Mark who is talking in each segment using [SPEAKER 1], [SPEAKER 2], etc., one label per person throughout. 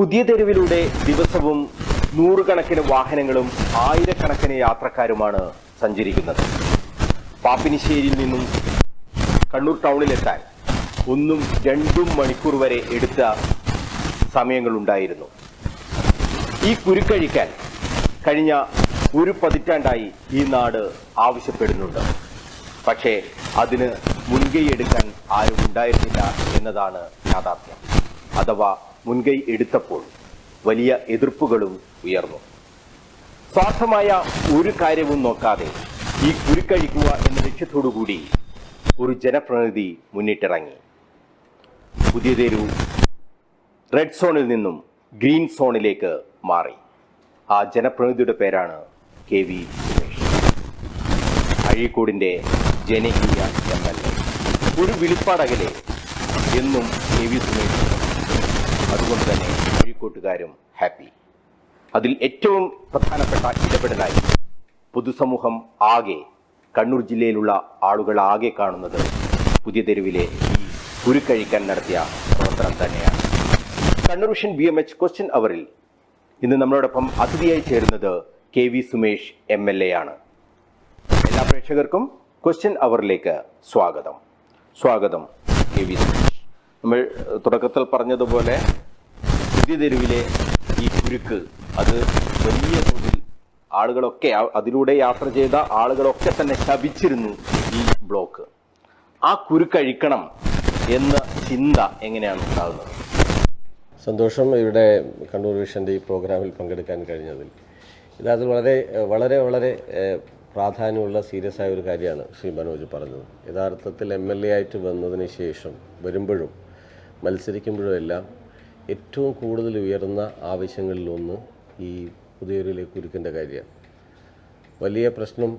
[SPEAKER 1] പുതിയ തെരുവിലൂടെ ദിവസവും നൂറുകണക്കിന് വാഹനങ്ങളും ആയിരക്കണക്കിന് യാത്രക്കാരുമാണ് സഞ്ചരിക്കുന്നത്. പാപ്പിനിശ്ശേരിയിൽ നിന്നും കണ്ണൂർ ടൗണിലെത്താൻ 1-2 മണിക്കൂർ വരെ എടുത്ത സമയങ്ങളുണ്ടായിരുന്നു. ഈ കുരുക്കഴിക്കാൻ കഴിഞ്ഞ ഒരു പതിറ്റാണ്ടായി ഈ നാട് ആവശ്യപ്പെടുന്നുണ്ട്. പക്ഷേ അതിന് മുൻകൈ എടുക്കാൻ ആരും ഉണ്ടായിരുന്നില്ല എന്നതാണ് യാഥാർത്ഥ്യം. അഥവാ മുൻകൈ എടുത്തപ്പോൾ വലിയ എതിർപ്പുകളും ഉയർന്നു. സ്വാർത്ഥമായ ഒരു കാര്യവും നോക്കാതെ ഈ കുരുക്കഴിക്കുക എന്ന ലക്ഷ്യത്തോടുകൂടി ഒരു ജനപ്രതിനിധി മുന്നിട്ടിറങ്ങി. പുതിയ തെരു റെഡ് സോണിൽ നിന്നും ഗ്രീൻ സോണിലേക്ക് മാറി. ആ ജനപ്രതിനിധിയുടെ പേരാണ് KV സുമേഷ്, അഴീക്കോടിന്റെ ജനകീയ MLA. ഒരു വിളിപ്പാടകലെ എന്നും KV സുമേഷ്. അതുകൊണ്ട് തന്നെ അഴീക്കോട്ടുകാരും ഹാപ്പി. അതിൽ ഏറ്റവും പ്രധാനപ്പെട്ട ഇടപെടലായി പൊതുസമൂഹം ആകെ, കണ്ണൂർ ജില്ലയിലുള്ള ആളുകൾ ആകെ കാണുന്നത് പുതിയ തെരുവിലെ ഈ കുരുക്കഴിക്കാൻ നടത്തിയ പ്രവർത്തനം തന്നെയാണ്. കണ്ണൂർ വിഷൻ BMH ക്വസ്റ്റ്യൻ അവറിൽ ഇന്ന് നമ്മളോടൊപ്പം അതിഥിയായി ചേരുന്നത് KV സുമേഷ് MLA ആണ്. എല്ലാ പ്രേക്ഷകർക്കും ക്വസ്റ്റ്യൻ അവറിലേക്ക് സ്വാഗതം. KV സുമേഷ്. നമ്മൾ തുടക്കത്തിൽ പറഞ്ഞതുപോലെ പുതിയ തെരുവിലെ ഈ കുരുക്ക് അത് വലിയ തോതിൽ ആളുകളൊക്കെ, അതിലൂടെ യാത്ര ചെയ്ത ആളുകളൊക്കെ തന്നെ ശപിച്ചിരുന്നു ഈ ബ്ലോക്ക്. ആ കുരുക്കഴിക്കണം എന്ന ചിന്ത എങ്ങനെയാണ് ഉണ്ടാകുന്നത്?
[SPEAKER 2] സന്തോഷം ഇവിടെ കണ്ണൂർ വിഷൻ്റെ ഈ പ്രോഗ്രാമിൽ പങ്കെടുക്കാൻ കഴിഞ്ഞതിൽ. ഇത് വളരെ വളരെ പ്രാധാന്യമുള്ള സീരിയസ് ആയ ഒരു കാര്യമാണ് ശ്രീ മനോജ് പറഞ്ഞത്. യഥാർത്ഥത്തിൽ MLA ആയിട്ട് വന്നതിന് ശേഷം വരുമ്പോഴും മത്സരിക്കുമ്പോഴും എല്ലാം ഏറ്റവും കൂടുതൽ ഉയർന്ന ആവശ്യങ്ങളിലൊന്ന് ഈ പുതിയൊരു കുരുക്കിൻ്റെ കാര്യമാണ്. വലിയ പ്രശ്നം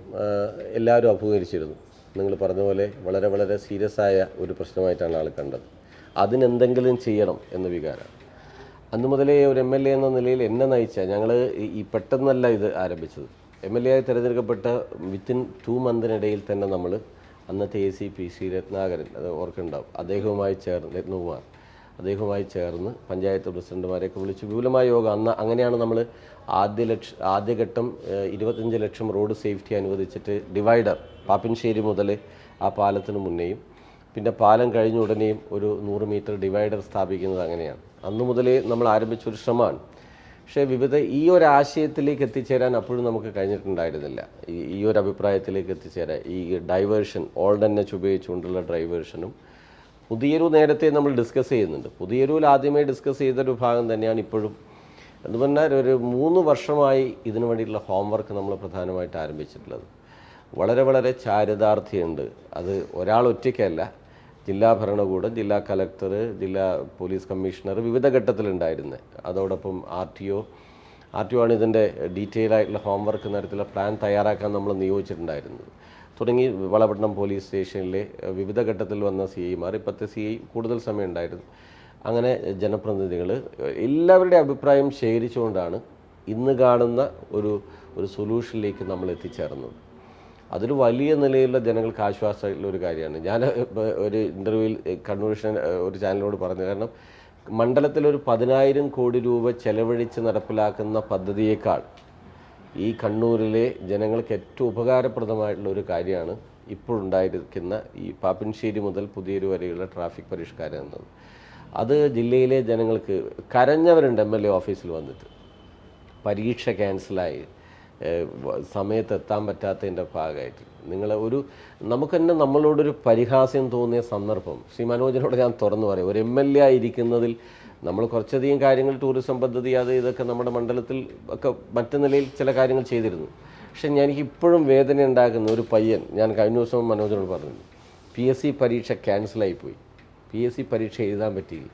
[SPEAKER 2] എല്ലാവരും അഭിമുഖീകരിച്ചിരുന്നു. നിങ്ങൾ പറഞ്ഞ പോലെ വളരെ വളരെ സീരിയസ് ആയ ഒരു പ്രശ്നമായിട്ടാണ് ആൾ കണ്ടത്. അതിനെന്തെങ്കിലും ചെയ്യണം എന്ന വികാരം അന്ന് മുതലേ ഒരു MLA എന്ന നിലയിൽ എന്നെ നയിച്ച, ഞങ്ങൾ ഈ പെട്ടെന്നല്ല ഇത് ആരംഭിച്ചത്. MLA ആയി തിരഞ്ഞെടുക്കപ്പെട്ട വിത്തിൻ 2 മന്തിനിടയിൽ തന്നെ നമ്മൾ അന്നത്തെ ACP രത്നാകരൻ, അത് ഓർക്കുന്നുണ്ടാവും, അദ്ദേഹവുമായി ചേർന്ന്, രത്നകുമാർ, അദ്ദേഹവുമായി ചേർന്ന് പഞ്ചായത്ത് പ്രസിഡന്റുമാരെയൊക്കെ വിളിച്ച് വിപുലമായ യോഗം. അങ്ങനെയാണ് നമ്മൾ ആദ്യഘട്ടം 25 ലക്ഷം റോഡ് സേഫ്റ്റി അനുവദിച്ചിട്ട് ഡിവൈഡർ പാപ്പിൻശ്ശേരി മുതൽ ആ പാലത്തിന് മുന്നേയും പിന്നെ പാലം കഴിഞ്ഞ ഉടനെയും ഒരു 100 മീറ്റർ ഡിവൈഡർ സ്ഥാപിക്കുന്നത്. അങ്ങനെയാണ് അന്നു മുതലേ നമ്മൾ ആരംഭിച്ചൊരു ശ്രമമാണ്. പക്ഷേ ഈ ഒരു ആശയത്തിലേക്ക് എത്തിച്ചേരാൻ അപ്പോഴും നമുക്ക് കഴിഞ്ഞിട്ടുണ്ടായിരുന്നില്ല. ഈ ഒരു അഭിപ്രായത്തിലേക്ക് എത്തിച്ചേരാൻ ഈ ഡൈവേർഷൻ, ഓൾഡ് NH ഉപയോഗിച്ചുകൊണ്ടുള്ള ഡൈവേർഷനും പുതിയൊരു നേരത്തെ നമ്മൾ ഡിസ്കസ് ചെയ്യുന്നുണ്ട്. പുതിയൊരുവിൽ ആദ്യമേ ഡിസ്കസ് ചെയ്തൊരു ഭാഗം തന്നെയാണ് ഇപ്പോഴും. എന്ന് പറഞ്ഞാൽ ഒരു 3 വർഷമായി ഇതിനു വേണ്ടിയിട്ടുള്ള ഹോംവർക്ക് നമ്മൾ പ്രധാനമായിട്ട് ആരംഭിച്ചിട്ടുള്ളത്. വളരെ വളരെ ചാരിതാർത്ഥ്യമുണ്ട്. അത് ഒരാൾ ഒറ്റയ്ക്കല്ല. ജില്ലാ ഭരണകൂടം, ജില്ലാ കളക്ടർ, ജില്ലാ പോലീസ് കമ്മീഷണർ വിവിധ ഘട്ടത്തിലുണ്ടായിരുന്നത്. അതോടൊപ്പം RTO ആണ് ഇതിൻ്റെ ഡീറ്റെയിൽ ആയിട്ടുള്ള ഹോംവർക്ക് തരത്തിലുള്ള പ്ലാൻ തയ്യാറാക്കാൻ നമ്മൾ നിയോഗിച്ചിട്ടുണ്ടായിരുന്നത്. തുടങ്ങി വളപട്ടണം പോലീസ് സ്റ്റേഷനിലെ വിവിധ ഘട്ടത്തിൽ വന്ന CIമാർ, ഇപ്പോഴത്തെ CI കൂടുതൽ സമയം ഉണ്ടായിരുന്നു. അങ്ങനെ ജനപ്രതിനിധികൾ എല്ലാവരുടെ അഭിപ്രായം ശേഖരിച്ചുകൊണ്ടാണ് ഇന്ന് കാണുന്ന ഒരു സൊല്യൂഷനിലേക്ക് നമ്മൾ എത്തിച്ചേർന്നത്. അതൊരു വലിയ നിലയിലുള്ള ജനങ്ങൾക്ക് ആശ്വാസമായിട്ടുള്ള ഒരു കാര്യമാണ്. ഞാൻ ഒരു ഇൻ്റർവ്യൂവിൽ കണ്ണൂർ ഒരു ചാനലിനോട് പറഞ്ഞു, കാരണം മണ്ഡലത്തിലൊരു 10,000 കോടി രൂപ ചെലവഴിച്ച് നടപ്പിലാക്കുന്ന പദ്ധതിയേക്കാൾ ഈ കണ്ണൂരിലെ ജനങ്ങൾക്ക് ഏറ്റവും ഉപകാരപ്രദമായിട്ടുള്ള ഒരു കാര്യമാണ് ഇപ്പോഴുണ്ടായിരിക്കുന്ന ഈ പാപ്പിൻശ്ശേരി മുതൽ പുതിയൊരു വരെയുള്ള ട്രാഫിക് പരിഷ്കാരം എന്നത്. അത് ജില്ലയിലെ ജനങ്ങൾക്ക് കരഞ്ഞവരുണ്ട്. MLA ഓഫീസിൽ വന്നിട്ട് പരീക്ഷ ക്യാൻസലായി സമയത്ത് എത്താൻ പറ്റാത്തതിൻ്റെ ഭാഗമായിട്ട് നമുക്ക് തന്നെ നമ്മളോടൊരു പരിഹാസ്യം തോന്നിയ സന്ദർഭം ശ്രീ മനോജിനോട് ഞാൻ തുറന്നു പറയും. ഒരു MLA ആയിരിക്കുന്നതിൽ നമ്മൾ കുറച്ചധികം കാര്യങ്ങൾ, ടൂറിസം പദ്ധതി, ഇതൊക്കെ നമ്മുടെ മണ്ഡലത്തിൽ ഒക്കെ മറ്റു നിലയിൽ ചില കാര്യങ്ങൾ ചെയ്തിരുന്നു. പക്ഷെ എനിക്ക് ഇപ്പോഴും വേദന ഉണ്ടാക്കുന്ന ഒരു പയ്യൻ, ഞാൻ കഴിഞ്ഞ ദിവസം മനോജിനോട് പറഞ്ഞു, PSC പരീക്ഷ ക്യാൻസലായിപ്പോയി, PSC പരീക്ഷ എഴുതാൻ പറ്റിയില്ല.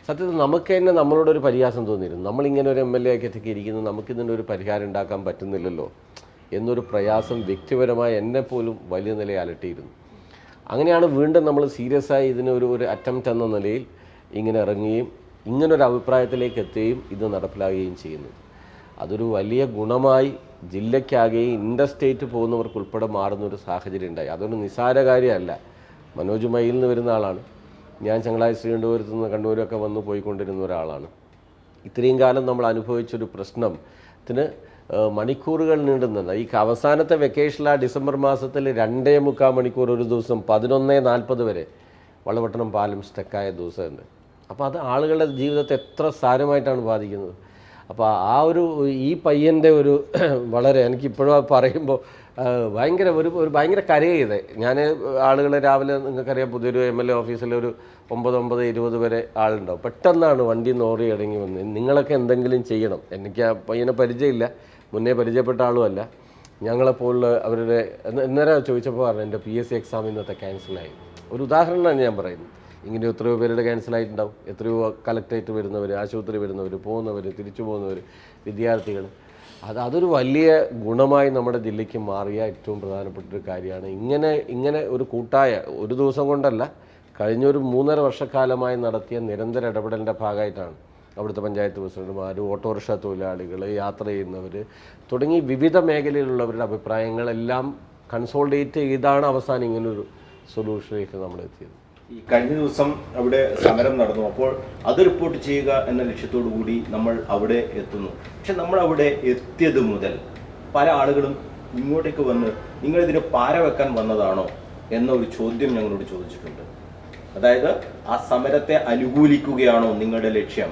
[SPEAKER 2] സത്യത്തിൽ നമുക്ക് തന്നെ നമ്മളോടൊരു പരിഹാസം തോന്നിയിരുന്നു. നമ്മളിങ്ങനെ ഒരു MLA ആക്കിയൊക്കെ ഇരിക്കുന്നത്, നമുക്കിതിൻ്റെ ഒരു പരിഹാരം ഉണ്ടാക്കാൻ പറ്റുന്നില്ലല്ലോ എന്നൊരു പ്രയാസം വ്യക്തിപരമായി എന്നെപ്പോലും വലിയ നിലയിൽ അലട്ടിയിരുന്നു. അങ്ങനെയാണ് വീണ്ടും നമ്മൾ സീരിയസ് ആയി ഇതിനൊരു അറ്റംപ്റ്റ് എന്ന നിലയിൽ ഇങ്ങനെ ഇറങ്ങുകയും ഇങ്ങനൊരു അഭിപ്രായത്തിലേക്ക് എത്തുകയും ഇത് നടപ്പിലാകുകയും ചെയ്യുന്നത്. അതൊരു വലിയ ഗുണമായി ജില്ലയ്ക്കാകെയും ഇൻഡർസ്റ്റേറ്റ് പോകുന്നവർക്കുൾപ്പെടെ മാറുന്നൊരു സാഹചര്യം ഉണ്ടായി. അതൊരു നിസ്സാര കാര്യമല്ല. മനോജ് മയിൽ നിന്ന് വരുന്ന ആളാണ്. ഞാൻ ചങ്ങളായി ശ്രീകണ്ഠപുരത്ത് നിന്ന് കണ്ണൂരൊക്കെ വന്ന് പോയിക്കൊണ്ടിരുന്ന ഒരാളാണ്. ഇത്രയും കാലം നമ്മൾ അനുഭവിച്ചൊരു പ്രശ്നത്തിന് മണിക്കൂറുകൾ നീണ്ടുന്നത്. ഈ അവസാനത്തെ വെക്കേഷനിൽ ആ ഡിസംബർ മാസത്തിൽ 2.25 മണിക്കൂർ ഒരു ദിവസം 11:40 വരെ വളപട്ടണം പാലം സ്റ്റക്കായ ദിവസമുണ്ട്. അപ്പോൾ അത് ആളുകളുടെ ജീവിതത്തെ എത്ര സാരമായിട്ടാണ് ബാധിക്കുന്നത്. അപ്പോൾ ആ ഈ പയ്യൻ്റെ വളരെ എനിക്കിപ്പോഴും പറയുമ്പോൾ ഭയങ്കര ഭയങ്കര കരയത്. ഞാൻ ആളുകളെ രാവിലെ നിങ്ങൾക്കറിയാം പുതിയൊരു MLA ഓഫീസിൽ ഒരു 9:20 വരെ ആളുണ്ടാവും. പെട്ടെന്നാണ് വണ്ടി നോറി ഇറങ്ങി വന്ന് നിങ്ങളൊക്കെ എന്തെങ്കിലും ചെയ്യണം. എനിക്ക് ആ പയ്യനെ പരിചയമില്ല, മുന്നേ പരിചയപ്പെട്ട ആളുമല്ല. ഞങ്ങളെപ്പോലുള്ള അവരുടെ അന്നേരം ചോദിച്ചപ്പോൾ പറഞ്ഞു എൻ്റെ PSC എക്സാം ഇന്നത്തെ ക്യാൻസലായി. ഒരു ഉദാഹരണമാണ് ഞാൻ പറയുന്നത്. ഇങ്ങനെ എത്രയോ പേരുടെ ക്യാൻസലായിട്ടുണ്ടാവും. എത്രയോ കളക്ടറേറ്റ് വരുന്നവർ, ആശുപത്രി വരുന്നവർ, പോകുന്നവർ, തിരിച്ചു പോകുന്നവർ, വിദ്യാർത്ഥികൾ. അതൊരു വലിയ ഗുണമായി നമ്മുടെ ജില്ലയ്ക്ക് മാറിയ ഏറ്റവും പ്രധാനപ്പെട്ടൊരു കാര്യമാണ്. ഇങ്ങനെ ഒരു കൂട്ടായ ഒരു ദിവസം കൊണ്ടല്ല, കഴിഞ്ഞൊരു 3.5 വർഷക്കാലമായി നടത്തിയ നിരന്തര ഇടപെടലിൻ്റെ ഭാഗമായിട്ടാണ് അവിടുത്തെ പഞ്ചായത്ത് പ്രസിഡന്റുമാർ, ഓട്ടോറിക്ഷ തൊഴിലാളികൾ, യാത്ര ചെയ്യുന്നവർ തുടങ്ങി വിവിധ മേഖലയിലുള്ളവരുടെ അഭിപ്രായങ്ങളെല്ലാം കൺസോൾഡേറ്റ് ചെയ്താണ് അവസാനം ഇങ്ങനൊരു സൊല്യൂഷനിലേക്ക് നമ്മൾ എത്തിയത്.
[SPEAKER 1] ഈ കഴിഞ്ഞ ദിവസം അവിടെ സമരം നടന്നു. അപ്പോൾ അത് റിപ്പോർട്ട് ചെയ്യുക എന്ന ലക്ഷ്യത്തോടു കൂടി നമ്മൾ അവിടെ എത്തുന്നു. പക്ഷെ നമ്മൾ അവിടെ എത്തിയത് മുതൽ പല ആളുകളും ഇങ്ങോട്ടേക്ക് വന്ന് നിങ്ങളിതിന് പാര വെക്കാൻ വന്നതാണോ എന്ന ഒരു ചോദ്യം ഞങ്ങളോട് ചോദിച്ചിട്ടുണ്ട്. അതായത് ആ സമരത്തെ അനുകൂലിക്കുകയാണോ നിങ്ങളുടെ ലക്ഷ്യം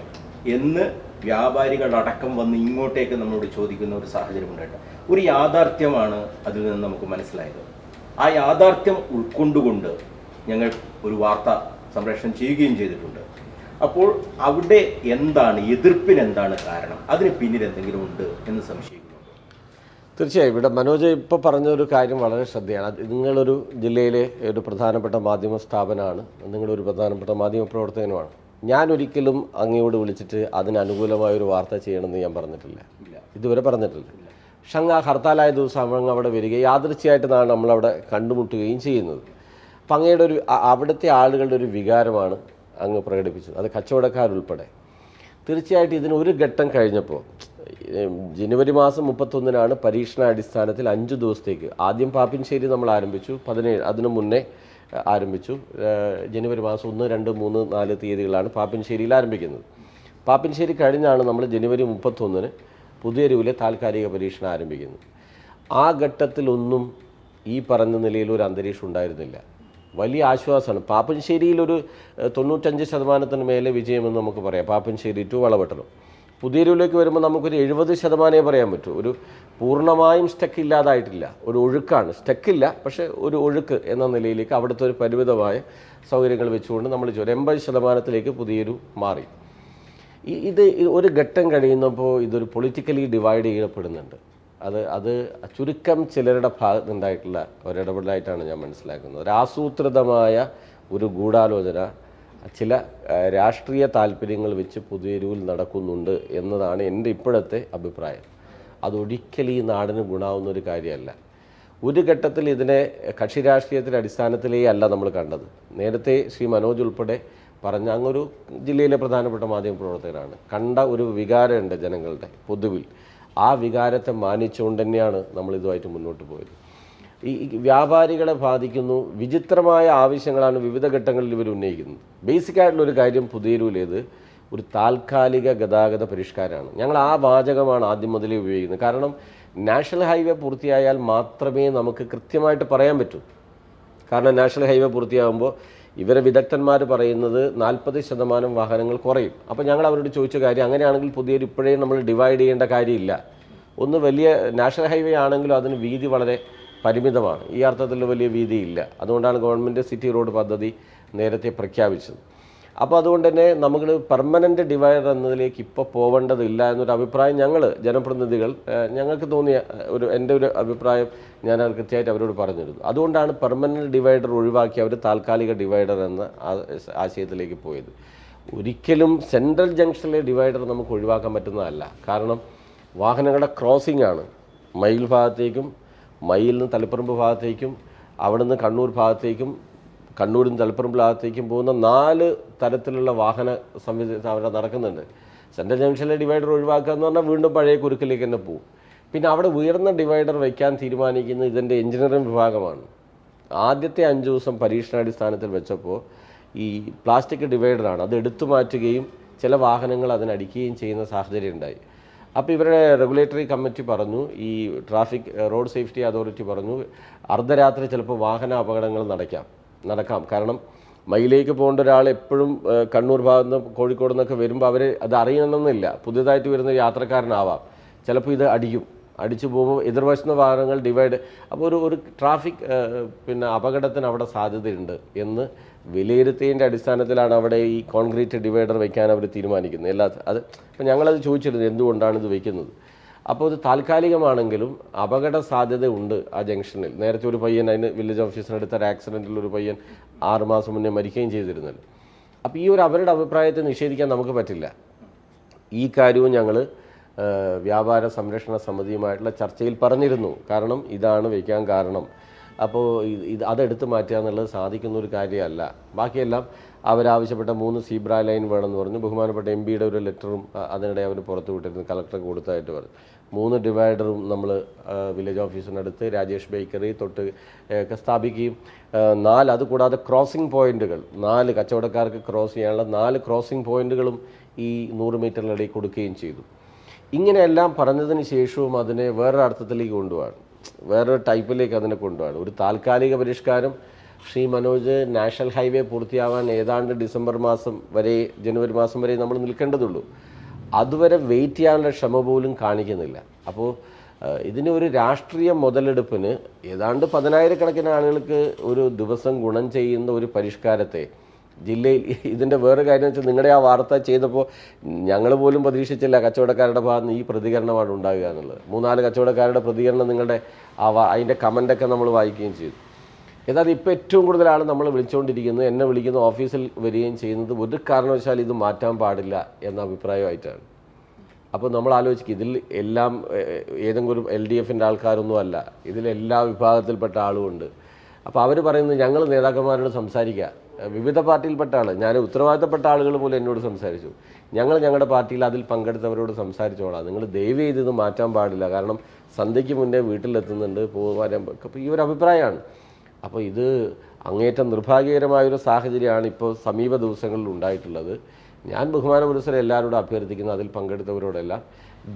[SPEAKER 1] എന്ന് വ്യാപാരികളടക്കം വന്ന് ഇങ്ങോട്ടേക്ക് നമ്മളോട് ചോദിക്കുന്ന ഒരു സാഹചര്യം ഉണ്ടായിട്ട് ഒരു യാഥാർത്ഥ്യമാണ് അതിൽ നിന്ന് നമുക്ക് മനസ്സിലായത്. ആ യാഥാർത്ഥ്യം ഉൾക്കൊണ്ടുകൊണ്ട് ഞങ്ങൾ ഒരു വാർത്ത സംപ്രേഷണം ചെയ്യുകയും ചെയ്തിട്ടുണ്ട്. അപ്പോൾ അവിടെ എന്താണ് എതിർപ്പിന് എന്താണ് കാരണം, അതിന് പിന്നിൽ എന്തെങ്കിലും ഉണ്ട് എന്ന് സംശയിക്കുന്നു?
[SPEAKER 2] തീർച്ചയായും ഇവിടെ മനോജ് ഇപ്പോൾ പറഞ്ഞൊരു കാര്യം വളരെ ശ്രദ്ധയാണ്. നിങ്ങളൊരു ജില്ലയിലെ ഒരു പ്രധാനപ്പെട്ട മാധ്യമ സ്ഥാപനമാണ്, നിങ്ങളൊരു പ്രധാനപ്പെട്ട മാധ്യമ പ്രവർത്തകനുമാണ്. ഞാൻ ഒരിക്കലും അങ്ങയോട് വിളിച്ചിട്ട് അതിനനുകൂലമായൊരു വാർത്ത ചെയ്യണമെന്ന് ഞാൻ പറഞ്ഞിട്ടില്ല, ഇതുവരെ പറഞ്ഞിട്ടില്ല. പക്ഷെ അങ്ങ് ആ ഹർത്താലായ ദിവസം അങ്ങ് അവിടെ വരികയും യാദൃച്ഛികമായിട്ടാണ് നമ്മളവിടെ കണ്ടുമുട്ടുകയും ചെയ്യുന്നത്. അപ്പം അങ്ങയുടെ അവിടുത്തെ ആളുകളുടെ ഒരു വികാരമാണ് അങ്ങ് പ്രകടിപ്പിച്ചത്, അത് കച്ചവടക്കാരുൾപ്പെടെ. തീർച്ചയായിട്ടും ഇതിനൊരു ഘട്ടം കഴിഞ്ഞപ്പോൾ ജനുവരി മാസം 31-നാണ് പരീക്ഷണാടിസ്ഥാനത്തിൽ 5 ദിവസത്തേക്ക് ആദ്യം പാപ്പിൻശ്ശേരി നമ്മൾ ആരംഭിച്ചു. 17 അതിനു മുന്നേ ആരംഭിച്ചു. ജനുവരി മാസം 1, 2, 3, 4 തീയതികളാണ് പാപ്പിൻശ്ശേരിയിൽ ആരംഭിക്കുന്നത്. പാപ്പിൻശ്ശേരി കഴിഞ്ഞാണ് നമ്മൾ ജനുവരി 31-ന് പുതിയൊരുവിലെ താൽക്കാലിക പരീക്ഷണം ആരംഭിക്കുന്നത്. ആ ഘട്ടത്തിലൊന്നും ഈ പറഞ്ഞ നിലയിൽ ഒരു അന്തരീക്ഷം ഉണ്ടായിരുന്നില്ല. വലിയ ആശ്വാസമാണ്. പാപ്പിൻശ്ശേരിയിലൊരു 95% മേലെ വിജയമെന്ന് നമുക്ക് പറയാം. പാപ്പിൻശ്ശേരി ടു വളപട്ടണം. പുതിയൊരുവിലേക്ക് വരുമ്പോൾ നമുക്കൊരു 70% പറയാൻ പറ്റൂ. ഒരു പൂർണ്ണമായും സ്റ്റക്ക് ഇല്ലാതായിട്ടില്ല, ഒരു ഒഴുക്കാണ്. സ്റ്റക്കില്ല, പക്ഷേ ഒരു ഒഴുക്ക് എന്ന നിലയിലേക്ക് അവിടുത്തെ ഒരു പരിമിതമായ സൗകര്യങ്ങൾ വെച്ചുകൊണ്ട് നമ്മൾ 80% പുതിയൊരു മാറി. ഇത് ഒരു ഘട്ടം കഴിയുന്നപ്പോൾ ഇതൊരു പൊളിറ്റിക്കലി ഡിവൈഡ് ചെയ്യപ്പെടുന്നുണ്ട്. അത് ചുരുക്കം ചിലരുടെ ഭാഗത്തുനിന്നുണ്ടായിട്ടുള്ള ഒരിടപെടലായിട്ടാണ് ഞാൻ മനസ്സിലാക്കുന്നത്. ഒരു ആസൂത്രിതമായ ഒരു ഗൂഢാലോചന ചില രാഷ്ട്രീയ താല്പര്യങ്ങൾ വെച്ച് പുതിയൊരുവിൽ നടക്കുന്നുണ്ട് എന്നതാണ് എൻ്റെ ഇപ്പോഴത്തെ അഭിപ്രായം. അതൊരിക്കലും ഈ നാടിന് ഗുണാവുന്ന ഒരു കാര്യമല്ല. ഒരു ഘട്ടത്തിൽ ഇതിനെ കക്ഷി രാഷ്ട്രീയത്തിൻ്റെ അടിസ്ഥാനത്തിലേ അല്ല നമ്മൾ കണ്ടത്. നേരത്തെ ശ്രീ മനോജ് ഉൾപ്പെടെ പറഞ്ഞ അങ്ങൊരു ജില്ലയിലെ പ്രധാനപ്പെട്ട മാധ്യമ പ്രവർത്തകരാണ്. കണ്ട ഒരു വികാരമുണ്ട് ജനങ്ങളുടെ പൊതുവിൽ. ആ വികാരത്തെ മാനിച്ചുകൊണ്ട് തന്നെയാണ് നമ്മളിതുമായിട്ട് മുന്നോട്ട് പോയത്. ഈ വ്യാപാരികളെ ബാധിക്കുന്നു. വിചിത്രമായ ആവശ്യങ്ങളാണ് വിവിധ ഘട്ടങ്ങളിൽ ഇവർ ഉന്നയിക്കുന്നത്. ബേസിക്കായിട്ടുള്ളൊരു കാര്യം പുതിയൊരുവിലേത് ഒരു താൽക്കാലിക ഗതാഗത പരിഷ്കാരമാണ്. ഞങ്ങൾ ആ വാചകമാണ് ആദ്യം മുതലേ ഉപയോഗിക്കുന്നത്. കാരണം നാഷണൽ ഹൈവേ പൂർത്തിയായാൽ മാത്രമേ നമുക്ക് കൃത്യമായിട്ട് പറയാൻ പറ്റൂ. കാരണം നാഷണൽ ഹൈവേ പൂർത്തിയാകുമ്പോൾ ഇവരെ വിദഗ്ധന്മാർ പറയുന്നത് 40% വാഹനങ്ങൾ കുറയും. അപ്പോൾ ഞങ്ങൾ അവരോട് ചോദിച്ച കാര്യം, അങ്ങനെയാണെങ്കിൽ പുതിയൊരു ഇപ്പോഴേ നമ്മൾ ഡിവൈഡ് ചെയ്യേണ്ട കാര്യമില്ല. ഒന്ന് വലിയ നാഷണൽ ഹൈവേ ആണെങ്കിലും അതിന് വീതി വളരെ പരിമിതമാണ്. ഈ അർത്ഥത്തിൽ വലിയ വീതിയില്ല. അതുകൊണ്ടാണ് ഗവൺമെൻറ് സിറ്റി റോഡ് പദ്ധതി നേരത്തെ പ്രഖ്യാപിച്ചത്. അപ്പോൾ അതുകൊണ്ട് തന്നെ നമുക്ക് പെർമനൻ്റ് ഡിവൈഡർ എന്നതിലേക്ക് ഇപ്പോൾ പോവേണ്ടതില്ല എന്നൊരു അഭിപ്രായം ഞങ്ങൾ ജനപ്രതിനിധികൾ ഞങ്ങൾക്ക് തോന്നിയ എൻ്റെ ഒരു അഭിപ്രായം ഞാൻ കൃത്യമായിട്ട് അവരോട് പറഞ്ഞിരുന്നു. അതുകൊണ്ടാണ് പെർമനൻ്റ് ഡിവൈഡർ ഒഴിവാക്കി അവർ താൽക്കാലിക ഡിവൈഡർ എന്ന ആശയത്തിലേക്ക് പോയത്. ഒരിക്കലും സെൻട്രൽ ജംഗ്ഷനിലെ ഡിവൈഡർ നമുക്ക് ഒഴിവാക്കാൻ പറ്റുന്നതല്ല. കാരണം വാഹനങ്ങളുടെ ക്രോസിംഗ് ആണ്. മയിൽ ഭാഗത്തേക്കും, മയിൽ നിന്ന് തളിപ്പറമ്പ് ഭാഗത്തേക്കും, അവിടെ നിന്ന് കണ്ണൂർ ഭാഗത്തേക്കും, കണ്ണൂരിൽ നിന്ന് തളിപ്പറമ്പ് ഭാഗത്തേക്കും പോകുന്ന 4 തരത്തിലുള്ള വാഹന സംവിധാനം അവിടെ നടക്കുന്നുണ്ട്. സെൻട്രൽ ജംഗ്ഷനിലെ ഡിവൈഡർ ഒഴിവാക്കുക എന്ന് പറഞ്ഞാൽ വീണ്ടും പഴയ കുരുക്കിലേക്ക് തന്നെ പോകും. പിന്നെ അവിടെ ഉയർന്ന ഡിവൈഡർ വയ്ക്കാൻ തീരുമാനിക്കുന്നത് ഇതിൻ്റെ എഞ്ചിനീയറിംഗ് വിഭാഗമാണ്. ആദ്യത്തെ 5 ദിവസം പരീക്ഷണാടിസ്ഥാനത്തിൽ വെച്ചപ്പോൾ ഈ പ്ലാസ്റ്റിക് ഡിവൈഡറാണ്. അത് എടുത്തു മാറ്റുകയും ചില വാഹനങ്ങൾ അതിനടിക്കുകയും ചെയ്യുന്ന സാഹചര്യം ഉണ്ടായി. അപ്പോൾ ഇവരുടെ റെഗുലേറ്ററി കമ്മിറ്റി പറഞ്ഞു, ഈ ട്രാഫിക് റോഡ് സേഫ്റ്റി അതോറിറ്റി പറഞ്ഞു, അർദ്ധരാത്രി ചിലപ്പോൾ വാഹന അപകടങ്ങൾ നടക്കാം. കാരണം മയിലേക്ക് പോകേണ്ട ഒരാൾ എപ്പോഴും കണ്ണൂർ ഭാഗത്ത് നിന്ന് കോഴിക്കോട് നിന്നൊക്കെ വരുമ്പോൾ അവർ അത് അറിയണമെന്നില്ല. പുതിയതായിട്ട് വരുന്ന യാത്രക്കാരനാവാം, ചിലപ്പോൾ ഇത് അടിച്ചു പോകുമ്പോൾ എതിർവശത്തുന്ന വാഹനങ്ങൾ ഡിവൈഡ്, അപ്പോൾ ഒരു ട്രാഫിക് അപകടത്തിന് അവിടെ സാധ്യതയുണ്ട് എന്ന് വിലയിരുത്തിയതിൻ്റെ അടിസ്ഥാനത്തിലാണ് അവിടെ ഈ കോൺക്രീറ്റ് ഡിവൈഡർ വയ്ക്കാൻ അവർ തീരുമാനിക്കുന്നത്. അപ്പോൾ ഞങ്ങളത് ചോദിച്ചിരുന്നു എന്തുകൊണ്ടാണ് ഇത് വയ്ക്കുന്നത്. അപ്പോൾ ഇത് താൽക്കാലികമാണെങ്കിലും അപകട സാധ്യത ഉണ്ട് ആ ജംഗ്ഷനിൽ. നേരത്തെ ഒരു പയ്യൻ, അതിന് വില്ലേജ് ഓഫീസറെടുത്ത ഒരു ആക്സിഡൻറ്റിൽ ഒരു പയ്യൻ 6 മാസം മുന്നേ മരിക്കുകയും ചെയ്തിരുന്നല്ലോ. അപ്പോൾ ഈ അവരുടെ അഭിപ്രായത്തെ നിഷേധിക്കാൻ നമുക്ക് പറ്റില്ല. ഈ കാര്യവും ഞങ്ങൾ വ്യാപാര സംരക്ഷണ സമിതിയുമായിട്ടുള്ള ചർച്ചയിൽ പറഞ്ഞിരുന്നു. കാരണം ഇതാണ് വയ്ക്കാൻ കാരണം. അപ്പോൾ അതെടുത്ത് മാറ്റുക എന്നുള്ളത് സാധിക്കുന്ന ഒരു കാര്യമല്ല. ബാക്കിയെല്ലാം അവരാവശ്യപ്പെട്ട 3 സീബ്ര ലൈൻ വേണമെന്ന് പറഞ്ഞു. ബഹുമാനപ്പെട്ട MP-യുടെ ഒരു ലെറ്ററും അതിനിടെ അവർ പുറത്തു വിട്ടിരുന്നു, കളക്ടർക്ക് കൊടുത്തായിട്ട് പറഞ്ഞു. 3 ഡിവൈഡറും നമ്മൾ വില്ലേജ് ഓഫീസിനടുത്ത് രാജേഷ് ബേക്കറി തൊട്ട് ഒക്കെ സ്ഥാപിക്കുകയും 4 അതുകൂടാതെ ക്രോസിംഗ് പോയിന്റുകൾ 4 കച്ചവടക്കാർക്ക് ക്രോസ് ചെയ്യാനുള്ള 4 ക്രോസിംഗ് പോയിന്റുകളും ഈ 100 മീറ്ററിനിടയിൽ കൊടുക്കുകയും ചെയ്തു. ഇങ്ങനെയെല്ലാം പറഞ്ഞതിന് ശേഷവും അതിനെ വേറൊരു അർത്ഥത്തിലേക്ക് കൊണ്ടുപോകാണ്, വേറൊരു ടൈപ്പിലേക്ക് അതിനെ കൊണ്ടുപോകാണ്. ഒരു താൽക്കാലിക പരിഷ്കാരം ശ്രീ മനോജ്, നാഷണൽ ഹൈവേ പൂർത്തിയാവാൻ ഏതാണ്ട് ഡിസംബർ മാസം വരെ, ജനുവരി മാസം വരെ നമ്മൾ നിൽക്കേണ്ടതുള്ളൂ. അതുവരെ വെയിറ്റ് ചെയ്യാനുള്ള ക്ഷമ പോലും കാണിക്കുന്നില്ല. അപ്പോൾ ഇതിന് ഒരു രാഷ്ട്രീയ മുതലെടുപ്പിന് ഏതാണ്ട് 10,000-കണക്കിന് ആളുകൾക്ക് ഒരു ദിവസം ഗുണം ചെയ്യുന്ന ഒരു പരിഷ്കാരത്തെ ജില്ലയിൽ, ഇതിൻ്റെ വേറെ കാര്യം വെച്ചാൽ നിങ്ങളുടെ ആ വാർത്ത ചെയ്തപ്പോൾ ഞങ്ങൾ പോലും പ്രതീക്ഷിച്ചില്ല കച്ചവടക്കാരുടെ ഭാഗത്ത് നിന്ന് ഈ പ്രതികരണമാണ് ഉണ്ടാകുക എന്നുള്ളത്. 3-4 കച്ചവടക്കാരുടെ പ്രതികരണം നിങ്ങളുടെ അതിൻ്റെ കമൻ്റൊക്കെ നമ്മൾ വായിക്കുകയും ചെയ്തു. യഥാർത്ഥം ഇപ്പോൾ ഏറ്റവും കൂടുതൽ ആൾ നമ്മൾ വിളിച്ചുകൊണ്ടിരിക്കുന്നത്, എന്നെ വിളിക്കുന്ന, ഓഫീസിൽ വരികയും ചെയ്യുന്നത് ഒരു കാരണവശാലും ഇത് മാറ്റാൻ പാടില്ല എന്ന അഭിപ്രായമായിട്ടാണ്. അപ്പോൾ നമ്മൾ ആലോചിക്കും, ഇതിൽ എല്ലാം ഏതെങ്കിലും ഒരു LDFൻ്റെ ആൾക്കാരൊന്നും അല്ല, ഇതിലെല്ലാ വിഭാഗത്തിൽപ്പെട്ട ആളുമുണ്ട്. അപ്പോൾ അവർ പറയുന്നത് ഞങ്ങൾ നേതാക്കന്മാരോട് സംസാരിക്കുക, വിവിധ പാർട്ടിയിൽപ്പെട്ട ആൾ, ഞാൻ ഉത്തരവാദിത്തപ്പെട്ട ആളുകൾ പോലും എന്നോട് സംസാരിച്ചു, ഞങ്ങളുടെ പാർട്ടിയിൽ അതിൽ പങ്കെടുത്തവരോട് സംസാരിച്ചോളാം, നിങ്ങൾ ദയവ് ചെയ്ത് ഇത് മാറ്റാൻ പാടില്ല, കാരണം സന്ധ്യയ്ക്ക് മുന്നേ വീട്ടിലെത്തുന്നുണ്ട് പോകാൻ. അപ്പോൾ ഈ ഒരു അഭിപ്രായമാണ്. അപ്പോൾ ഇത് അങ്ങേറ്റം നിർഭാഗ്യകരമായൊരു സാഹചര്യമാണ് ഇപ്പോൾ സമീപ ദിവസങ്ങളിൽ ഉണ്ടായിട്ടുള്ളത്. ഞാൻ ബഹുമാനപുരസരെ എല്ലാവരോടും അഭ്യർത്ഥിക്കുന്നു, അതിൽ പങ്കെടുത്തവരോടെല്ലാം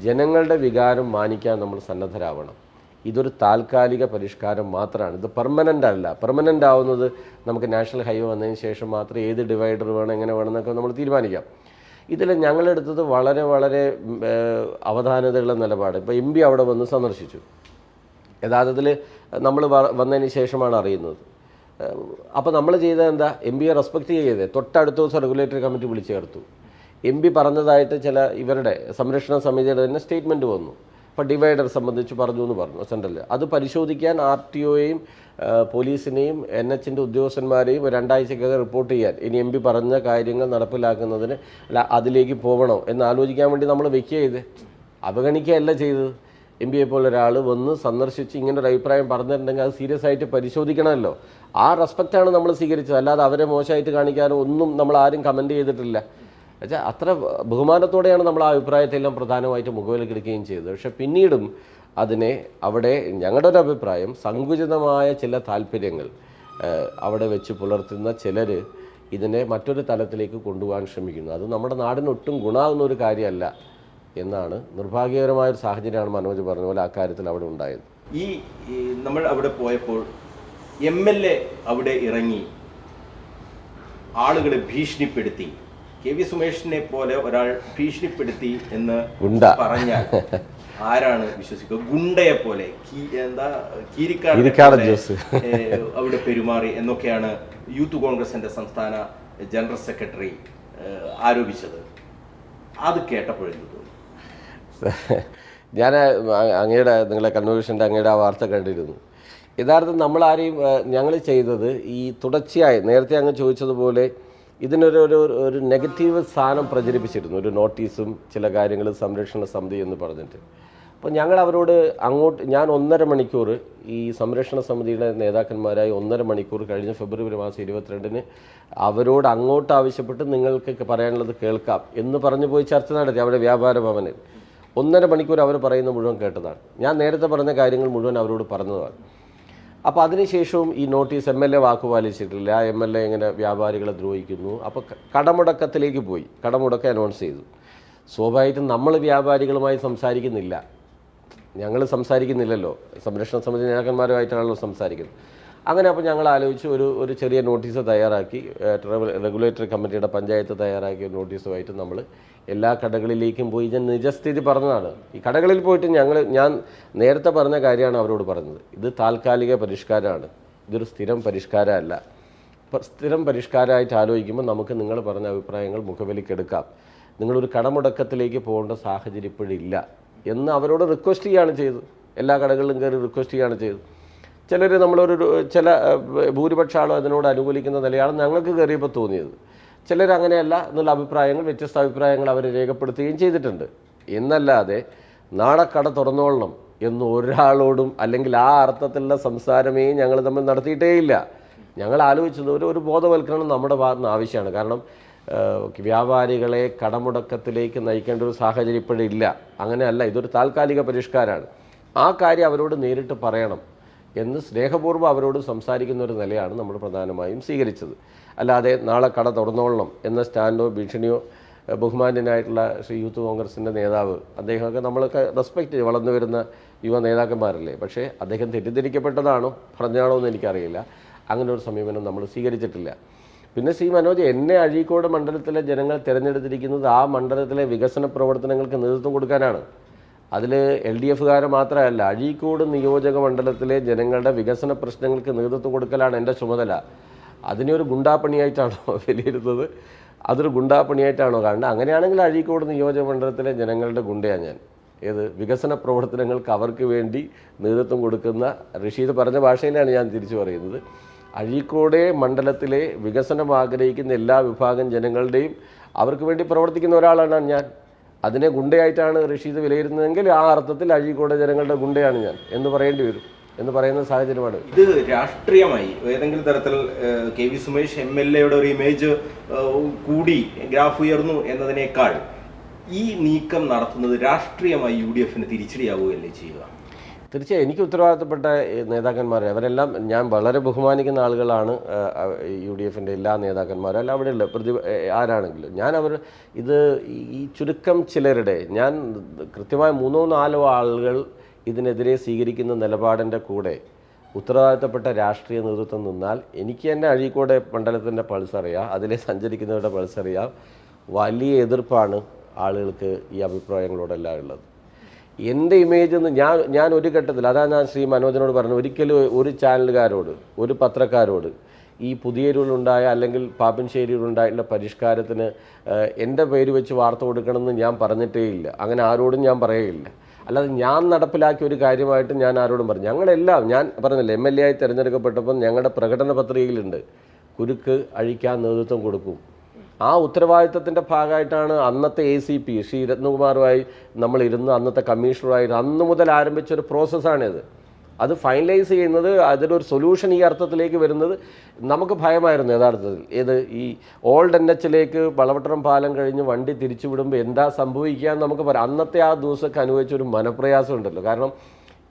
[SPEAKER 2] ജനങ്ങളുടെ വികാരം മാനിക്കാൻ നമ്മൾ സന്നദ്ധരാവണം. ഇതൊരു താൽക്കാലിക പരിഷ്കാരം മാത്രമാണ്, ഇത് പെർമനൻ്റ് അല്ല. പെർമനൻ്റ് ആവുന്നത് നമുക്ക് നാഷണൽ ഹൈവേ വന്നതിന് ശേഷം മാത്രമേ ഏത് ഡിവൈഡർ വേണം, എങ്ങനെ വേണമെന്നൊക്കെ നമ്മൾ തീരുമാനിക്കാം. ഇതിൽ ഞങ്ങളെടുത്തത് വളരെ വളരെ അവധാനതയുള്ള നിലപാട്. ഇപ്പോൾ MP അവിടെ വന്ന് സന്ദർശിച്ചു. യഥാർത്ഥത്തിൽ നമ്മൾ വന്നതിന് ശേഷമാണ് അറിയുന്നത്. അപ്പോൾ നമ്മൾ ചെയ്തത് എന്താ, MP-യെ റെസ്പെക്റ്റ് ചെയ്തത്. തൊട്ടടുത്ത ദിവസം റെഗുലേറ്ററി കമ്മിറ്റി വിളിച്ചു ചേർത്തു. MP പറഞ്ഞതായിട്ട് ചില ഇവരുടെ സംരക്ഷണ സമിതിയുടെ തന്നെ സ്റ്റേറ്റ്മെൻറ്റ് വന്നു. അപ്പോൾ ഡിവൈഡർ സംബന്ധിച്ച് പറഞ്ഞു എന്ന് പറഞ്ഞു സെൻട്രലിൽ. അത് പരിശോധിക്കാൻ RTOയെയും പോലീസിനെയും NHൻ്റെ ഉദ്യോഗസ്ഥന്മാരെയും 2 ആഴ്ചക്കകം റിപ്പോർട്ട് ചെയ്യാൻ, ഇനി MP പറഞ്ഞ കാര്യങ്ങൾ നടപ്പിലാക്കുന്നതിന് അതിലേക്ക് പോകണോ എന്ന് ആലോചിക്കാൻ വേണ്ടി നമ്മൾ വെക്കുക ചെയ്ത്, അവഗണിക്കുകയല്ല ചെയ്തത്. MP-യെ പോലെ ഒരാൾ വന്ന് സന്ദർശിച്ച് ഇങ്ങനൊരു അഭിപ്രായം പറഞ്ഞിട്ടുണ്ടെങ്കിൽ അത് സീരിയസ് ആയിട്ട് പരിശോധിക്കണമല്ലോ. ആ റെസ്പെക്റ്റാണ് നമ്മൾ സ്വീകരിച്ചത്. അല്ലാതെ അവരെ മോശമായിട്ട് കാണിക്കാനോ ഒന്നും നമ്മൾ ആരും കമൻറ്റ് ചെയ്തിട്ടില്ല. എന്നുവെച്ചാൽ അത്ര ബഹുമാനത്തോടെയാണ് നമ്മൾ ആ അഭിപ്രായത്തെല്ലാം പ്രധാനമായിട്ട് മുഖവിലക്കെടുക്കുകയും ചെയ്തത്. പക്ഷെ പിന്നീടും അതിനെ അവിടെ ഞങ്ങളുടെ ഒരു അഭിപ്രായം, സങ്കുചിതമായ ചില താല്പര്യങ്ങൾ അവിടെ വെച്ച് പുലർത്തുന്ന ചിലർ ഇതിനെ മറ്റൊരു തലത്തിലേക്ക് കൊണ്ടുപോകാൻ ശ്രമിക്കുന്നു. അത് നമ്മുടെ നാടിനൊട്ടും ഗുണമാകുന്ന ഒരു കാര്യമല്ല എന്നാണ്. നിർഭാഗ്യകരമായൊരു സാഹചര്യമാണ് മനോജ് പറഞ്ഞ പോലെ ആ കാര്യത്തിൽ അവിടെ ഉണ്ടായത്.
[SPEAKER 1] ഈ നമ്മൾ അവിടെ പോയപ്പോൾ MLA അവിടെ ഇറങ്ങി ആളുകളെ ഭീഷണിപ്പെടുത്തി, KV സുമേഷിനെ പോലെ ഒരാൾ ഭീഷണിപ്പെടുത്തി എന്ന് പറഞ്ഞാൽ ആരാണ് വിശ്വസിക്കുക? ഗുണ്ടയെ പോലെ, കീരിക്കാട് അവിടെ പെരുമാറി എന്നൊക്കെയാണ് യൂത്ത് കോൺഗ്രസിന്റെ സംസ്ഥാന ജനറൽ സെക്രട്ടറി ആരോപിച്ചത്. അത് കേട്ടപ്പോഴെന്ത് തോന്നി?
[SPEAKER 2] ഞാൻ നിങ്ങളെ കൺവെൻഷൻ്റെ അങ്ങയുടെ ആ വാർത്ത കണ്ടിരുന്നു. യഥാർത്ഥം ഞങ്ങൾ ചെയ്തത് ഈ തുടർച്ചയായി നേരത്തെ അങ്ങ് ചോദിച്ചതുപോലെ ഇതിനൊരു നെഗറ്റീവ് സ്ഥാനം പ്രചരിപ്പിച്ചിരുന്നു. ഒരു നോട്ടീസും ചില കാര്യങ്ങൾ സംരക്ഷണ സമിതി എന്ന് പറഞ്ഞിട്ട്. അപ്പോൾ ഞങ്ങൾ അവരോട് ഞാൻ 1.5 മണിക്കൂർ ഈ സംരക്ഷണ സമിതിയുടെ നേതാക്കന്മാരായി 1.5 മണിക്കൂർ കഴിഞ്ഞ ഫെബ്രുവരി മാസം 22-ന് അവരോട് അങ്ങോട്ട് ആവശ്യപ്പെട്ട് നിങ്ങൾക്ക് പറയാനുള്ളത് കേൾക്കാം എന്ന് പറഞ്ഞു പോയി ചർച്ച നടത്തി അവിടെ വ്യാപാര ഭവനിൽ. 1.5 മണിക്കൂർ അവർ പറയുന്ന മുഴുവൻ കേട്ടതാണ്. ഞാൻ നേരത്തെ പറഞ്ഞ കാര്യങ്ങൾ മുഴുവൻ അവരോട് പറഞ്ഞതാണ്. അപ്പോൾ അതിനുശേഷവും ഈ നോട്ടീസ് MLA വാക്ക് പാലിച്ചിട്ടില്ല, MLA ഇങ്ങനെ വ്യാപാരികളെ ദ്രോഹിക്കുന്നു. അപ്പോൾ കടമുടക്കത്തിലേക്ക് പോയി, കടമുടക്കം അനൗൺസ് ചെയ്തു. സ്വാഭാവികമായിട്ടും നമ്മൾ വ്യാപാരികളുമായി സംസാരിക്കുന്നില്ല, ഞങ്ങൾ സംസാരിക്കുന്നില്ലല്ലോ, സംരക്ഷണ സമിതി നേതാക്കന്മാരുമായിട്ടാണല്ലോ സംസാരിക്കുന്നത്. അങ്ങനെ അപ്പോൾ ഞങ്ങൾ ആലോചിച്ച് ഒരു ചെറിയ നോട്ടീസ് തയ്യാറാക്കി, റെഗുലേറ്ററി കമ്മിറ്റിയുടെ പഞ്ചായത്ത് തയ്യാറാക്കിയ നോട്ടീസുമായിട്ട് നമ്മൾ എല്ലാ കടകളിലേക്കും പോയി. ഞാൻ നിജസ്ഥിതി പറഞ്ഞതാണ്. ഈ കടകളിൽ പോയിട്ട് ഞാൻ നേരത്തെ പറഞ്ഞ കാര്യമാണ് അവരോട് പറഞ്ഞത്. ഇത് താൽക്കാലിക പരിഷ്കാരമാണ്, ഇതൊരു സ്ഥിരം പരിഷ്കാരമല്ല. സ്ഥിരം പരിഷ്കാരമായിട്ട് ആലോചിക്കുമ്പോൾ നമുക്ക് നിങ്ങൾ പറഞ്ഞ അഭിപ്രായങ്ങൾ മുഖവിലേക്കെടുക്കാം. നിങ്ങളൊരു കടമുടക്കത്തിലേക്ക് പോകേണ്ട സാഹചര്യം ഇപ്പോഴില്ല എന്ന് അവരോട് റിക്വസ്റ്റ് ചെയ്യുകയാണ് ചെയ്തത്. എല്ലാ കടകളിലും കയറി റിക്വസ്റ്റ് ചെയ്യുകയാണ് ചെയ്തത്. ചിലർ ചില ഭൂരിപക്ഷ ആളും അതിനോട് അനുകൂലിക്കുന്ന നിലയാണ് ഞങ്ങൾക്ക് കയറിയപ്പോൾ തോന്നിയത്. ചിലർ അങ്ങനെയല്ല എന്നുള്ള അഭിപ്രായങ്ങൾ, വ്യത്യസ്ത അഭിപ്രായങ്ങൾ അവർ രേഖപ്പെടുത്തുകയും ചെയ്തിട്ടുണ്ട്. എന്നല്ലാതെ നാളെ കട തുറന്നോളണം എന്ന് ഒരാളോടും അല്ലെങ്കിൽ ആ അർത്ഥത്തിലുള്ള സംസാരമേ ഞങ്ങൾ തമ്മിൽ നടത്തിയിട്ടേയില്ല. ഞങ്ങൾ ആലോചിച്ചത് ഒരു ബോധവൽക്കരണം നമ്മുടെ ഭാഗത്ത് നിന്ന് ആവശ്യമാണ്. കാരണം വ്യാപാരികളെ കടമുടക്കത്തിലേക്ക് നയിക്കേണ്ട ഒരു സാഹചര്യം ഇപ്പോഴില്ല. അങ്ങനെയല്ല, ഇതൊരു താൽക്കാലിക പരിഷ്കാരമാണ്. ആ കാര്യം അവരോട് നേരിട്ട് പറയണം എന്ന് സ്നേഹപൂർവ്വം അവരോട് സംസാരിക്കുന്ന ഒരു നിലയാണ് നമ്മൾ പ്രധാനമായും സ്വീകരിച്ചത്. അല്ലാതെ നാളെ കട തുറന്നോളണം എന്ന സ്റ്റാൻഡോ ഭീഷണിയോ ബഹുമാന്യനായിട്ടുള്ള ശ്രീ യൂത്ത് കോൺഗ്രസിൻ്റെ നേതാവ്, അദ്ദേഹമൊക്കെ നമ്മളൊക്കെ റെസ്പെക്റ്റ് ചെയ്ത് വളർന്നു വരുന്ന യുവ നേതാക്കന്മാരല്ലേ, പക്ഷേ അദ്ദേഹം തെറ്റിദ്ധരിക്കപ്പെട്ടതാണോ പറഞ്ഞാണോ എന്ന് എനിക്കറിയില്ല. അങ്ങനെ ഒരു സമീപനം നമ്മൾ സ്വീകരിച്ചിട്ടില്ല. പിന്നെ ശ്രീ മനോജ്, എന്നെ അഴീക്കോട് മണ്ഡലത്തിലെ ജനങ്ങൾ തിരഞ്ഞെടുത്തിരിക്കുന്നത് ആ മണ്ഡലത്തിലെ വികസന പ്രവർത്തനങ്ങൾക്ക് നേതൃത്വം കൊടുക്കാനാണ്. അതിൽ LDFകാരെ മാത്രമല്ല, അഴീക്കോട് നിയോജക മണ്ഡലത്തിലെ ജനങ്ങളുടെ വികസന പ്രശ്നങ്ങൾക്ക് നേതൃത്വം കൊടുക്കലാണ് എൻ്റെ ചുമതല. അതിനെ ഒരു ഗുണ്ടാപ്പണിയായിട്ടാണോ വിലയിരുത്തുന്നത്? അതൊരു ഗുണ്ടാപ്പണിയായിട്ടാണോ കാണുന്നത്? അങ്ങനെയാണെങ്കിൽ അഴീക്കോട് നിയോജക മണ്ഡലത്തിലെ ജനങ്ങളുടെ ഗുണ്ടയാണ് ഞാൻ. ഏത് വികസന പ്രവർത്തനങ്ങൾക്ക് അവർക്ക് വേണ്ടി നേതൃത്വം കൊടുക്കുന്ന, റഷീദ് പറഞ്ഞ ഭാഷയിലാണ് ഞാൻ തിരിച്ചു പറയുന്നത്, അഴീക്കോട് മണ്ഡലത്തിലെ വികസനം ആഗ്രഹിക്കുന്ന എല്ലാ വിഭാഗം ജനങ്ങളുടെയും അവർക്ക് വേണ്ടി പ്രവർത്തിക്കുന്ന ഒരാളാണ് ഞാൻ. അതിനെ ഗുണ്ടയായിട്ടാണ് റഷീദ് വിലയിരുത്തുന്നതെങ്കിൽ ആ അർത്ഥത്തിൽ അഴീക്കോട് ജനങ്ങളുടെ ഗുണ്ടയാണ് ഞാൻ എന്ന് പറയേണ്ടി വരും, എന്ന് പറയുന്ന സാഹചര്യമാണ്.
[SPEAKER 1] ഇത് രാഷ്ട്രീയമായി ഏതെങ്കിലും തരത്തിൽ KV സുമേഷ് MLAയുടെ ഒരു ഇമേജ് കൂടി, ഗ്രാഫ് ഉയർന്നു എന്നതിനേക്കാൾ ഈ നീക്കം നടത്തുന്നത് രാഷ്ട്രീയമായി UDFന് തിരിച്ചടിയാവുകയല്ലേ ചെയ്യുക?
[SPEAKER 2] തീർച്ചയായും എനിക്ക് ഉത്തരവാദിത്തപ്പെട്ട നേതാക്കന്മാർ അവരെല്ലാം ഞാൻ വളരെ ബഹുമാനിക്കുന്ന ആളുകളാണ്. UDFൻ്റെ എല്ലാ നേതാക്കന്മാരും അല്ല അവിടെയുള്ള ആരാണെങ്കിലും ഇത് ഈ ചുരുക്കം ചിലരുടെ, ഞാൻ കൃത്യമായ 3-4 ആളുകൾ ഇതിനെതിരെ സ്വീകരിക്കുന്ന നിലപാടിൻ്റെ കൂടെ ഉത്തരവാദിത്തപ്പെട്ട രാഷ്ട്രീയ നേതൃത്വം നിന്നാൽ എനിക്ക് തന്നെ അഴീക്കോട് മണ്ഡലത്തിൻ്റെ പൾസറിയാം, അതിലെ സഞ്ചരിക്കുന്നവരുടെ പൾസറിയാം. വലിയ എതിർപ്പാണ് ആളുകൾക്ക് ഈ അഭിപ്രായങ്ങളോടെല്ലാം ഉള്ളത്. എൻ്റെ ഇമേജ് എന്ന് ഞാൻ ഒരു ഘട്ടത്തിൽ, അതാണ് ഞാൻ ശ്രീ മനോജിനോട് പറഞ്ഞത്, ഒരിക്കലും ഒരു ചാനലുകാരോട്, ഒരു പത്രക്കാരോട് ഈ പുതിയരിലുണ്ടായ അല്ലെങ്കിൽ പാപ്പൻശ്ശേരിയിലുണ്ടായിട്ടുള്ള പരിഷ്കാരത്തിന് എൻ്റെ പേര് വെച്ച് വാർത്ത കൊടുക്കണമെന്ന് ഞാൻ പറഞ്ഞിട്ടേ ഇല്ല. അങ്ങനെ ആരോടും ഞാൻ പറയുകയില്ല. അല്ലാതെ ഞാൻ നടപ്പിലാക്കിയ ഒരു കാര്യമായിട്ട് ഞാൻ ആരോടും പറഞ്ഞു. ഞങ്ങളെല്ലാം, ഞാൻ പറഞ്ഞില്ല, MLA ആയി തിരഞ്ഞെടുക്കപ്പെട്ടപ്പം ഞങ്ങളുടെ പ്രകടന പത്രികയിലുണ്ട് കുരുക്ക് അഴിക്കാൻ നേതൃത്വം കൊടുക്കും. ആ ഉത്തരവാദിത്തത്തിൻ്റെ ഭാഗമായിട്ടാണ് അന്നത്തെ ACP ശ്രീ രത്നകുമാറുമായി നമ്മളിരുന്ന്, അന്നത്തെ കമ്മീഷണറായിരുന്നു, അന്ന് മുതൽ ആരംഭിച്ചൊരു പ്രോസസ്സാണിത്. അത് ഫൈനലൈസ് ചെയ്യുന്നത്, അതിലൊരു സൊല്യൂഷൻ ഈ അർത്ഥത്തിലേക്ക് വരുന്നത് നമുക്ക് ഭയമായിരുന്നു യഥാർത്ഥത്തിൽ. ഈ ഓൾഡ് NHലേക്ക് വളവട്ടണം പാലം കഴിഞ്ഞ് വണ്ടി തിരിച്ചു വിടുമ്പോൾ എന്താ സംഭവിക്കുക എന്ന് നമുക്ക് പറയാം. അന്നത്തെ ആ ദിവസമൊക്കെ അനുഭവിച്ചൊരു മനപ്രയാസം ഉണ്ടല്ലോ. കാരണം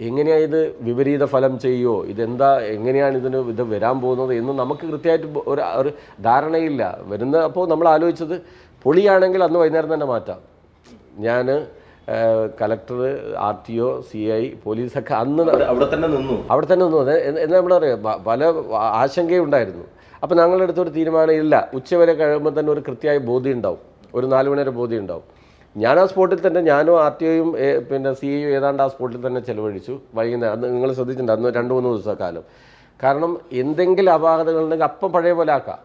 [SPEAKER 2] എങ്ങനെയാണ് ഇത് വിപരീത ഫലം ചെയ്യുമോ, എങ്ങനെയാണ് ഇത് വരാൻ പോകുന്നത് എന്ന് നമുക്ക് കൃത്യമായിട്ട് ഒരു ധാരണയില്ല വരുന്ന. അപ്പോൾ നമ്മൾ ആലോചിച്ചത് പൊളിയാണെങ്കിൽ അന്ന് വൈകുന്നേരം തന്നെ മാറ്റാം. ഞാൻ കലക്ടർ, RTO, CI, പോലീസൊക്കെ അന്ന് അവിടെ തന്നെ നിന്നു. എന്നാൽ നമ്മൾ പറയാം പല ആശങ്കയുണ്ടായിരുന്നു. അപ്പോൾ ഞങ്ങളെടുത്തൊരു തീരുമാനം, ഇല്ല, ഉച്ചവരെ കഴിയുമ്പോൾ തന്നെ ഒരു കൃത്യമായ ബോധ്യം ഉണ്ടാവും, ഒരു 4 മണി വരെ ബോധ്യം ഉണ്ടാവും. ഞാൻ ആ സ്പോട്ടിൽ തന്നെ, ഞാനും RTOയും പിന്നെ CIയും ഏതാണ്ട് ആ സ്പോട്ടിൽ തന്നെ ചെലവഴിച്ചു. വൈകുന്നേരം അന്ന് നിങ്ങൾ ശ്രദ്ധിച്ചിട്ടുണ്ട്, അന്ന് 2-3 ദിവസക്കാലം. കാരണം എന്തെങ്കിലും അപാകതകളുണ്ടെങ്കിൽ അപ്പം പഴയ പോലെ ആക്കാം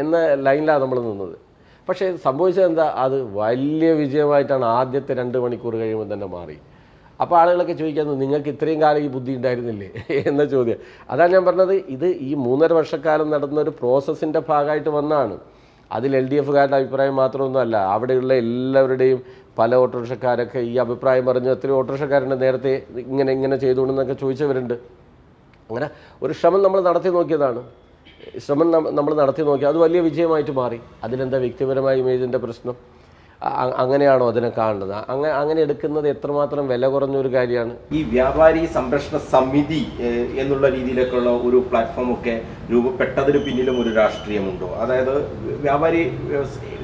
[SPEAKER 2] എന്ന ലൈനിലാണ് നമ്മൾ നിന്നത്. പക്ഷേ സംഭവിച്ചത് എന്താ, അത് വലിയ വിജയമായിട്ടാണ് ആദ്യത്തെ 2 മണിക്കൂർ കഴിയുമ്പോൾ തന്നെ മാറി. അപ്പോൾ ആളുകളൊക്കെ ചോദിക്കുന്നത്, നിങ്ങൾക്ക് ഇത്രയും കാലം ഈ ബുദ്ധി ഉണ്ടായിരുന്നില്ലേ എന്ന ചോദ്യം. അതാണ് ഞാൻ പറഞ്ഞത്, ഇത് ഈ 3.5 വർഷക്കാലം നടന്ന ഒരു പ്രോസസ്സിൻ്റെ ഭാഗമായിട്ട് വന്നതാണ്. അതിൽ LDFകാരുടെ അഭിപ്രായം മാത്രമൊന്നുമല്ല, അവിടെയുള്ള എല്ലാവരുടെയും പല ഓട്ടോറിക്ഷക്കാരൊക്കെ ഈ അഭിപ്രായം പറഞ്ഞു. എത്രയോ ഓട്ടോറിക്ഷക്കാരുണ്ട് നേരത്തെ ഇങ്ങനെ ചെയ്തുകൊണ്ടെന്നൊക്കെ ചോദിച്ചവരുണ്ട്. അങ്ങനെ ഒരു ശ്രമം നമ്മൾ നടത്തി നോക്കിയതാണ്. നമ്മൾ നടത്തി നോക്കി, അത് വലിയ വിജയമായിട്ട് മാറി. അതിലെന്താ വ്യക്തിപരമായ ഇമേജിൻ്റെ പ്രശ്നം? അങ്ങനെയാണോ അതിനെ കാണുന്നത്? അങ്ങനെ എടുക്കുന്നത് എത്രമാത്രം വില കുറഞ്ഞൊരു കാര്യമാണ്.
[SPEAKER 1] ഈ വ്യാപാരി സംരക്ഷണ സമിതി എന്നുള്ള രീതിയിലേക്കുള്ള ഒരു പ്ലാറ്റ്ഫോം ഒക്കെ രൂപപ്പെട്ടതിന് പിന്നിലും ഒരു രാഷ്ട്രീയമുണ്ടോ? അതായത് വ്യാപാരി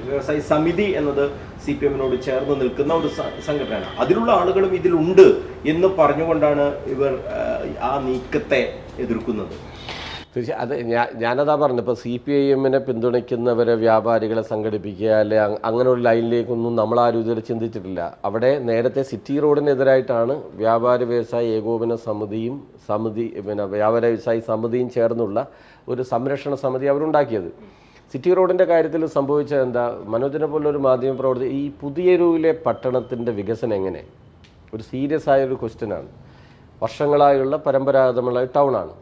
[SPEAKER 1] വ്യവസായി സമിതി എന്നത് CPM-നോട് ചേർന്ന് നിൽക്കുന്ന ഒരു സംഘടനയാണ്. അതിലുള്ള ആളുകളും ഇതിലുണ്ട് എന്ന് പറഞ്ഞുകൊണ്ടാണ് ഇവർ ആ നീക്കത്തെ എതിർക്കുന്നത്.
[SPEAKER 2] തീർച്ചയായും അത് ഞാനതാ പറഞ്ഞു. ഇപ്പോൾ CPIM-നെ പിന്തുണയ്ക്കുന്നവരെ വ്യാപാരികളെ സംഘടിപ്പിക്കുക അല്ലെ അങ്ങനെ ഒരു ലൈനിലേക്കൊന്നും നമ്മളാരും ഇതുവരെ ചിന്തിച്ചിട്ടില്ല. അവിടെ നേരത്തെ സിറ്റി റോഡിനെതിരായിട്ടാണ് വ്യാപാരി വ്യവസായ ഏകോപന സമിതിയും പിന്നെ വ്യാപാര വ്യവസായി സമിതിയും ചേർന്നുള്ള ഒരു സംരക്ഷണ സമിതി അവരുണ്ടാക്കിയത്. സിറ്റി റോഡിൻ്റെ കാര്യത്തിൽ സംഭവിച്ചത് എന്താ? മനോജിനെ പോലൊരു മാധ്യമപ്രവർത്തകർ ഈ പുതിയൊരുവിലെ പട്ടണത്തിൻ്റെ വികസനം എങ്ങനെ, ഒരു സീരിയസ് ആയൊരു ക്വസ്റ്റ്യനാണ്. വർഷങ്ങളായുള്ള പരമ്പരാഗതമുള്ള ടൗണാണ്.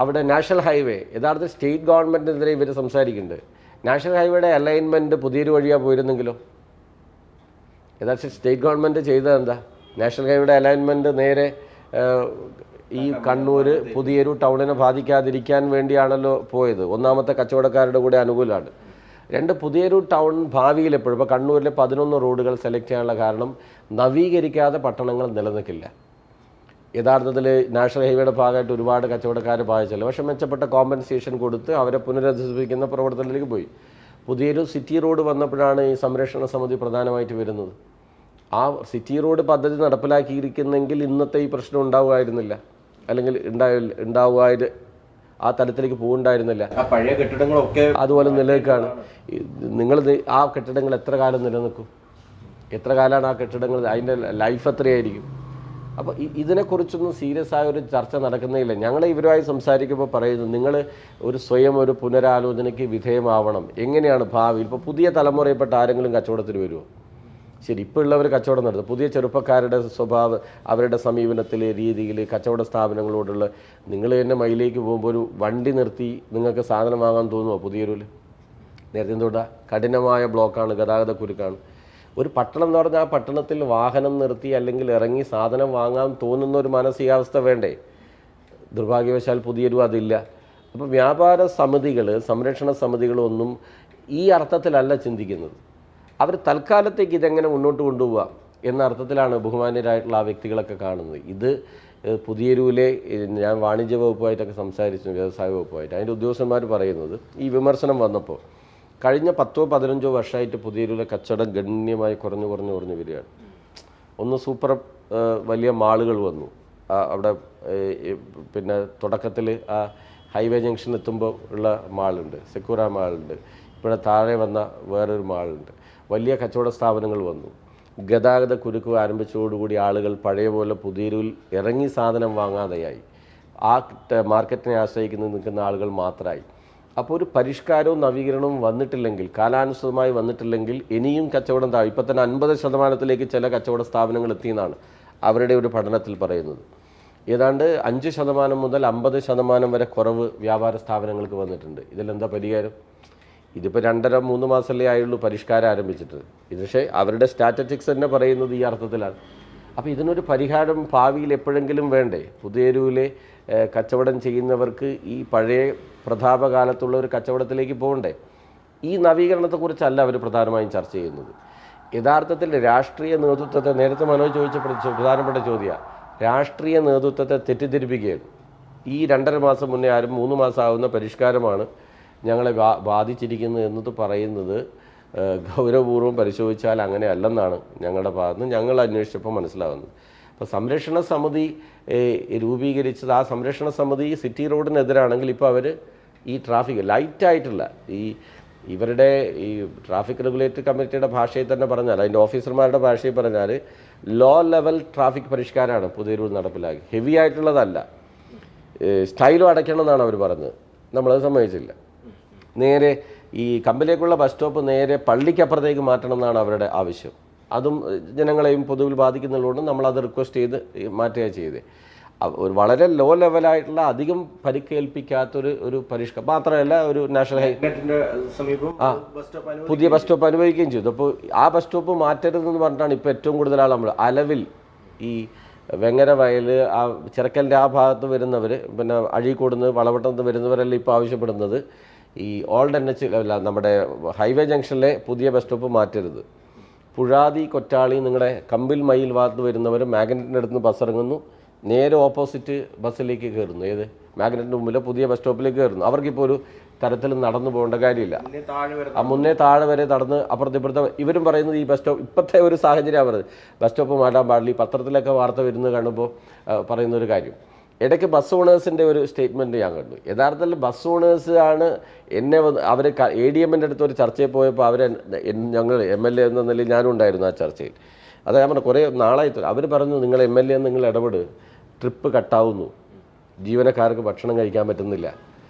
[SPEAKER 2] അവിടെ നാഷണൽ ഹൈവേ യഥാർത്ഥ സ്റ്റേറ്റ് ഗവൺമെൻറ്റിനെതിരെ ഇവർ സംസാരിക്കുന്നുണ്ട്. നാഷണൽ ഹൈവേയുടെ അലൈൻമെൻറ്റ് പുതിയൊരു വഴിയാണ് പോയിരുന്നെങ്കിലോ? യഥാർത്ഥ സ്റ്റേറ്റ് ഗവൺമെൻറ് ചെയ്തത് എന്താ? നാഷണൽ ഹൈവേയുടെ അലൈൻമെൻറ്റ് നേരെ ഈ കണ്ണൂർ പുതിയൊരു ടൗണിനെ ബാധിക്കാതിരിക്കാൻ വേണ്ടിയാണല്ലോ പോയത്. ഒന്നാമത്തെ കച്ചവടക്കാരുടെ കൂടെ അനുകൂലമാണ്. രണ്ട്, പുതിയൊരു ടൗൺ ഭാവിയിൽ എപ്പോഴും ഇപ്പോൾ കണ്ണൂരിലെ 11 റോഡുകൾ സെലക്ട് ചെയ്യാനുള്ള കാരണം നവീകരിക്കാതെ പട്ടണങ്ങൾ നിലനിൽക്കില്ല. യഥാർത്ഥത്തിൽ നാഷണൽ ഹൈവേയുടെ ഭാഗമായിട്ട് ഒരുപാട് കച്ചവടക്കാർ ബാധിച്ചല്ലോ. പക്ഷേ മെച്ചപ്പെട്ട കോമ്പൻസേഷൻ കൊടുത്ത് അവരെ പുനരധിവസിപ്പിക്കുന്ന പ്രവർത്തനത്തിലേക്ക് പോയി. പുതിയൊരു സിറ്റി റോഡ് വന്നപ്പോഴാണ് ഈ സംരക്ഷണ സമിതി പ്രധാനമായിട്ട് വരുന്നത്. ആ സിറ്റി റോഡ് പദ്ധതി നടപ്പിലാക്കിയിരിക്കുന്നെങ്കിൽ ഇന്നത്തെ ഈ പ്രശ്നം ഉണ്ടാവുമായിരുന്നില്ല, അല്ലെങ്കിൽ ഉണ്ടാവുമായത് ആ തലത്തിലേക്ക് പോകുന്നുണ്ടായിരുന്നില്ല.
[SPEAKER 1] ആ പഴയ കെട്ടിടങ്ങളൊക്കെ
[SPEAKER 2] അതുപോലെ നിലനിൽക്കുകയാണ്. നിങ്ങൾ ആ കെട്ടിടങ്ങൾ എത്ര കാലം നിലനിൽക്കും? എത്ര കാലമാണ് ആ കെട്ടിടങ്ങൾ, അതിൻ്റെ ലൈഫ് എത്രയായിരിക്കും? അപ്പോൾ ഇതിനെക്കുറിച്ചൊന്നും സീരിയസ് ആയ ഒരു ചർച്ച നടക്കുന്നേയില്ല. ഞങ്ങൾ ഇവരുമായി സംസാരിക്കുമ്പോൾ പറയുന്നത്, നിങ്ങൾ സ്വയം ഒരു പുനരാലോചനയ്ക്ക് വിധേയമാവണം. എങ്ങനെയാണ് ഭാവിയിൽ ഇപ്പോൾ പുതിയ തലമുറയിൽപ്പെട്ട ആരെങ്കിലും കച്ചവടത്തിന് വരുമോ? ശരി, ഇപ്പോൾ ഉള്ളവർ കച്ചവടം നടത്തും. പുതിയ ചെറുപ്പക്കാരുടെ സ്വഭാവം, അവരുടെ സമീപനത്തിൽ, രീതിയിൽ, കച്ചവട സ്ഥാപനങ്ങളോടുള്ള, നിങ്ങൾ തന്നെ മയിലേക്ക് പോകുമ്പോൾ ഒരു വണ്ടി നിർത്തി നിങ്ങൾക്ക് സാധനം വാങ്ങാൻ തോന്നുമോ? പുതിയൊരു നേരത്തെ എന്തുകൊണ്ടാ? കഠിനമായ ബ്ലോക്കാണ്, ഗതാഗത കുരുക്കാണ്. ഒരു പട്ടണം എന്ന് പറഞ്ഞാൽ ആ പട്ടണത്തിൽ വാഹനം നിർത്തി അല്ലെങ്കിൽ ഇറങ്ങി സാധനം വാങ്ങാൻ തോന്നുന്ന ഒരു മാനസികാവസ്ഥ വേണ്ടേ? ദുർഭാഗ്യവശാൽ പുതിയൊരു അതില്ല. അപ്പോൾ വ്യാപാര സമിതികൾ, സംരക്ഷണ സമിതികളൊന്നും ഈ അർത്ഥത്തിലല്ല ചിന്തിക്കുന്നത്. അവർ തൽക്കാലത്തേക്ക് ഇതെങ്ങനെ മുന്നോട്ട് കൊണ്ടുപോകാം എന്ന അർത്ഥത്തിലാണ് ബഹുമാന്യരായിട്ടുള്ള ആ വ്യക്തികളൊക്കെ കാണുന്നത്. ഇത് പുതിയൊരുവിലെ ഞാൻ വാണിജ്യ വകുപ്പുമായിട്ടൊക്കെ സംസാരിച്ചു, വ്യവസായ വകുപ്പുമായിട്ട്. അതിൻ്റെ ഉദ്യോഗസ്ഥന്മാർ പറയുന്നത്, ഈ വിമർശനം വന്നപ്പോൾ കഴിഞ്ഞ 10-15 വർഷമായിട്ട് പുതിയൊരുവിലെ കച്ചവടം ഗണ്യമായി കുറഞ്ഞു വരികയാണ്. ഒന്ന് സൂപ്പർ വലിയ മാളുകൾ വന്നു. അവിടെ പിന്നെ തുടക്കത്തിൽ ആ ഹൈവേ ജംഗ്ഷൻ എത്തുമ്പോൾ ഉള്ള മാളുണ്ട്, സെക്യൂര മാളുണ്ട്. ഇവിടെ താഴെ വന്ന വേറൊരു മാളുണ്ട്. വലിയ കച്ചവട സ്ഥാപനങ്ങൾ വന്നു. ഗതാഗത കുരുക്ക് ആരംഭിച്ചതോടുകൂടി ആളുകൾ പഴയ പോലെ പുതിയൊരുവിൽ ഇറങ്ങി സാധനം വാങ്ങാതെയായി. ആ മാർക്കറ്റിനെ ആശ്രയിക്കുന്ന നിൽക്കുന്ന ആളുകൾ മാത്രമായി. അപ്പോൾ ഒരു പരിഷ്കാരവും നവീകരണവും വന്നിട്ടില്ലെങ്കിൽ, കാലാനുസൃതമായി വന്നിട്ടില്ലെങ്കിൽ ഇനിയും കച്ചവടം താഴും. ഇപ്പം തന്നെ 50% ചില കച്ചവട സ്ഥാപനങ്ങൾ എത്തിയെന്നാണ് അവരുടെ ഒരു പഠനത്തിൽ പറയുന്നത്. ഏതാണ്ട് 5% മുതൽ 50% വരെ കുറവ് വ്യാപാര സ്ഥാപനങ്ങൾക്ക് വന്നിട്ടുണ്ട്. ഇതിലെന്താ പരിഹാരം? ഇതിപ്പോൾ 2.5-3 മാസമല്ലേ ആയുള്ളൂ പരിഷ്കാരം ആരംഭിച്ചിട്ട്. ഇത് പക്ഷേ അവരുടെ സ്റ്റാറ്റിസ്റ്റിക്സ് തന്നെ പറയുന്നത് ഈ അർത്ഥത്തിലാണ്. അപ്പോൾ ഇതിനൊരു പരിഹാരം ഭാവിയിൽ എപ്പോഴെങ്കിലും വേണ്ടേ? പുതിയൊരുവിലെ കച്ചവടം ചെയ്യുന്നവർക്ക് ഈ പഴയ പ്രതാപകാലത്തുള്ള ഒരു കച്ചവടത്തിലേക്ക് പോകണ്ടേ? ഈ നവീകരണത്തെക്കുറിച്ചല്ല അവർ പ്രധാനമായും ചർച്ച ചെയ്യുന്നത്. യഥാർത്ഥത്തിൽ രാഷ്ട്രീയ നേതൃത്വത്തെ, നേരത്തെ മനോജ് ചോദിച്ച പ്രധാനപ്പെട്ട ചോദ്യമാണ്, രാഷ്ട്രീയ നേതൃത്വത്തെ തെറ്റിദ്ധരിപ്പിക്കുകയാണ്. ഈ 2.5 മാസം മുന്നേ 3 മാസം ആവുന്ന പരിഷ്കാരമാണ് ഞങ്ങളെ ബാധിച്ചിരിക്കുന്നത് എന്നത് പറയുന്നത് ഗൗരവപൂർവ്വം പരിശോധിച്ചാൽ അങ്ങനെയല്ലെന്നാണ് ഞങ്ങളുടെ ഭാഗത്ത് നിന്ന് ഞങ്ങൾ അന്വേഷിച്ചപ്പോൾ മനസ്സിലാവുന്നത്. അപ്പോൾ സംരക്ഷണ സമിതി രൂപീകരിച്ചത്, ആ സംരക്ഷണ സമിതി സിറ്റി റോഡിനെതിരാണെങ്കിൽ ഇപ്പോൾ അവർ ഈ ട്രാഫിക് ലൈറ്റായിട്ടുള്ള ഇവരുടെ ഈ ട്രാഫിക് റെഗുലേറ്ററി കമ്മിറ്റിയുടെ ഭാഷയിൽ തന്നെ പറഞ്ഞാൽ, അതിൻ്റെ ഓഫീസർമാരുടെ ഭാഷയിൽ പറഞ്ഞാൽ ലോ ലെവൽ ട്രാഫിക് പരിഷ്കാരമാണ് പുതിയൊരു നടപ്പിലാക്കി. ഹെവി ആയിട്ടുള്ളതല്ല. സ്റ്റൈലും അടയ്ക്കണം എന്നാണ് അവർ പറഞ്ഞത്. നമ്മളത് സമ്മതിച്ചില്ല. നേരെ ഈ കമ്പിലേക്കുള്ള ബസ് സ്റ്റോപ്പ് നേരെ പള്ളിക്കപ്പുറത്തേക്ക് മാറ്റണം എന്നാണ് അവരുടെ ആവശ്യം. അതും ജനങ്ങളെയും പൊതുവിൽ ബാധിക്കുന്നതുകൊണ്ട് നമ്മളത് റിക്വസ്റ്റ് ചെയ്ത് മാറ്റുകയാണ് ചെയ്തത്. ഒരു വളരെ ലോ ലെവലായിട്ടുള്ള, അധികം പരിക്കേൽപ്പിക്കാത്തൊരു പരിഷ്കാരം മാത്രമല്ല, ഒരു നാഷണൽ
[SPEAKER 1] സമീപം
[SPEAKER 2] പുതിയ ബസ് സ്റ്റോപ്പ് അനുഭവിക്കുകയും ചെയ്തു. അപ്പോൾ ആ ബസ് സ്റ്റോപ്പ് മാറ്റരുതെന്ന് പറഞ്ഞിട്ടാണ് ഇപ്പോൾ ഏറ്റവും കൂടുതൽ ആൾ നമ്മൾ അലവിൽ ഈ വെങ്ങര വയൽ, ആ ചിറക്കലിൻ്റെ ആ ഭാഗത്ത് വരുന്നവർ, പിന്നെ അഴീക്കോടുന്ന് വളവട്ടത്ത് വരുന്നവരെല്ലാം ഇപ്പോൾ ആവശ്യപ്പെടുന്നത് ഈ ഓൾഡ് NH അല്ല, നമ്മുടെ ഹൈവേ ജംഗ്ഷനിലെ പുതിയ ബസ് സ്റ്റോപ്പ് മാറ്റരുത്. പുഴാതി കൊറ്റാളി നിങ്ങളുടെ കമ്പിൽ മയിൽ ഭാഗത്ത് വരുന്നവർ മാഗ്നറ്റിൻ്റെ അടുത്ത് നിന്ന് ബസ് ഇറങ്ങുന്നു, നേരെ ഓപ്പോസിറ്റ് ബസ്സിലേക്ക് കയറുന്നു. ഏത് മാഗ്നറ്റിൻ്റെ മുമ്പിൽ പുതിയ ബസ് സ്റ്റോപ്പിലേക്ക് കയറുന്നു. അവർക്കിപ്പോൾ ഒരു തരത്തിൽ നടന്നു പോകേണ്ട കാര്യമില്ല. മുന്നേ താഴെ വരെ നടന്ന് അപ്പുറത്തെ ഇവരും പറയുന്നത് ഈ ബസ് സ്റ്റോപ്പ് ഇപ്പോഴത്തെ ഒരു സാഹചര്യമാണ് പറയുന്നത്, ബസ് സ്റ്റോപ്പ് മാറ്റാൻ പാടില്ല. ഈ പത്രത്തിലൊക്കെ വാർത്ത വരുന്നത് കാണുമ്പോൾ പറയുന്ന ഒരു കാര്യം. ഇടയ്ക്ക് ബസ് ഓണേഴ്സിൻ്റെ ഒരു സ്റ്റേറ്റ്മെൻറ്റ് ഞാൻ കണ്ടു. യഥാർത്ഥത്തിൽ ബസ് ഓണേഴ്സ് ആണ് എന്നെ അവർ ADMൻ്റെ അടുത്ത് ഒരു ചർച്ചയിൽ പോയപ്പോൾ ഞങ്ങൾ MLA എന്ന നിലയിൽ ഞാനും ഉണ്ടായിരുന്നു ആ ചർച്ചയിൽ. അത് ഞാൻ പറഞ്ഞു കുറേ നാളായി അവർ പറഞ്ഞു നിങ്ങൾ MLA നിങ്ങൾ ഇടപെട്, ട്രിപ്പ് കട്ടാവുന്നു, ജീവനക്കാർക്ക് ഭക്ഷണം കഴിക്കാൻ പറ്റുന്നില്ല,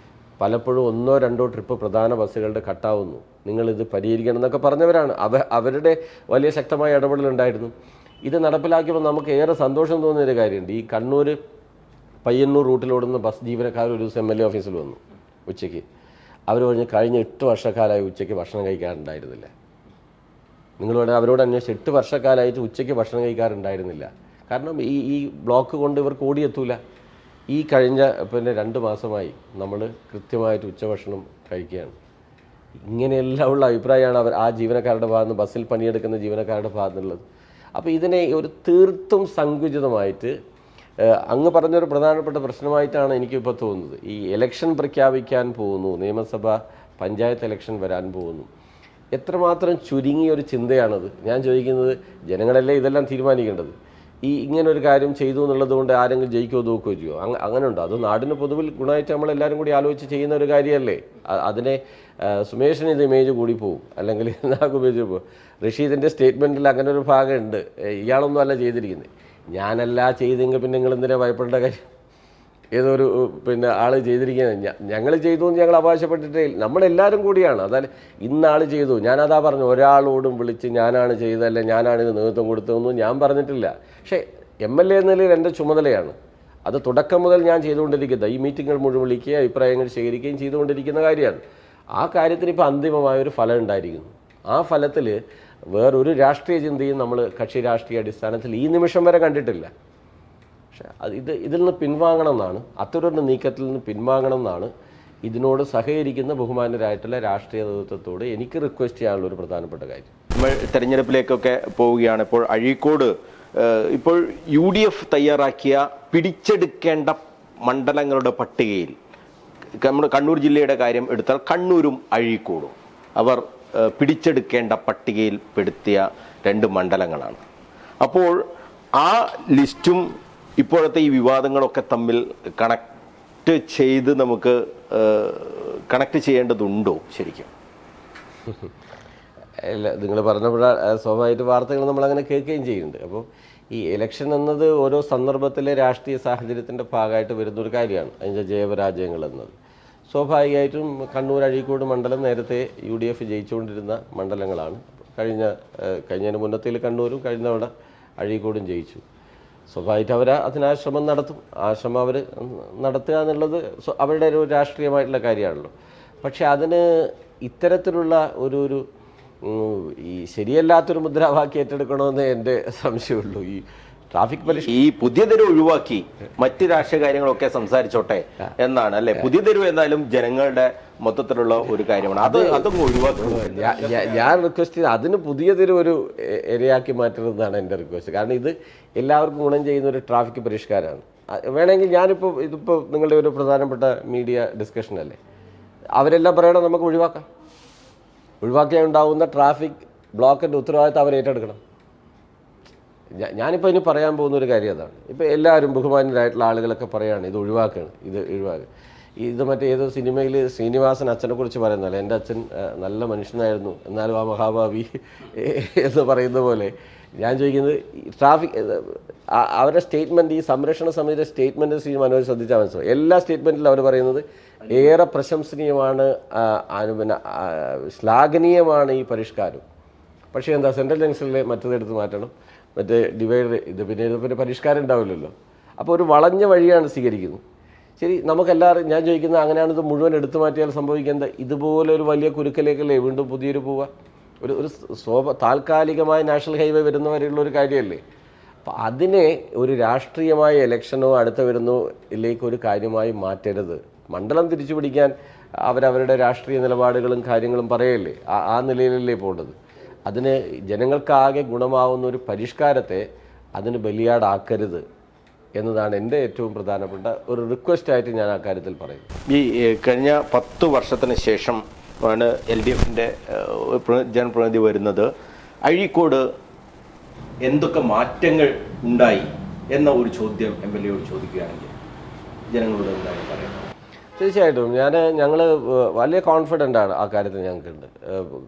[SPEAKER 2] പലപ്പോഴും 1-2 ട്രിപ്പ് പ്രധാന ബസ്സുകളുടെ കട്ടാവുന്നു, നിങ്ങളിത് പരിഹരിക്കണം എന്നൊക്കെ പറഞ്ഞവരാണ്. അവരുടെ വലിയ ശക്തമായ ഇടപെടലുണ്ടായിരുന്നു. ഇത് നടപ്പിലാക്കിയപ്പോൾ നമുക്ക് ഏറെ സന്തോഷം തോന്നിയൊരു കാര്യമുണ്ട്. ഈ കണ്ണൂർ പയ്യന്നൂർ റൂട്ടിലോടുന്ന ബസ് ജീവനക്കാർ ഒരു ദിവസം MLA ഓഫീസിൽ വന്നു ഉച്ചയ്ക്ക്. അവർ പറഞ്ഞ് കഴിഞ്ഞ 8 വർഷക്കാലമായി ഉച്ചയ്ക്ക് ഭക്ഷണം കഴിക്കാറുണ്ടായിരുന്നില്ല. നിങ്ങൾ അവരോട് അന്വേഷിച്ച് 8 വർഷക്കാലമായിട്ട് ഉച്ചയ്ക്ക് ഭക്ഷണം കഴിക്കാറുണ്ടായിരുന്നില്ല. കാരണം ഈ ബ്ലോക്ക് കൊണ്ട് ഇവർക്ക് ഓടിയെത്തൂല. ഈ കഴിഞ്ഞ 2 മാസമായി നമ്മൾ കൃത്യമായിട്ട് ഉച്ചഭക്ഷണം കഴിക്കുകയാണ്. ഇങ്ങനെയെല്ലാം ഉള്ള അഭിപ്രായമാണ് ആ ജീവനക്കാരുടെ ഭാഗത്ത് നിന്ന്, ബസ്സിൽ പണിയെടുക്കുന്ന ജീവനക്കാരുടെ ഭാഗത്തുനിന്നുള്ളത്. അപ്പോൾ ഇതിനെ ഒരു തീർത്തും സങ്കുചിതമായിട്ട് അങ്ങ് പറഞ്ഞൊരു പ്രധാനപ്പെട്ട പ്രശ്നമായിട്ടാണ് എനിക്കിപ്പോൾ തോന്നുന്നത്. ഈ ഇലക്ഷൻ പ്രഖ്യാപിക്കാൻ പോകുന്നു, നിയമസഭ പഞ്ചായത്ത് ഇലക്ഷൻ വരാൻ പോകുന്നു, എത്രമാത്രം ചുരുങ്ങിയ ഒരു ചിന്തയാണത്. ഞാൻ ചോദിക്കുന്നത്, ജനങ്ങളല്ലേ ഇതെല്ലാം തീരുമാനിക്കേണ്ടത്. ഇങ്ങനൊരു കാര്യം ചെയ്തു എന്നുള്ളത് കൊണ്ട് ആരെങ്കിലും ജയിക്കുകയോ തോക്കുകയോ ചെയ്യുമോ? അങ്ങനെ ഉണ്ടോ? അത് നാടിന് പൊതുവിൽ ഗുണമായിട്ട് നമ്മളെല്ലാവരും കൂടി ആലോചിച്ച് ചെയ്യുന്ന ഒരു കാര്യമല്ലേ. അതിനെ സുമേഷിന് ഇത് ഇമേജ് കൂടി പോകും, അല്ലെങ്കിൽ നാക്ക് ഇമേജ് പോകും. റഷീദിൻ്റെ സ്റ്റേറ്റ്മെൻറ്റിൽ അങ്ങനെ ഒരു ഭാഗമുണ്ട്, ഇയാളൊന്നും അല്ല ചെയ്തിരിക്കുന്നത്. ഞാനല്ല ചെയ്തെങ്കിൽ പിന്നെ നിങ്ങൾ എന്തിനാ ഭയപ്പെടേണ്ട കാര്യം? ഏതൊരു ആൾ ചെയ്തിരിക്കുന്നത് ഞങ്ങൾ ചെയ്തു എന്ന് ഞങ്ങൾ അവകാശപ്പെട്ടിട്ടേ, നമ്മളെല്ലാവരും കൂടിയാണ്. അതായത് ഇന്നാൾ ചെയ്തു, ഞാനതാ പറഞ്ഞു, ഒരാളോടും വിളിച്ച് ഞാനാണ് ചെയ്തതല്ല, ഞാനാണ് ഇത് നേതൃത്വം കൊടുത്തതെന്നും ഞാൻ പറഞ്ഞിട്ടില്ല. പക്ഷേ MLA എന്ന നിലയിൽ എൻ്റെ ചുമതലയാണ്. അത് തുടക്കം മുതൽ ഞാൻ ചെയ്തുകൊണ്ടിരിക്കുന്നത്. ഈ മീറ്റിങ്ങുകൾ മുഴുവൻ വിളിക്കുകയും അഭിപ്രായങ്ങൾ ശേഖരിക്കുകയും ചെയ്തുകൊണ്ടിരിക്കുന്ന കാര്യമാണ്. ആ കാര്യത്തിന് ഇപ്പോൾ അന്തിമമായൊരു ഫലം ഉണ്ടായിരിക്കുന്നു. ആ ഫലത്തിൽ വേറൊരു രാഷ്ട്രീയ ചിന്തയും നമ്മൾ കക്ഷി രാഷ്ട്രീയ അടിസ്ഥാനത്തിൽ ഈ നിമിഷം വരെ കണ്ടിട്ടില്ല. പക്ഷേ ഇതിൽ നിന്ന് പിൻവാങ്ങണം എന്നാണ്, അത്തരൊരു നീക്കത്തിൽ നിന്ന് പിൻവാങ്ങണം എന്നാണ് ഇതിനോട് സഹകരിക്കുന്ന ബഹുമാനരായിട്ടുള്ള രാഷ്ട്രീയ നേതൃത്വത്തോട് എനിക്ക് റിക്വസ്റ്റ് ചെയ്യാനുള്ള ഒരു പ്രധാനപ്പെട്ട കാര്യം.
[SPEAKER 1] നമ്മൾ തെരഞ്ഞെടുപ്പിലേക്കൊക്കെ പോവുകയാണ്. ഇപ്പോൾ അഴീക്കോട് ഇപ്പോൾ UDF തയ്യാറാക്കിയ പിടിച്ചെടുക്കേണ്ട മണ്ഡലങ്ങളുടെ പട്ടികയിൽ നമ്മൾ കണ്ണൂർ ജില്ലയുടെ കാര്യം എടുത്താൽ കണ്ണൂരും അഴീക്കോടും അവർ പിടിച്ചെടുക്കേണ്ട പട്ടികയിൽ പെടുത്തിയ 2 മണ്ഡലങ്ങളാണ്. അപ്പോൾ ആ ലിസ്റ്റും ഇപ്പോഴത്തെ ഈ വിവാദങ്ങളൊക്കെ തമ്മിൽ കണക്ട് ചെയ്ത് നമുക്ക് കണക്ട് ചെയ്യേണ്ടതുണ്ടോ ശരിക്കും?
[SPEAKER 2] അല്ല, നിങ്ങൾ പറഞ്ഞപ്പോഴാണ് സ്വാഭാവികമായിട്ട് വാർത്തകൾ നമ്മളങ്ങനെ കേൾക്കുകയും ചെയ്യുന്നുണ്ട്. അപ്പോൾ ഈ ഇലക്ഷൻ എന്നത് ഓരോ സന്ദർഭത്തിലെ രാഷ്ട്രീയ സാഹചര്യത്തിൻ്റെ ഭാഗമായിട്ട് വരുന്നൊരു കാര്യമാണ്. അതിൻ്റെ ജയപരാജയങ്ങൾ എന്നത് സ്വാഭാവികമായിട്ടും കണ്ണൂർ അഴീക്കോട് മണ്ഡലം നേരത്തെ UDF ജയിച്ചുകൊണ്ടിരുന്ന മണ്ഡലങ്ങളാണ്. കഴിഞ്ഞതിന് മുന്നത്തിൽ കണ്ണൂരും കഴിഞ്ഞ അഴീക്കോടും ജയിച്ചു. സ്വാഭാവികമായിട്ട് അവർ അതിനാ ശ്രമം നടത്തും. ആ ശ്രമം അവർ നടത്തുക എന്നുള്ളത് അവരുടെ ഒരു രാഷ്ട്രീയമായിട്ടുള്ള കാര്യമാണല്ലോ. പക്ഷെ അതിന് ഇത്തരത്തിലുള്ള ഒരു ഈ ശരിയല്ലാത്തൊരു മുദ്രാവാക്യം ഏറ്റെടുക്കണമെന്ന് എൻ്റെ സംശയമുള്ളൂ. ഈ ട്രാഫിക്
[SPEAKER 1] ഈ പുതിയ തെരുവ് ഒഴിവാക്കി മറ്റ് രാഷ്ട്രീയ കാര്യങ്ങളൊക്കെ സംസാരിച്ചോട്ടെ എന്നാണ് അല്ലെ? പുതിയ തെരുവ് എന്നാലും ജനങ്ങളുടെ മൊത്തത്തിലുള്ള ഒരു കാര്യമാണ്. അതും ഒഴിവാക്കും.
[SPEAKER 2] ഞാൻ റിക്വസ്റ്റ് ചെയ്ത് അതിന് പുതിയ തെരുവ് ഒരു ഇരയാക്കി മാറ്റുന്നതാണ് എൻ്റെ റിക്വസ്റ്റ്. കാരണം ഇത് എല്ലാവർക്കും ഗുണം ചെയ്യുന്ന ഒരു ട്രാഫിക് പരിഷ്കാരമാണ്. വേണമെങ്കിൽ ഇതിപ്പോൾ നിങ്ങളുടെ ഒരു പ്രധാനപ്പെട്ട മീഡിയ ഡിസ്കഷനല്ലേ, അവരെല്ലാം പറയണം നമുക്ക് ഒഴിവാക്കിയാൽ ഉണ്ടാകുന്ന ട്രാഫിക് ബ്ലോക്കിൻ്റെ ഉത്തരവാദിത്തം അവർ ഏറ്റെടുക്കണം. ഞാനിപ്പോൾ ഇനി പറയാൻ പോകുന്ന ഒരു കാര്യം അതാണ്. ഇപ്പോൾ എല്ലാവരും ബഹുമാന്യരായിട്ടുള്ള ആളുകളൊക്കെ പറയുകയാണ് ഇത് ഒഴിവാക്കുകയാണ്. ഇത് ഏതോ സിനിമയിൽ ശ്രീനിവാസൻ അച്ഛനെക്കുറിച്ച് പറയുന്നതല്ല, എൻ്റെ അച്ഛൻ നല്ല മനുഷ്യനായിരുന്നു എന്നാലും ആ മഹാഭാവി എന്ന് പറയുന്ന പോലെ ഞാൻ ചോദിക്കുന്നത് ട്രാഫിക് അവരുടെ സ്റ്റേറ്റ്മെൻറ്റ്, ഈ സംരക്ഷണ സമിതിയുടെ സ്റ്റേറ്റ്മെൻറ്റ് ശ്രീ മനോജ് ശ്രദ്ധിച്ചാൽ മനസ്സിലാവും. എല്ലാ സ്റ്റേറ്റ്മെൻറ്റിലും അവർ പറയുന്നത് ഏറെ പ്രശംസനീയമാണ്, ശ്ലാഘനീയമാണ് ഈ പരിഷ്കാരം. പക്ഷേ എന്താ, സെൻട്രൽ ജംഗ്ഷനിലെ മറ്റതെടുത്ത് മാറ്റണം, മറ്റേ ഡിവൈഡർ ഇതിന് പരിഷ്കാരം ഉണ്ടാവില്ലല്ലോ. അപ്പോൾ ഒരു വളഞ്ഞ വഴിയാണ് സ്വീകരിക്കുന്നത്. ശരി, നമുക്കെല്ലാവരും ഞാൻ ചോദിക്കുന്നത് അങ്ങനെയാണ് ഇത് മുഴുവൻ എടുത്തു മാറ്റിയാൽ സംഭവിക്കുന്നത് ഇതുപോലെ ഒരു വലിയ കുരുക്കലേക്കല്ലേ വീണ്ടും പുതിയൊരു പോവുക? ഒരു താൽക്കാലികമായ നാഷണൽ ഹൈവേ വരുന്നവരെയുള്ള ഒരു കാര്യമല്ലേ. അപ്പോൾ അതിനെ ഒരു രാഷ്ട്രീയമായ ഇലക്ഷനോ അടുത്ത വരുന്നോ ഇതിലേക്ക് ഒരു കാര്യമായി മാറ്റരുത്. മണ്ഡലം തിരിച്ചു പിടിക്കാൻ അവരവരുടെ രാഷ്ട്രീയ നിലപാടുകളും കാര്യങ്ങളും പറയല്ലേ, ആ നിലയിലല്ലേ പോകേണ്ടത്. അതിന് ജനങ്ങൾക്കാകെ ഗുണമാവുന്ന ഒരു പരിഷ്കാരത്തെ അതിന് ബലിയാടാക്കരുത് എന്നതാണ് എൻ്റെ ഏറ്റവും പ്രധാനപ്പെട്ട ഒരു റിക്വസ്റ്റായിട്ട് ഞാൻ ആ കാര്യത്തിൽ പറയും.
[SPEAKER 1] ഈ കഴിഞ്ഞ 10 വർഷത്തിന് ശേഷം ആണ് LDFിൻ്റെ ജനപ്രതിനിധി വരുന്നത്. അഴീക്കോട് എന്തൊക്കെ മാറ്റങ്ങൾ ഉണ്ടായി എന്ന ഒരു ചോദ്യം MLA യോട് ചോദിക്കുകയാണെങ്കിൽ ജനങ്ങളോട് എന്താണ് പറയുന്നത്?
[SPEAKER 2] തീർച്ചയായിട്ടും ഞങ്ങൾ വലിയ കോൺഫിഡൻ്റ് ആണ് ആ കാര്യത്തിൽ ഞങ്ങൾക്കുണ്ട്.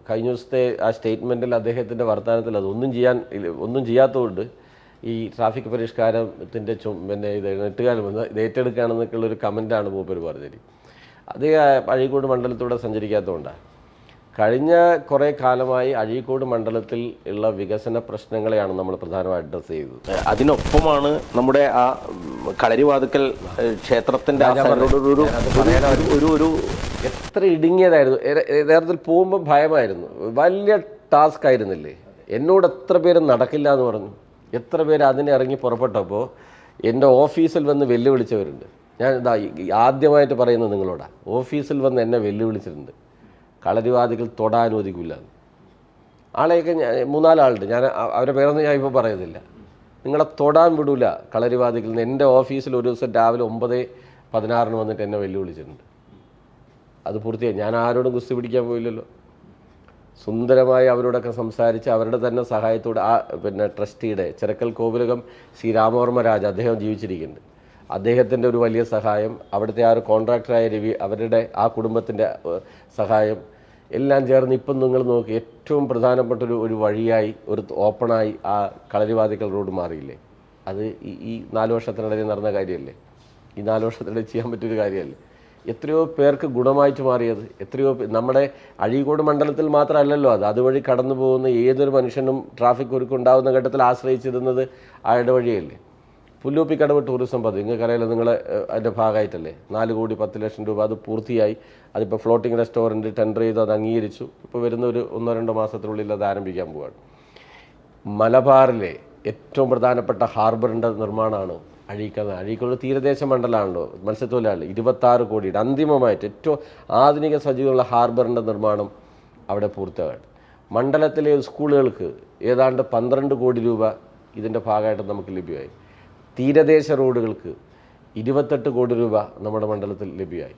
[SPEAKER 2] കഴിഞ്ഞ ദിവസത്തെ ആ സ്റ്റേറ്റ്മെൻറ്റിൽ അദ്ദേഹത്തിൻ്റെ വർത്തമാനത്തിൽ അതൊന്നും ചെയ്യാത്തതുകൊണ്ട് ഈ ട്രാഫിക് പരിഷ്കാരത്തിൻ്റെ ഇത് ഏറ്റെടുക്കുകയാണെന്നൊക്കെയുള്ളൊരു കമൻറ്റാണ് മൂപ്പർ പറഞ്ഞത്. അത് അഴീക്കോട് മണ്ഡലത്തിലൂടെ സഞ്ചരിക്കാത്തതുകൊണ്ടാണ്. കഴിഞ്ഞ കുറേ കാലമായി അഴീക്കോട് മണ്ഡലത്തിൽ ഉള്ള വികസന പ്രശ്നങ്ങളെയാണ് നമ്മൾ പ്രധാനമായി അഡ്രസ്സ് ചെയ്തത്.
[SPEAKER 1] അതിനൊപ്പമാണ് നമ്മുടെ ആ കളരിവാതുക്കൽ ക്ഷേത്രത്തിൻ്റെ ഒരു
[SPEAKER 2] എത്ര ഇടുങ്ങിയതായിരുന്നു. യഥാർത്ഥത്തിൽ പോകുമ്പോൾ ഭയമായിരുന്നു, വലിയ ടാസ്ക് ആയിരുന്നില്ലേ. എന്നോട് എത്ര പേര് നടക്കില്ല എന്ന് പറഞ്ഞു, എത്ര പേര് അതിനെ ഇറങ്ങി പുറപ്പെട്ടപ്പോൾ എൻ്റെ ഓഫീസിൽ വന്ന് വെല്ലുവിളിച്ചവരുണ്ട്. ഞാൻ ആദ്യമായിട്ട് പറയുന്നത് നിങ്ങളോടാണ്, ഓഫീസിൽ വന്ന് എന്നെ വെല്ലുവിളിച്ചിട്ടുണ്ട്, കളരിവാദികൾ തൊടാൻ അനുവദിക്കില്ല. ആളെയൊക്കെ 3-4 ആളുണ്ട്, ഞാൻ അവരുടെ പേരൊന്നും ഞാൻ ഇപ്പോൾ പറയുന്നില്ല. നിങ്ങളെ തൊടാൻ വിടൂല കളരിവാദികൾ. എൻ്റെ ഓഫീസിൽ ഒരു ദിവസം രാവിലെ 9:16 വന്നിട്ട് എന്നെ വെല്ലുവിളിച്ചിട്ടുണ്ട്. അത് പൂർത്തിയായി. ഞാൻ ആരോടും കുസ്തി പിടിക്കാൻ പോയില്ലല്ലോ. സുന്ദരമായി അവരോടൊക്കെ സംസാരിച്ച് അവരുടെ തന്നെ സഹായത്തോടെ ആ ട്രസ്റ്റിയുടെ ചിറക്കൽ കോവിലകം ശ്രീ രാമവർമ്മ രാജ, അദ്ദേഹം ജീവിച്ചിരിക്കുന്നുണ്ട്. അദ്ദേഹത്തിൻ്റെ ഒരു വലിയ സഹായം, അവിടുത്തെ ആ ഒരു കോൺട്രാക്ടറായ രവി, അവരുടെ ആ കുടുംബത്തിൻ്റെ സഹായം എല്ലാം ചേർന്ന് ഇപ്പം നിങ്ങൾ നോക്കി ഏറ്റവും പ്രധാനപ്പെട്ട ഒരു വഴിയായി, ഒരു ഓപ്പണായി ആ കളരിവാതിക്കൽ റോഡ് മാറിയില്ലേ. അത് ഈ 4 വർഷത്തിനിടയിൽ നടന്ന കാര്യമല്ലേ, ഈ 4 വർഷത്തിനിടയിൽ ചെയ്യാൻ പറ്റിയൊരു കാര്യമല്ലേ. എത്രയോ പേർക്ക് ഗുണമായിട്ട് മാറിയത്, എത്രയോ നമ്മുടെ അഴീക്കോട് മണ്ഡലത്തിൽ മാത്രമല്ലല്ലോ അതുവഴി കടന്നു പോകുന്ന ഏതൊരു മനുഷ്യനും ട്രാഫിക് ഒരുക്കുണ്ടാകുന്ന ഘട്ടത്തിൽ ആശ്രയിച്ചിരുന്നത് ആ ഇടവഴിയല്ലേ. പുല്ലൂപ്പിക്കടവ് ടൂറിസം പദ്ധതി നിങ്ങൾക്കറിയാലോ, നിങ്ങളെ അതിൻ്റെ ഭാഗമായിട്ടല്ലേ 4,10,00,000 രൂപ. അത് പൂർത്തിയായി. അതിപ്പോൾ ഫ്ലോട്ടിംഗ് റെസ്റ്റോറൻറ്റ് ടെൻഡർ ചെയ്ത് അത് അംഗീകരിച്ചു. ഇപ്പോൾ വരുന്ന ഒരു 1-2 മാസത്തിനുള്ളിൽ അത് ആരംഭിക്കാൻ പോവുകയാണ്. മലബാറിലെ ഏറ്റവും പ്രധാനപ്പെട്ട ഹാർബറിൻ്റെ നിർമ്മാണമാണ് അഴീക്കോട് തീരദേശ മണ്ഡലമാണല്ലോ, മത്സ്യത്തൊഴിലാളി 26 കോടിയുടെ അന്തിമമായിട്ട് ഏറ്റവും ആധുനിക സജ്ജീകരണമുള്ള ഹാർബറിൻ്റെ നിർമ്മാണം അവിടെ പൂർത്തിയാകട്ടെ. മണ്ഡലത്തിലെ സ്കൂളുകൾക്ക് ഏതാണ്ട് 12 കോടി രൂപ ഇതിൻ്റെ ഭാഗമായിട്ട് നമുക്ക് ലഭ്യമായി. തീരദേശ റോഡുകൾക്ക് 28 കോടി രൂപ നമ്മുടെ മണ്ഡലത്തിൽ ലഭ്യമായി.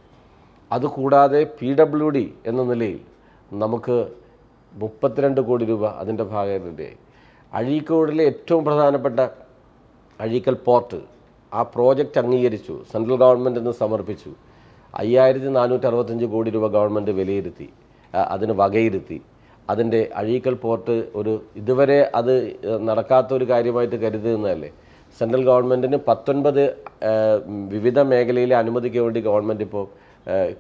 [SPEAKER 2] അതുകൂടാതെ PWD എന്ന നിലയിൽ നമുക്ക് 32 കോടി രൂപ അതിൻ്റെ ഭാഗമായിട്ട് ലഭ്യമായി. അഴീക്കോടിലെ ഏറ്റവും പ്രധാനപ്പെട്ട അഴീക്കൽ പോർട്ട് ആ പ്രോജക്റ്റ് അംഗീകരിച്ചു, സെൻട്രൽ ഗവൺമെൻറ്റിന് സമർപ്പിച്ചു. 5,465 കോടി രൂപ ഗവൺമെൻറ് വിലയിരുത്തി, അതിന് വകയിരുത്തി. അതിൻ്റെ അഴീക്കൽ പോർട്ട് ഇതുവരെ അത് നടക്കാത്തൊരു കാര്യമായിട്ട് കരുതുന്നതല്ലേ. സെൻട്രൽ ഗവൺമെൻറ്റിന് 19 വിവിധ മേഖലയിലെ അനുമതിക്ക് വേണ്ടി ഗവൺമെൻറ് ഇപ്പോൾ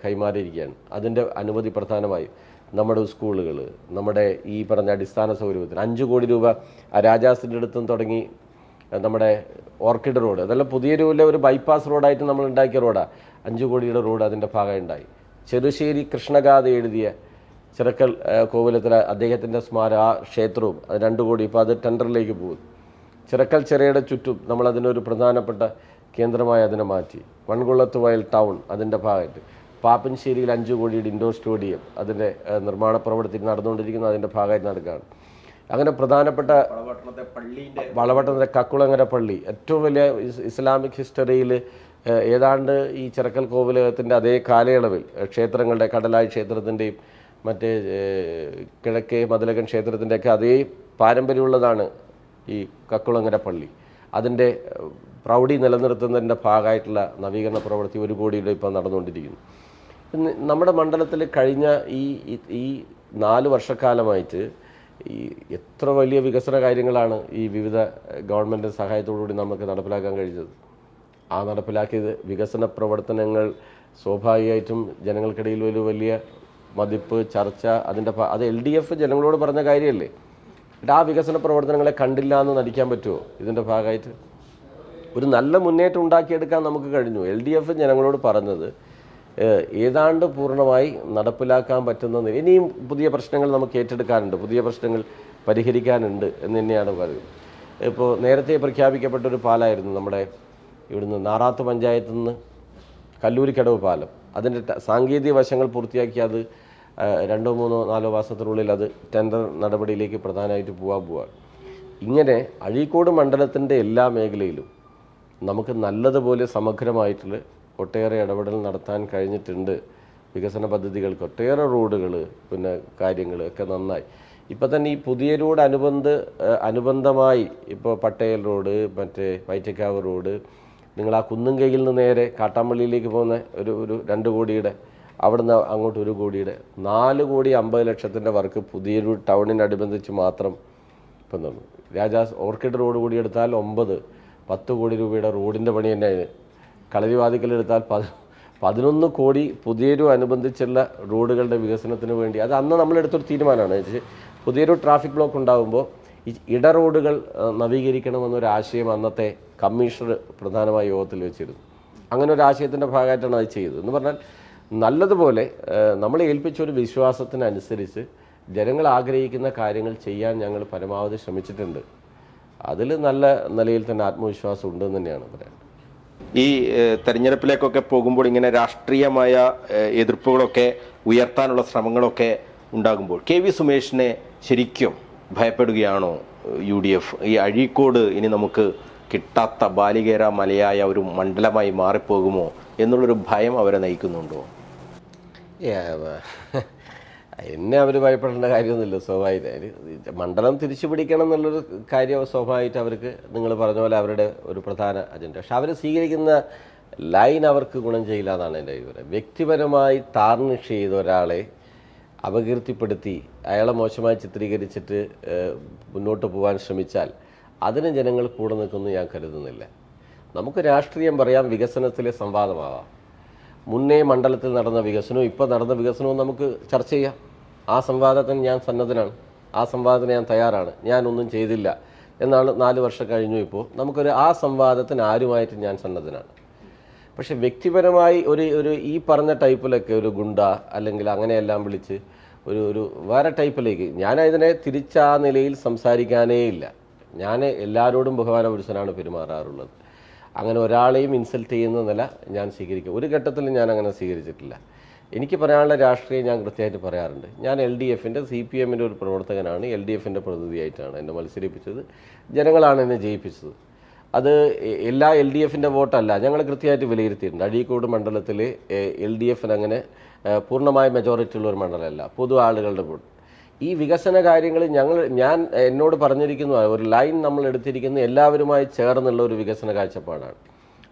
[SPEAKER 2] കൈമാറിയിരിക്കുകയാണ്. അതിൻ്റെ അനുമതി പ്രധാനമായും നമ്മുടെ സ്കൂളുകൾ, നമ്മുടെ ഈ പറഞ്ഞ അടിസ്ഥാന സൗകര്യത്തിന് 5 കോടി രൂപ രാജാസിൻ്റെ അടുത്തും തുടങ്ങി നമ്മുടെ ഓർക്കിഡ് റോഡ്, അതെല്ലാം പുതിയ ഒരു ബൈപ്പാസ് റോഡായിട്ട് നമ്മൾ ഉണ്ടാക്കിയ റോഡാണ്. 5 കോടിയുടെ റോഡ് അതിൻ്റെ ഭാഗമുണ്ടായി. ചെറുശ്ശേരി കൃഷ്ണഗാഥ എഴുതിയ ചിറക്കൽ കോവിലത്തിലെ അദ്ദേഹത്തിൻ്റെ സ്മാരക ആ ക്ഷേത്രവും 2 കോടി ഇപ്പോൾ അത് ടെൻഡറിലേക്ക് പോകും. ചിറക്കൽ ചിറയുടെ ചുറ്റും നമ്മളതിനൊരു പ്രധാനപ്പെട്ട കേന്ദ്രമായി അതിനെ മാറ്റി. വൺകുളത്ത് വയൽ ടൗൺ അതിൻ്റെ ഭാഗമായിട്ട്, പാപ്പൻശ്ശേരിയിൽ 5 കോടിയുടെ ഇൻഡോർ സ്റ്റേഡിയം അതിൻ്റെ നിർമ്മാണ പ്രവൃത്തി നടന്നുകൊണ്ടിരിക്കുന്നത് അതിൻ്റെ ഭാഗമായിട്ട് നടക്കുകയാണ്. അങ്ങനെ പ്രധാനപ്പെട്ട വളവട്ടത്തെ കക്കുളങ്ങര പള്ളി ഏറ്റവും വലിയ ഇസ്ലാമിക് ഹിസ്റ്ററിയിൽ ഏതാണ്ട് ഈ ചിറക്കൽ കോവിലകത്തിൻ്റെ അതേ കാലയളവിൽ ക്ഷേത്രങ്ങളുടെ കടലായി ക്ഷേത്രത്തിൻ്റെയും മറ്റേ കിഴക്കേ മതിലകൻ ക്ഷേത്രത്തിൻ്റെയൊക്കെ അതേ പാരമ്പര്യമുള്ളതാണ് ഈ കക്കുളങ്ങര പള്ളി. അതിൻ്റെ പ്രൗഢി നിലനിർത്തുന്നതിൻ്റെ ഭാഗമായിട്ടുള്ള നവീകരണ പ്രവൃത്തി 1 കോടിയുടെ ഇപ്പോൾ നടന്നുകൊണ്ടിരിക്കുന്നു. നമ്മുടെ മണ്ഡലത്തിൽ കഴിഞ്ഞ ഈ 4 വർഷക്കാലമായിട്ട് ഈ എത്ര വലിയ വികസന കാര്യങ്ങളാണ് ഈ വിവിധ ഗവൺമെൻറ് സഹായത്തോടുകൂടി നമുക്ക് നടപ്പിലാക്കാൻ കഴിഞ്ഞത്. ആ നടപ്പിലാക്കിയത് വികസന പ്രവർത്തനങ്ങൾ സ്വാഭാവികമായിട്ടും ജനങ്ങൾക്കിടയിൽ ഒരു വലിയ മതിപ്പ് ചർച്ച അത് LDF ജനങ്ങളോട് പറഞ്ഞ കാര്യമല്ലേ. ആ വികസന പ്രവർത്തനങ്ങളെ കണ്ടില്ല എന്ന് നടിക്കാൻ പറ്റുമോ? ഇതിൻ്റെ ഭാഗമായിട്ട് ഒരു നല്ല മുന്നേറ്റം ഉണ്ടാക്കിയെടുക്കാൻ നമുക്ക് കഴിഞ്ഞു. LDF ജനങ്ങളോട് പറഞ്ഞത് ഏതാണ്ട് പൂർണ്ണമായി നടപ്പിലാക്കാൻ പറ്റുന്ന, ഇനിയും പുതിയ പ്രശ്നങ്ങൾ നമുക്ക് ഏറ്റെടുക്കാനുണ്ട്, പുതിയ പ്രശ്നങ്ങൾ പരിഹരിക്കാനുണ്ട് എന്ന് തന്നെയാണ് പറയുന്നത്. ഇപ്പോൾ നേരത്തെ പ്രഖ്യാപിക്കപ്പെട്ടൊരു പാലമായിരുന്നു നമ്മുടെ ഇവിടുന്ന് നാറാത്ത് പഞ്ചായത്തിൽ നിന്ന് കല്ലൂരിക്കടവ് പാലം. അതിൻ്റെ സാങ്കേതിക വശങ്ങൾ പൂർത്തിയാക്കി അത് 2-3-4 മാസത്തിനുള്ളിൽ അത് ടെൻഡർ നടപടിയിലേക്ക് പ്രധാനമായിട്ട് പോവുകയാണ്. ഇങ്ങനെ അഴീക്കോട് മണ്ഡലത്തിൻ്റെ എല്ലാ മേഖലയിലും നമുക്ക് നല്ലതുപോലെ സമഗ്രമായിട്ടുള്ള ഒട്ടേറെ ഇടപെടൽ നടത്താൻ കഴിഞ്ഞിട്ടുണ്ട്. വികസന പദ്ധതികൾക്ക് ഒട്ടേറെ റോഡുകൾ പിന്നെ കാര്യങ്ങൾ ഒക്കെ നന്നായി. ഇപ്പം തന്നെ ഈ പുതിയ റോഡ് അനുബന്ധമായി ഇപ്പോൾ പട്ടേൽ റോഡ്, മറ്റേ വൈറ്റക്കാവ് റോഡ്, നിങ്ങൾ ആ കുന്നുംകൈയിൽ നിന്ന് നേരെ കാട്ടാമ്പള്ളിയിലേക്ക് പോകുന്ന ഒരു 2 കോടിയുടെ, അവിടുന്ന് അങ്ങോട്ട് 1 കോടിയുടെ, 4,50,00,000 വർക്ക് പുതിയൊരു ടൗണിനനുബന്ധിച്ച് മാത്രം ഇപ്പം തന്നു. രാജാസ് ഓർക്കിഡ് റോഡ് കൂടി എടുത്താൽ 9-10 കോടി രൂപയുടെ റോഡിൻ്റെ പണി തന്നെയാണ്. കളരിവാതിക്കലെടുത്താൽ 11 കോടി പുതിയൊരു അനുബന്ധിച്ചുള്ള റോഡുകളുടെ വികസനത്തിന് വേണ്ടി. അത് അന്ന് നമ്മളെടുത്തൊരു തീരുമാനമാണ്. പുതിയൊരു ട്രാഫിക് ബ്ലോക്ക് ഉണ്ടാകുമ്പോൾ ഈ ഇട റോഡുകൾ നവീകരിക്കണമെന്നൊരു ആശയം അന്നത്തെ കമ്മീഷണർ പ്രധാനമായ യോഗത്തിൽ വെച്ചിരുന്നു. അങ്ങനെ ഒരു ആശയത്തിൻ്റെ ഭാഗമായിട്ടാണ് അത് ചെയ്തത്. എന്ന് പറഞ്ഞാൽ നല്ലതുപോലെ നമ്മളെ ഏൽപ്പിച്ച ഒരു വിശ്വാസത്തിനനുസരിച്ച് ജനങ്ങൾ ആഗ്രഹിക്കുന്ന കാര്യങ്ങൾ ചെയ്യാൻ ഞങ്ങൾ പരമാവധി ശ്രമിച്ചിട്ടുണ്ട്. അതിൽ നല്ല നിലയിൽ തന്നെ ആത്മവിശ്വാസം ഉണ്ടെന്ന് തന്നെയാണ് പറയാൻ.
[SPEAKER 1] ഈ തെരഞ്ഞെടുപ്പിലേക്കൊക്കെ പോകുമ്പോൾ ഇങ്ങനെ രാഷ്ട്രീയമായ എതിർപ്പുകളൊക്കെ ഉയർത്താനുള്ള ശ്രമങ്ങളൊക്കെ ഉണ്ടാകുമ്പോൾ KV സുമേഷിനെ ശരിക്കും ഭയപ്പെടുകയാണോ UDF? ഈ അഴീക്കോട് ഇനി നമുക്ക് കിട്ടാത്ത ബാലികേര മലയായ ഒരു മണ്ഡലമായി മാറിപ്പോകുമോ എന്നുള്ളൊരു ഭയം അവരെ നയിക്കുന്നുണ്ടോ?
[SPEAKER 2] എന്നെ അവർ ഭയപ്പെടേണ്ട കാര്യമൊന്നുമില്ല. സ്വാഭാവികമായിട്ട് മണ്ഡലം തിരിച്ചു പിടിക്കണം എന്നുള്ളൊരു കാര്യം സ്വാഭാവികമായിട്ട് അവർക്ക്, നിങ്ങൾ പറഞ്ഞ പോലെ, അവരുടെ ഒരു പ്രധാന അജണ്ട. പക്ഷെ അവർ സ്വീകരിക്കുന്ന ലൈൻ അവർക്ക് ഗുണം ചെയ്യില്ല എന്നാണ് എൻ്റെ അഭിപ്രായം. വ്യക്തിപരമായി ടാർണിഷ് ചെയ്ത ഒരാളെ അപകീർത്തിപ്പെടുത്തി അയാളെ മോശമായി ചിത്രീകരിച്ചിട്ട് മുന്നോട്ട് പോകാൻ ശ്രമിച്ചാൽ അതിന് ജനങ്ങൾ കൂടെ നിൽക്കുമെന്ന് ഞാൻ കരുതുന്നില്ല. നമുക്ക് രാഷ്ട്രീയം പറയാം, വികസനത്തിലെ സംവാദമാവാം. മുന്നേ മണ്ഡലത്തിൽ നടന്ന വികസനവും ഇപ്പോൾ നടന്ന വികസനവും നമുക്ക് ചർച്ച ചെയ്യാം. ആ സംവാദത്തിന് ഞാൻ സന്നദ്ധനാണ്, ആ സംവാദത്തിന് ഞാൻ തയ്യാറാണ്. ഞാനൊന്നും ചെയ്തില്ല എന്നാണ് 4 വർഷം കഴിഞ്ഞു. ഇപ്പോൾ ആ സംവാദത്തിന് ആരുമായിട്ട് ഞാൻ സന്നദ്ധനാണ്. പക്ഷെ വ്യക്തിപരമായി ഒരു ഈ പറഞ്ഞ ടൈപ്പിലൊക്കെ ഒരു ഗുണ്ട അല്ലെങ്കിൽ അങ്ങനെയെല്ലാം വിളിച്ച് ഒരു വേറെ ടൈപ്പിലേക്ക് ഞാൻ അതിനെ തിരിച്ചാ നിലയിൽ സംസാരിക്കാനേ ഇല്ല. ഞാൻ എല്ലാവരോടും ബഹുമാനപുരുഷനാണ് പെരുമാറാറുള്ളത്. അങ്ങനെ ഒരാളെയും ഇൻസൾട്ട് ചെയ്യുന്ന നില ഞാൻ സ്വീകരിക്കും. ഒരു ഘട്ടത്തിലും ഞാൻ അങ്ങനെ സ്വീകരിച്ചിട്ടില്ല. എനിക്ക് പറയാനുള്ള രാഷ്ട്രീയം ഞാൻ കൃത്യമായിട്ട് പറയാറുണ്ട്. ഞാൻ LDFൻ്റെ CPMൻ്റെ ഒരു പ്രവർത്തകനാണ്. LDFൻ്റെ പ്രതിനിധിയായിട്ടാണ് എന്നെ മത്സരിപ്പിച്ചത്. ജനങ്ങളാണ് എന്നെ ജയിപ്പിച്ചത്. അത് എല്ലാ LDFൻ്റെ വോട്ടല്ല, ഞങ്ങൾ കൃത്യമായിട്ട് വിലയിരുത്തിയിട്ടുണ്ട്. അഴീക്കോട് മണ്ഡലത്തിൽ LDFന് അങ്ങനെ പൂർണ്ണമായ മെജോറിറ്റി ഉള്ള ഒരു മണ്ഡലമല്ല, പൊതു ആളുകളുടെ വോട്ട്. ഈ വികസന കാര്യങ്ങൾ ഞാൻ എന്നോട് പറഞ്ഞിരിക്കുന്നു, ഒരു ലൈൻ നമ്മൾ എടുത്തിരിക്കുന്ന എല്ലാവരുമായി ചേർന്നുള്ള ഒരു വികസന കാഴ്ചപ്പാടാണ്.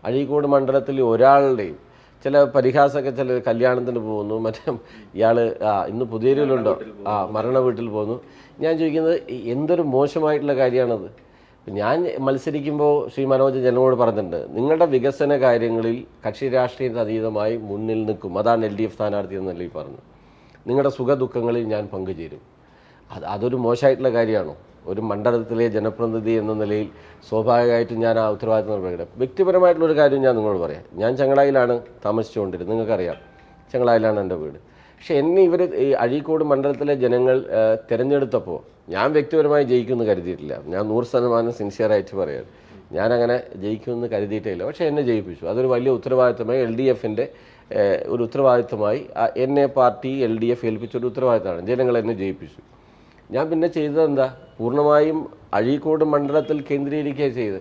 [SPEAKER 2] അഴീക്കോട് മണ്ഡലത്തിൽ ഒരാളുടെയും ചില പരിഹാസമൊക്കെ, ചില കല്യാണത്തിന് പോകുന്നു, മറ്റേ ഇയാൾ ഇന്ന് പുതിയൊരുണ്ടോ മരണ വീട്ടിൽ പോകുന്നു. ഞാൻ ചോദിക്കുന്നത് എന്തൊരു മോശമായിട്ടുള്ള കാര്യമാണത്. ഞാൻ മത്സരിക്കുമ്പോൾ ശ്രീ മനോജ് ജനങ്ങളോട് പറഞ്ഞിട്ടുണ്ട്, നിങ്ങളുടെ വികസന കാര്യങ്ങളിൽ കക്ഷി രാഷ്ട്രീയത്തിന് അതീതമായി മുന്നിൽ നിൽക്കും. അതാണ് LDF സ്ഥാനാർത്ഥി എന്നല്ലേ പറഞ്ഞു. നിങ്ങളുടെ സുഖദുഃഖങ്ങളിൽ ഞാൻ പങ്കുചേരും. അതൊരു മോശമായിട്ടുള്ള കാര്യമാണോ? ഒരു മണ്ഡലത്തിലെ ജനപ്രതിനിധി എന്ന നിലയിൽ സ്വാഭാവികമായിട്ടും ഞാൻ ആ ഉത്തരവാദിത്തം നിർവഹിക്കണം. വ്യക്തിപരമായിട്ടുള്ളൊരു കാര്യം ഞാൻ നിങ്ങളോട് പറയാം. ഞാൻ ചെങ്ങളായിലാണ് താമസിച്ചുകൊണ്ടിരുന്നത്, നിങ്ങൾക്കറിയാം. ചെങ്ങളായിലാണ് എൻ്റെ വീട്. പക്ഷെ എന്നെ ഇവർ ഈ അഴീക്കോട് മണ്ഡലത്തിലെ ജനങ്ങൾ തിരഞ്ഞെടുത്തപ്പോൾ ഞാൻ വ്യക്തിപരമായി ജയിക്കുമെന്ന് കരുതിയിട്ടില്ല. ഞാൻ 100% സിൻസിയറായിട്ട് പറയാം, ഞാനങ്ങനെ ജയിക്കുമെന്ന് കരുതിയിട്ടില്ല. പക്ഷേ എന്നെ ജയിപ്പിച്ചു. അതൊരു വലിയ ഉത്തരവാദിത്തമായി LDFൻ്റെ ഒരു ഉത്തരവാദിത്തമായി എന്നെ പാർട്ടി LDF ഏൽപ്പിച്ചൊരു ഉത്തരവാദിത്തമാണ്. ജനങ്ങൾ എന്നെ ജയിപ്പിച്ചു. ഞാൻ പിന്നെ ചെയ്തത് എന്താ? പൂർണ്ണമായും അഴീക്കോട് മണ്ഡലത്തിൽ കേന്ദ്രീകരിക്കുകയാണ് ചെയ്തത്.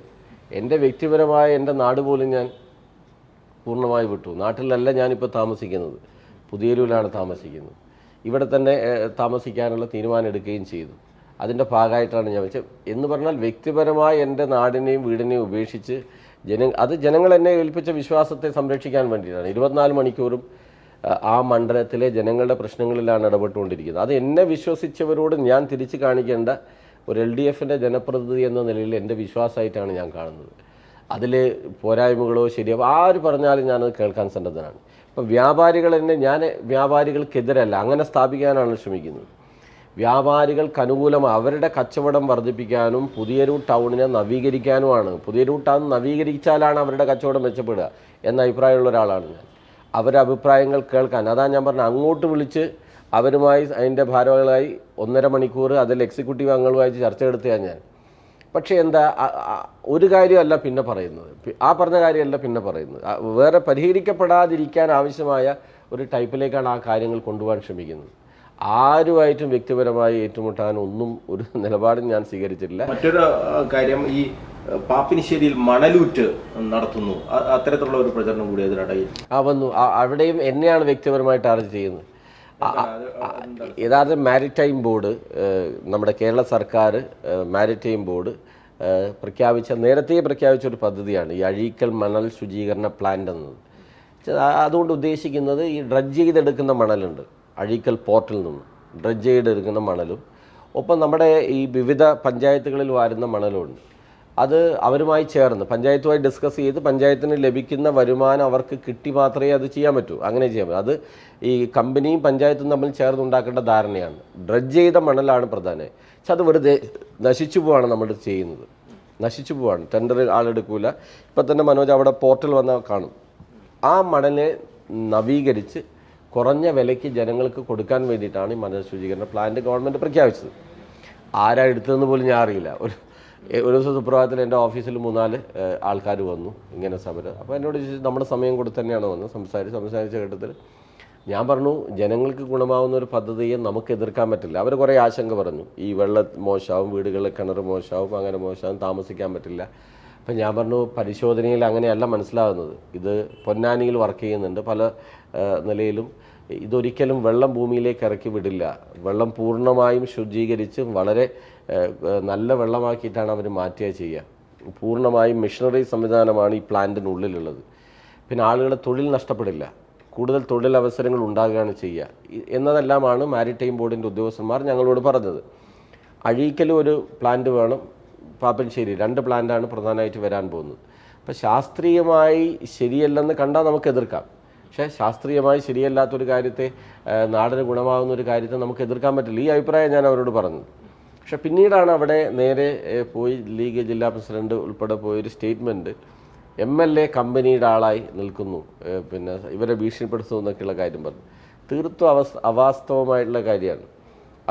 [SPEAKER 2] എൻ്റെ വ്യക്തിപരമായ എൻ്റെ നാട് പോലും ഞാൻ പൂർണ്ണമായി വിട്ടു. നാട്ടിലല്ല ഞാനിപ്പോൾ താമസിക്കുന്നത്, പുതിയൊരുവിലാണ് താമസിക്കുന്നത്. ഇവിടെ തന്നെ താമസിക്കാനുള്ള തീരുമാനം എടുക്കുകയും ചെയ്തു. അതിൻ്റെ ഭാഗമായിട്ടാണ് ഞാൻ വെച്ചത്. എന്ന് പറഞ്ഞാൽ വ്യക്തിപരമായി എൻ്റെ നാടിനെയും വീടിനെയും ഉപേക്ഷിച്ച് ജനങ്ങൾ എന്നെ ഏൽപ്പിച്ച വിശ്വാസത്തെ സംരക്ഷിക്കാൻ വേണ്ടിയിട്ടാണ് 24 മണിക്കൂറും ആ മണ്ഡലത്തിലെ ജനങ്ങളുടെ പ്രശ്നങ്ങളിലാണ് ഇടപെട്ടുകൊണ്ടിരിക്കുന്നത്. അത് എന്നെ വിശ്വസിച്ചവരോട് ഞാൻ തിരിച്ചു കാണിക്കേണ്ട ഒരു LDFൻ്റെ ജനപ്രതിനിധി എന്ന നിലയിൽ എൻ്റെ വിശ്വാസമായിട്ടാണ് ഞാൻ കാണുന്നത്. അതിൽ പോരായ്മകളോ ശരിയോ ആര് പറഞ്ഞാലും ഞാനത് കേൾക്കാൻ സന്നദ്ധനാണ്. ഇപ്പോൾ ഞാൻ വ്യാപാരികൾക്കെതിരല്ല, അങ്ങനെ സ്ഥാപിക്കാനാണ് ശ്രമിക്കുന്നത്. വ്യാപാരികൾക്ക് അനുകൂലമായി അവരുടെ കച്ചവടം വർദ്ധിപ്പിക്കാനും പുതിയൊരു ടൗണിനെ നവീകരിക്കാനുമാണ്. പുതിയൊരു ടൗൺ നവീകരിച്ചാലാണ് അവരുടെ കച്ചവടം മെച്ചപ്പെടുക എന്ന അഭിപ്രായമുള്ള ഒരാളാണ് ഞാൻ. അവരുടെ അഭിപ്രായങ്ങൾ കേൾക്കാൻ, അതാണ് ഞാൻ പറഞ്ഞത്, അങ്ങോട്ട് വിളിച്ച് അവരുമായി അതിൻ്റെ ഭാരവാഹികളായി 1.5 മണിക്കൂർ അതിൽ എക്സിക്യൂട്ടീവ് അംഗങ്ങളുമായി ചർച്ച എടുത്തതാണ് ഞാൻ. പക്ഷേ എന്താ, ഒരു കാര്യമല്ല പിന്നെ പറയുന്നത്, ആ പറഞ്ഞ കാര്യമല്ല പിന്നെ പറയുന്നത്, വേറെ പരിഹരിക്കപ്പെടാതിരിക്കാൻ ആവശ്യമായ ഒരു ടൈപ്പിലേക്കാണ് ആ കാര്യങ്ങൾ കൊണ്ടുപോകാൻ ശ്രമിക്കുന്നത്. ആരുമായിട്ടും വ്യക്തിപരമായി ഏറ്റുമുട്ടാൻ ഒന്നും ഒരു നിലപാടും ഞാൻ സ്വീകരിച്ചിട്ടില്ല.
[SPEAKER 1] മറ്റൊരു കാര്യം, ഈ പാപ്പിനിശ്ശേരിയിൽ മണലൂറ്റ് നടത്തുന്നു, അത്തരത്തിലുള്ള ഒരു പ്രചരണം കൂടി അതിനിടയിൽ
[SPEAKER 2] വന്നു. അവിടെയും എന്നെയാണ് വ്യക്തിപരമായിട്ട് അറസ്റ്റ് ചെയ്യുന്നത്. യഥാർത്ഥ മാരിടൈം ബോർഡ്, നമ്മുടെ കേരള സർക്കാർ മാരിടൈം ബോർഡ് നേരത്തെ പ്രഖ്യാപിച്ച ഒരു പദ്ധതിയാണ് ഈ അഴീക്കൽ മണൽ ശുചീകരണ പ്ലാന്റ് എന്നത്. അതുകൊണ്ട് ഉദ്ദേശിക്കുന്നത് ഈ ഡ്രഡ്ജ് ചെയ്തെടുക്കുന്ന മണലുണ്ട്, അഴീക്കൽ പോർട്ടിൽ നിന്ന് ഡ്രഡ്ജ് ചെയ്തെടുക്കുന്ന മണലും ഒപ്പം നമ്മുടെ ഈ വിവിധ പഞ്ചായത്തുകളിൽ വരുന്ന മണലുമുണ്ട്. അത് അവരുമായി ചേർന്ന് പഞ്ചായത്തുമായി ഡിസ്കസ് ചെയ്ത് പഞ്ചായത്തിന് ലഭിക്കുന്ന വരുമാനം അവർക്ക് കിട്ടി മാത്രമേ അത് ചെയ്യാൻ പറ്റൂ. അങ്ങനെ ചെയ്യാൻ പറ്റും. അത് ഈ കമ്പനിയും പഞ്ചായത്തും തമ്മിൽ ചേർന്നുണ്ടാക്കേണ്ട ധാരണയാണ്. ഡ്രഡ്ജ് ചെയ്ത മണലാണ് പ്രധാനം. പക്ഷെ അത് വെറുതെ നശിച്ചു പോവാണ് നമ്മൾ ചെയ്യുന്നത്, നശിച്ചു പോവാണ്. ടെൻഡർ ആളെടുക്കൂല. ഇപ്പം തന്നെ മനോജ് അവിടെ പോർട്ടൽ വന്നാൽ കാണും. ആ മണലിനെ നവീകരിച്ച് കുറഞ്ഞ വിലയ്ക്ക് ജനങ്ങൾക്ക് കൊടുക്കാൻ വേണ്ടിയിട്ടാണ് ഈ മണൽ ശുചീകരണ പ്ലാന്റ് ഗവൺമെൻറ് പ്രഖ്യാപിച്ചത്. ആരാ എടുത്തതെന്ന് പോലും ഞാൻ അറിയില്ല. ഒരു ദിവസം സുപ്രഭാതത്തിൽ എൻ്റെ ഓഫീസിൽ 3-4 ആൾക്കാർ വന്നു ഇങ്ങനെ സമരം. അപ്പോൾ എന്നോട് നമ്മുടെ സമയം കൊടുത്ത് തന്നെയാണ് വന്നത്. സംസാരിച്ച ഘട്ടത്തിൽ ഞാൻ പറഞ്ഞു, ജനങ്ങൾക്ക് ഗുണമാവുന്ന ഒരു പദ്ധതിയെ നമുക്ക് എതിർക്കാൻ പറ്റില്ല. അവർ കുറേ ആശങ്ക പറഞ്ഞു, ഈ വെള്ളം മോശമാവും, വീടുകളിൽ കിണർ മോശമാവും, അങ്ങനെ മോശമാവും, താമസിക്കാൻ പറ്റില്ല. അപ്പം ഞാൻ പറഞ്ഞു, പരിശോധനയിൽ അങ്ങനെയല്ല മനസ്സിലാകുന്നത്. ഇത് പൊന്നാനിയിൽ വർക്ക് ചെയ്യുന്നുണ്ട് പല നിലയിലും. ഇതൊരിക്കലും വെള്ളം ഭൂമിയിലേക്ക് ഇറക്കി വിടില്ല. വെള്ളം പൂർണ്ണമായും ശുചീകരിച്ച് വളരെ നല്ല വെള്ളമാക്കിയിട്ടാണ് അവർ മാറ്റുക ചെയ്യുക. പൂർണ്ണമായും മിഷനറി സംവിധാനമാണ് ഈ പ്ലാന്റിനുള്ളിലുള്ളത്. പിന്നെ ആളുകളുടെ തൊഴിൽ നഷ്ടപ്പെടില്ല, കൂടുതൽ തൊഴിലവസരങ്ങൾ ഉണ്ടാകുകയാണ് ചെയ്യുക എന്നതെല്ലാമാണ് മാരിടൈം ബോർഡിൻ്റെ ഉദ്യോഗസ്ഥന്മാർ ഞങ്ങളോട് പറഞ്ഞത്. അഴീക്കലും ഒരു പ്ലാന്റ് വേണം, പാപ്പനശ്ശേരി 2 പ്ലാന്റാണ് പ്രധാനമായിട്ട് വരാൻ പോകുന്നത്. അപ്പോൾ ശാസ്ത്രീയമായി ശരിയല്ലെന്ന് കണ്ടാൽ നമുക്ക് എതിർക്കാം. പക്ഷേ ശാസ്ത്രീയമായി ശരിയല്ലാത്തൊരു കാര്യത്തെ, നാടിന് ഗുണമാകുന്ന ഒരു കാര്യത്തെ നമുക്ക് എതിർക്കാൻ പറ്റില്ല. ഈ അഭിപ്രായം ഞാൻ അവരോട് പറഞ്ഞത്. പക്ഷെ പിന്നീടാണ് അവിടെ നേരെ പോയി ലീഗ് ജില്ലാ പ്രസിഡന്റ് ഉൾപ്പെടെ പോയൊരു സ്റ്റേറ്റ്മെൻറ്റ്, MLA കമ്പനിയുടെ ആളായി നിൽക്കുന്നു, പിന്നെ ഇവരെ ഭീഷണിപ്പെടുത്തുന്നു എന്നൊക്കെയുള്ള കാര്യം പറഞ്ഞു. തീർത്തും അവാസ്തവമായിട്ടുള്ള കാര്യമാണ്.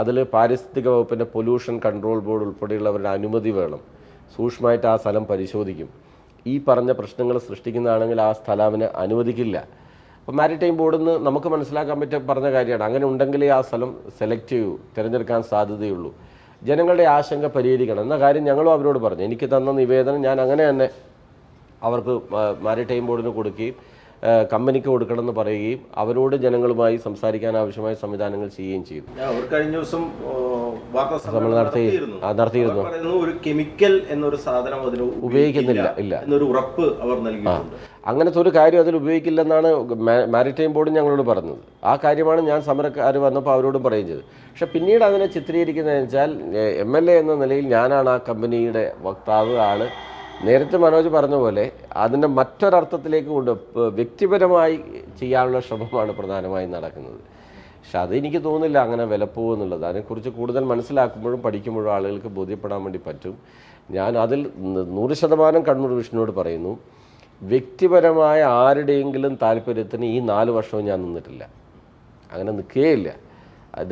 [SPEAKER 2] അതിൽ പാരിസ്ഥിതിക വകുപ്പിൻ്റെ പൊല്യൂഷൻ കൺട്രോൾ ബോർഡ് ഉൾപ്പെടെയുള്ളവരുടെ അനുമതി വേണം. സൂക്ഷ്മമായിട്ട് ആ സ്ഥലം പരിശോധിക്കും. ഈ പറഞ്ഞ പ്രശ്നങ്ങൾ സൃഷ്ടിക്കുന്നതാണെങ്കിൽ ആ സ്ഥലം അവന് അനുവദിക്കില്ല. അപ്പോൾ മാരിടൈം ബോർഡിൽ നിന്ന് നമുക്ക് മനസ്സിലാക്കാൻ പറഞ്ഞ കാര്യമാണ്. അങ്ങനെ ഉണ്ടെങ്കിലേ ആ സ്ഥലം സെലക്ട് ചെയ്യൂ, തിരഞ്ഞെടുക്കാൻ സാധ്യതയുള്ളൂ. ജനങ്ങളുടെ ആശങ്ക പരിഹരിക്കണം എന്ന കാര്യം ഞങ്ങളും അവരോട് പറഞ്ഞു. എനിക്ക് തന്ന നിവേദനം ഞാൻ അങ്ങനെ തന്നെ അവർക്ക് മാരിടൈം ബോർഡിന് കൊടുക്കുകയും കമ്പനിക്ക് കൊടുക്കണമെന്ന് പറയുകയും അവരോട് ജനങ്ങളുമായി സംസാരിക്കാൻ ആവശ്യമായ സംവിധാനങ്ങൾ ചെയ്യുകയും ചെയ്തു.
[SPEAKER 1] അവർ കഴിഞ്ഞ ദിവസം
[SPEAKER 2] നടത്തിയിരുന്നു.
[SPEAKER 1] ഒരു കെമിക്കൽ എന്നൊരു സാധനം അതിന്
[SPEAKER 2] ഉപയോഗിക്കുന്നില്ല
[SPEAKER 1] എന്നൊരു ഉറപ്പ് അവർ നൽകിയിട്ടുണ്ട്.
[SPEAKER 2] അങ്ങനത്തെ ഒരു കാര്യം അതിൽ ഉപയോഗിക്കില്ലെന്നാണ് മാരിടൈം ബോർഡ് ഞങ്ങളോട് പറഞ്ഞത്. ആ കാര്യമാണ് ഞാൻ സമരക്കാർ വന്നപ്പോൾ അവരോടും പറയുകയും ചെയ്തത്. പക്ഷെ പിന്നീട് അതിനെ ചിത്രീകരിക്കുന്നതെന്ന് വെച്ചാൽ MLA എന്ന നിലയിൽ ഞാനാണ് ആ കമ്പനിയുടെ വക്താവ് ആള്. നേരത്തെ മനോജ് പറഞ്ഞ പോലെ അതിൻ്റെ മറ്റൊരർത്ഥത്തിലേക്ക് കൊണ്ട് വ്യക്തിപരമായി ചെയ്യാനുള്ള ശ്രമമാണ് പ്രധാനമായും നടക്കുന്നത്. പക്ഷെ അതെനിക്ക് തോന്നുന്നില്ല അങ്ങനെ വിലപ്പോകുമെന്നുള്ളത്. അതിനെക്കുറിച്ച് കൂടുതൽ മനസ്സിലാക്കുമ്പോഴും പഠിക്കുമ്പോഴും ആളുകൾക്ക് ബോധ്യപ്പെടാൻ വേണ്ടി പറ്റും. ഞാൻ അതിൽ 100% കണ്ണൂർ വിഷനോട് പറയുന്നു, വ്യക്തിപരമായ ആരുടെയെങ്കിലും താല്പര്യത്തിന് ഈ 4 വർഷവും ഞാൻ നിന്നിട്ടില്ല, അങ്ങനെ നിൽക്കുകയില്ല.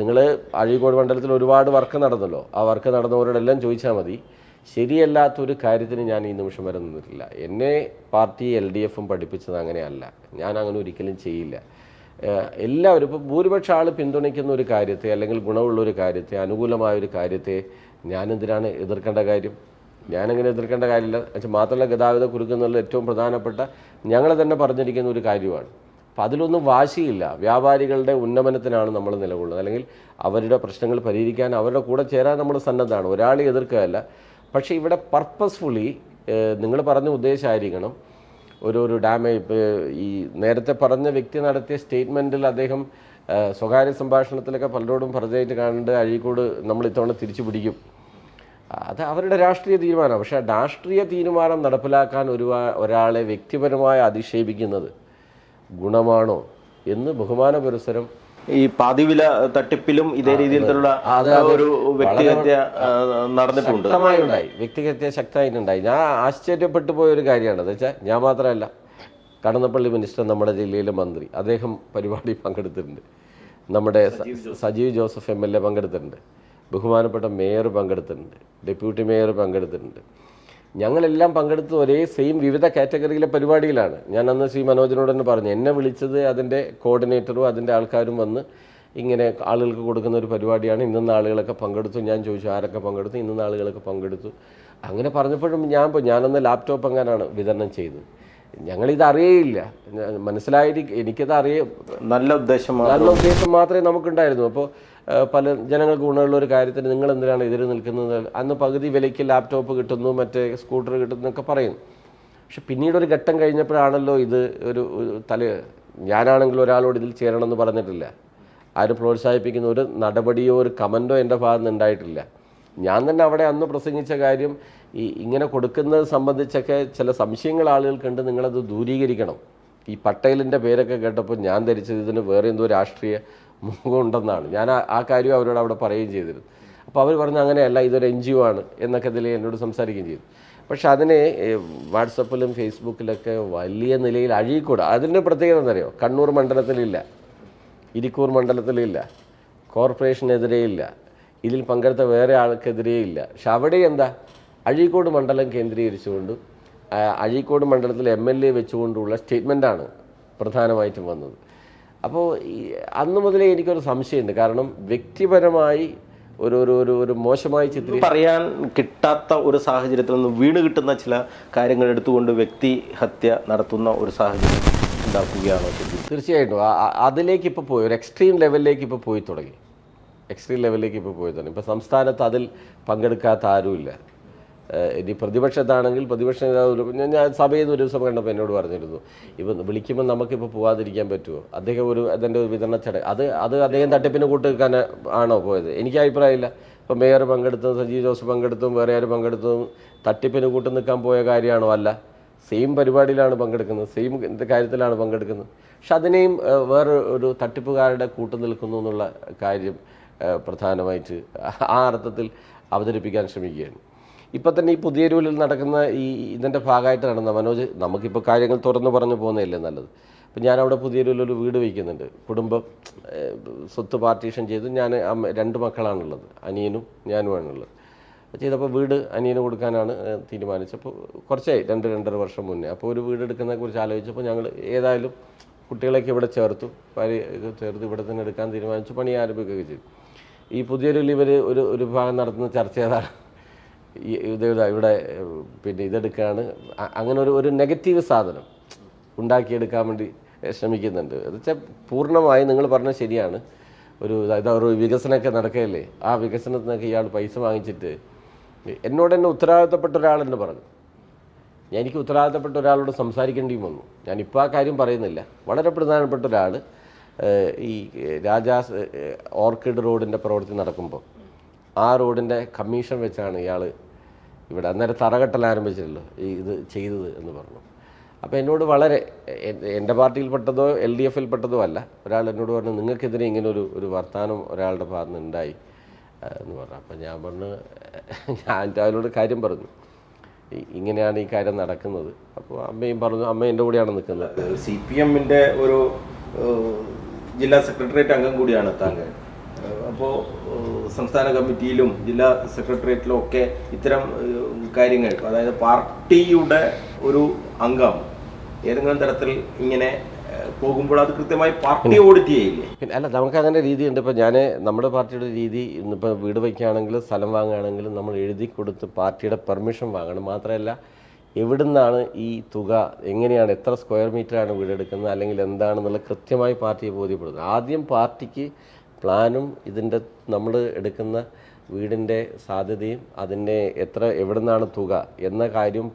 [SPEAKER 2] നിങ്ങൾ അഴീക്കോട് മണ്ഡലത്തിൽ ഒരുപാട് വർക്ക് നടന്നല്ലോ. ആ വർക്ക് നടന്നവരോടെല്ലാം ചോദിച്ചാൽ മതി. ശരിയല്ലാത്തൊരു കാര്യത്തിന് ഞാൻ ഈ നിമിഷം വരെ നിന്നിട്ടില്ല. എന്നെ പാർട്ടി LDFും പഠിപ്പിച്ചത് അങ്ങനെയല്ല. ഞാൻ അങ്ങനെ ഒരിക്കലും ചെയ്യില്ല. എല്ലാവരും ഇപ്പോൾ ഭൂരിപക്ഷം ആൾ പിന്തുണയ്ക്കുന്ന ഒരു കാര്യത്തെ, അല്ലെങ്കിൽ ഗുണമുള്ളൊരു കാര്യത്തെ, അനുകൂലമായൊരു കാര്യത്തെ ഞാനെന്തിനാണ് എതിർക്കേണ്ട കാര്യം? ഞാനങ്ങനെ എതിർക്കേണ്ട കാര്യമില്ല. മാത്രമല്ല, ഗതാഗത കുരുക്കെന്നുള്ള ഏറ്റവും പ്രധാനപ്പെട്ട ഞങ്ങൾ തന്നെ പറഞ്ഞിരിക്കുന്ന ഒരു കാര്യമാണ്. അപ്പോൾ അതിലൊന്നും വാശിയില്ല. വ്യാപാരികളുടെ ഉന്നമനത്തിനാണ് നമ്മൾ നിലകൊള്ളുന്നത്, അല്ലെങ്കിൽ അവരുടെ പ്രശ്നങ്ങൾ പരിഹരിക്കാൻ അവരുടെ കൂടെ ചേരാൻ നമ്മൾ സന്നദ്ധമാണ്. ഒരാളെ എതിർക്കുകയല്ല. പക്ഷേ ഇവിടെ പർപ്പസ്ഫുള്ളി നിങ്ങൾ പറഞ്ഞ ഉദ്ദേശമായിരിക്കണം. ഒരു ഡാമേജ്, ഈ നേരത്തെ പറഞ്ഞ വ്യക്തി നടത്തിയ സ്റ്റേറ്റ്മെൻറ്റിൽ അദ്ദേഹം സ്വകാര്യ സംഭാഷണത്തിലൊക്കെ പലരോടും പറഞ്ഞായിട്ട് കാണേണ്ട അഴീക്കോട് നമ്മൾ ഇത്തവണ തിരിച്ചു പിടിക്കും. അത് അവരുടെ രാഷ്ട്രീയ തീരുമാനമാണ്. പക്ഷേ രാഷ്ട്രീയ തീരുമാനം നടപ്പിലാക്കാൻ ഒരാളെ വ്യക്തിപരമായി അധിക്ഷേപിക്കുന്നത് ഗുണമാണോ എന്ന് ബഹുമാന പുരസ്സരം
[SPEAKER 1] ഈ പാതിവില തട്ടിപ്പിലും ഇതേ രീതിയിലുള്ള ഒരു വ്യക്തിഹത്യ നടന്നിട്ടുണ്ട്.
[SPEAKER 2] വ്യക്തിഹത്യ ശക്തമായിട്ടുണ്ടായി. ഞാൻ ആശ്ചര്യപ്പെട്ടു പോയൊരു കാര്യമാണ്. എന്ന് വെച്ചാൽ ഞാൻ മാത്രമല്ല, കടന്നപ്പള്ളി മിനിസ്റ്റർ, നമ്മുടെ ജില്ലയിലെ മന്ത്രി, അദ്ദേഹം പരിപാടി പങ്കെടുത്തിട്ടുണ്ട്. നമ്മുടെ സജീവ് ജോസഫ് MLA പങ്കെടുത്തിട്ടുണ്ട്. ബഹുമാനപ്പെട്ട മേയർ പങ്കെടുത്തിട്ടുണ്ട്. ഡെപ്യൂട്ടി മേയർ പങ്കെടുത്തിട്ടുണ്ട്. ഞങ്ങളെല്ലാം പങ്കെടുത്ത് ഒരേ സെയിം വിവിധ കാറ്റഗറിയിലെ പരിപാടിയിലാണ്. ഞാൻ അന്ന് ശ്രീ മനോജിനോട് തന്നെ പറഞ്ഞു, എന്നെ വിളിച്ചത് അതിൻ്റെ കോർഡിനേറ്ററും അതിൻ്റെ ആൾക്കാരും വന്ന് ഇങ്ങനെ ആളുകൾക്ക് കൊടുക്കുന്ന ഒരു പരിപാടിയാണ്, ഇന്ന ആളുകളൊക്കെ പങ്കെടുത്തു. ഞാൻ ചോദിച്ചു ആരൊക്കെ പങ്കെടുത്തു, ഇന്ന ആളുകളൊക്കെ പങ്കെടുത്തു. അങ്ങനെ പറഞ്ഞപ്പോഴും ഞാനൊന്ന് ലാപ്ടോപ്പ് എങ്ങനെയാണ് വിതരണം ചെയ്തത്. ഞങ്ങളിത് അറിയേയില്ല, എനിക്കത്
[SPEAKER 1] നല്ല ഉദ്ദേശം
[SPEAKER 2] മാത്രമേ നമുക്കുണ്ടായിരുന്നു. അപ്പോൾ പല ജനങ്ങൾക്ക് ഗുണമുള്ള ഒരു കാര്യത്തിന് നിങ്ങൾ എന്തിനാണ് എതിര് നിൽക്കുന്നത്, അന്ന് പകുതി വിലയ്ക്ക് ലാപ്ടോപ്പ് കിട്ടുന്നു, മറ്റേ സ്കൂട്ടർ കിട്ടുന്നു എന്നൊക്കെ പറയുന്നു. പക്ഷെ പിന്നീട് ഒരു ഘട്ടം കഴിഞ്ഞപ്പോഴാണല്ലോ ഇത് ഒരു ഞാനാണെങ്കിലും ഒരാളോട് ഇതിൽ ചേരണമെന്ന് പറഞ്ഞിട്ടില്ല, ആരും പ്രോത്സാഹിപ്പിക്കുന്ന ഒരു നടപടിയോ ഒരു കമൻറ്റോ എൻ്റെ ഭാഗത്ത് നിന്ന് ഉണ്ടായിട്ടില്ല. ഞാൻ തന്നെ അവിടെ അന്ന് പ്രസംഗിച്ച കാര്യം, ഇങ്ങനെ കൊടുക്കുന്നത് സംബന്ധിച്ചൊക്കെ ചില സംശയങ്ങൾ ആളുകൾക്കുണ്ട്, നിങ്ങളത് ദൂരീകരിക്കണം. ഈ പട്ടേലിൻ്റെ പേരൊക്കെ കേട്ടപ്പോൾ ഞാൻ ധരിച്ചത് ഇതിന് വേറെ എന്തോ രാഷ്ട്രീയ മുഖമുണ്ടെന്നാണ്. ഞാൻ ആ കാര്യം അവരോട് അവിടെ പറയുകയും ചെയ്തിരുന്നു. അപ്പോൾ അവർ പറഞ്ഞു അങ്ങനെയല്ല, ഇതൊരു NGO ആണ് എന്നൊക്കെ ഇതിൽ എന്നോട് സംസാരിക്കുകയും ചെയ്തു. പക്ഷെ അതിനെ വാട്സപ്പിലും ഫേസ്ബുക്കിലൊക്കെ വലിയ നിലയിൽ അഴീക്കൂട. അതിൻ്റെ പ്രത്യേകത എന്തറിയോ, കണ്ണൂർ മണ്ഡലത്തിലില്ല, ഇരിക്കൂർ മണ്ഡലത്തിലില്ല, കോർപ്പറേഷനെതിരെയില്ല, ഇതിൽ പങ്കെടുത്ത വേറെ ആൾക്കെതിരെയില്ല. പക്ഷെ അവിടെ എന്താ, അഴീക്കോട് മണ്ഡലം കേന്ദ്രീകരിച്ചുകൊണ്ട് അഴീക്കോട് മണ്ഡലത്തിൽ MLA വെച്ചുകൊണ്ടുള്ള സ്റ്റേറ്റ്മെൻറ്റാണ് പ്രധാനമായിട്ടും വന്നത്. അപ്പോൾ അന്ന് മുതലേ എനിക്കൊരു സംശയമുണ്ട്. കാരണം വ്യക്തിപരമായി ഒരു മോശമായി
[SPEAKER 1] പറയാൻ കിട്ടാത്ത ഒരു സാഹചര്യത്തിൽ നിന്ന് വീണ് കിട്ടുന്ന ചില കാര്യങ്ങൾ എടുത്തുകൊണ്ട് വ്യക്തിഹത്യ നടത്തുന്ന ഒരു സാഹചര്യം ഉണ്ടാക്കുകയാണോ?
[SPEAKER 2] തീർച്ചയായിട്ടും അതിലേക്ക് ഇപ്പോൾ പോയി, ഒരു എക്സ്ട്രീം ലെവലിലേക്ക് ഇപ്പോൾ പോയി തുടങ്ങി. ഇപ്പോൾ സംസ്ഥാനത്ത് അതിൽ പങ്കെടുക്കാത്ത ആരുമില്ല. ഇനി പ്രതിപക്ഷത്താണെങ്കിൽ പ്രതിപക്ഷ നേതാവ്, ഞാൻ സഭയിൽ നിന്ന് ഒരു ദിവസം കണ്ടപ്പോൾ എന്നോട് പറഞ്ഞിരുന്നു, ഇപ്പം വിളിക്കുമ്പോൾ നമുക്കിപ്പോൾ പോകാതിരിക്കാൻ പറ്റുമോ, അദ്ദേഹം അതിൻ്റെ ഒരു വിതരണ ചടങ്ങ് അത് അദ്ദേഹം തട്ടിപ്പിന് കൂട്ടുവെക്കാൻ ആണോ പോയത്? എനിക്ക് അഭിപ്രായമില്ല. ഇപ്പം മേയർ പങ്കെടുത്തതും സജീവ് ജോസഫ് പങ്കെടുത്തതും വേറെ ആരും പങ്കെടുത്തതും തട്ടിപ്പിന് കൂട്ടു നിൽക്കാൻ പോയ കാര്യമാണോ? അല്ല, സെയിം പരിപാടിയിലാണ് പങ്കെടുക്കുന്നത്, സെയിം കാര്യത്തിലാണ് പങ്കെടുക്കുന്നത്. പക്ഷെ അതിനെയും വേറെ ഒരു തട്ടിപ്പുകാരുടെ കൂട്ടു നിൽക്കുന്നു എന്നുള്ള കാര്യം പ്രധാനമായിട്ട് ആ അർത്ഥത്തിൽ അവതരിപ്പിക്കാൻ ശ്രമിക്കുകയാണ്. ഇപ്പം തന്നെ ഈ പുതിയരൂരിൽ നടക്കുന്ന ഇതിൻ്റെ ഭാഗമായിട്ട് നടന്ന മനോജ്, നമുക്കിപ്പോൾ കാര്യങ്ങൾ തുറന്നു പറഞ്ഞു പോകുന്നതല്ലേ നല്ലത്. ഇപ്പം ഞാനവിടെ പുതിയരൂരിലൊരു വീട് വയ്ക്കുന്നുണ്ട്, കുടുംബം സ്വത്ത് പാർട്ടീഷൻ ചെയ്ത്. ഞാൻ 2 മക്കളാണുള്ളത്, അനിയനും ഞാനുമാണുള്ളത്. ചെയ്തപ്പോൾ വീട് അനിയന് കൊടുക്കാനാണ് തീരുമാനിച്ചപ്പോൾ കുറച്ചായി, 2-2.5 വർഷം മുന്നേ. അപ്പോൾ ഒരു വീട് എടുക്കുന്നതിനെക്കുറിച്ച് ആലോചിച്ചപ്പോൾ ഞങ്ങൾ ഏതായാലും കുട്ടികളെയൊക്കെ ഇവിടെ ചേർത്തു, ചേർത്ത് ഇവിടെ തന്നെ എടുക്കാൻ തീരുമാനിച്ചു, പണി ആരംഭിക്കുകയൊക്കെ ചെയ്തു. ഈ പുതിയൊരു ഇവർ ഒരു ഭാഗം നടത്തുന്ന ചർച്ച ഏതാണ്, ഇവിടെ പിന്നെ ഇതെടുക്കുകയാണ്, അങ്ങനെ ഒരു നെഗറ്റീവ് സാധനം ഉണ്ടാക്കിയെടുക്കാൻ വേണ്ടി ശ്രമിക്കുന്നുണ്ട്. എന്ന് വെച്ചാൽ പൂർണ്ണമായി നിങ്ങൾ പറഞ്ഞത് ശരിയാണ്. ഒരു വികസനമൊക്കെ നടക്കുകയല്ലേ, ആ വികസനത്തിനൊക്കെ ഇയാൾ പൈസ വാങ്ങിച്ചിട്ട് എന്നോട് തന്നെ ഉത്തരവാദിത്തപ്പെട്ട ഒരാളെന്ന് പറഞ്ഞു. എനിക്ക് ഉത്തരവാദിത്തപ്പെട്ട ഒരാളോട് സംസാരിക്കേണ്ടിയും വന്നു. ഞാനിപ്പോൾ ആ കാര്യം പറയുന്നില്ല. വളരെ പ്രധാനപ്പെട്ട ഒരാൾ ഈ രാജാസ് ഓർക്കിഡ് റോഡിൻ്റെ പ്രവൃത്തി നടക്കുമ്പോൾ ആ റോഡിൻ്റെ കമ്മീഷൻ വെച്ചാണ് ഇയാൾ ഇവിടെ അന്നേരം തറകെട്ടൽ ആരംഭിച്ചിട്ടുള്ളൂ ഇത് ചെയ്തത് എന്ന് പറഞ്ഞു. അപ്പോൾ എന്നോട് വളരെ, എൻ്റെ പാർട്ടിയിൽപ്പെട്ടതോ LDFിൽപ്പെട്ടതോ അല്ല, ഒരാൾ എന്നോട് പറഞ്ഞു നിങ്ങൾക്കെതിരെ ഇങ്ങനെ ഒരു വർത്തമാനം ഒരാളുടെ ഭാഗത്ത് നിന്ന് ഉണ്ടായി എന്ന് പറഞ്ഞു. അപ്പോൾ ഞാൻ പറഞ്ഞു, ഞാൻ അതിനോട് കാര്യം പറഞ്ഞു, ഇങ്ങനെയാണ് ഈ കാര്യം നടക്കുന്നത്. അപ്പോൾ അമ്മയും പറഞ്ഞു, അമ്മ എൻ്റെ കൂടെയാണ് നിൽക്കുന്നത്.
[SPEAKER 1] CPMൻ്റെ ഒരു ജില്ലാ സെക്രട്ടേറിയറ്റ് അംഗം കൂടിയാണ് താങ്കൾ. അപ്പോൾ സംസ്ഥാന കമ്മിറ്റിയിലും ജില്ലാ സെക്രട്ടേറിയറ്റിലും ഒക്കെ ഇത്തരം കാര്യങ്ങൾ, അതായത് പാർട്ടിയുടെ ഒരു അംഗം ഏതെങ്കിലും തരത്തിൽ ഇങ്ങനെ പോകുമ്പോൾ അത് കൃത്യമായി പാർട്ടി ഓഡിറ്റ് ചെയ്യില്ലേ?
[SPEAKER 2] പിന്നെ അല്ല, നമുക്ക് അങ്ങനെ രീതിയുണ്ട്. ഇപ്പോൾ നമ്മുടെ പാർട്ടിയുടെ രീതി, ഇന്നിപ്പോൾ വീട് വയ്ക്കുകയാണെങ്കിലും സ്ഥലം വാങ്ങുകയാണെങ്കിലും നമ്മൾ എഴുതി കൊടുത്ത് പാർട്ടിയുടെ പെർമിഷൻ വാങ്ങണം. മാത്രമല്ല എവിടുന്നാണ് ഈ തുക, എങ്ങനെയാണ്, എത്ര സ്ക്വയർ മീറ്ററാണ് വീടെടുക്കുന്നത്, അല്ലെങ്കിൽ എന്താണെന്നുള്ള കൃത്യമായി പാർട്ടിയെ ബോധ്യപ്പെടുന്നത്. ആദ്യം പാർട്ടിക്ക് പ്ലാനും ഇതിൻ്റെ നമ്മൾ എടുക്കുന്ന വീടിൻ്റെ സാധ്യതയും അതിൻ്റെ എവിടുന്നാണ് തുക എന്ന കാര്യം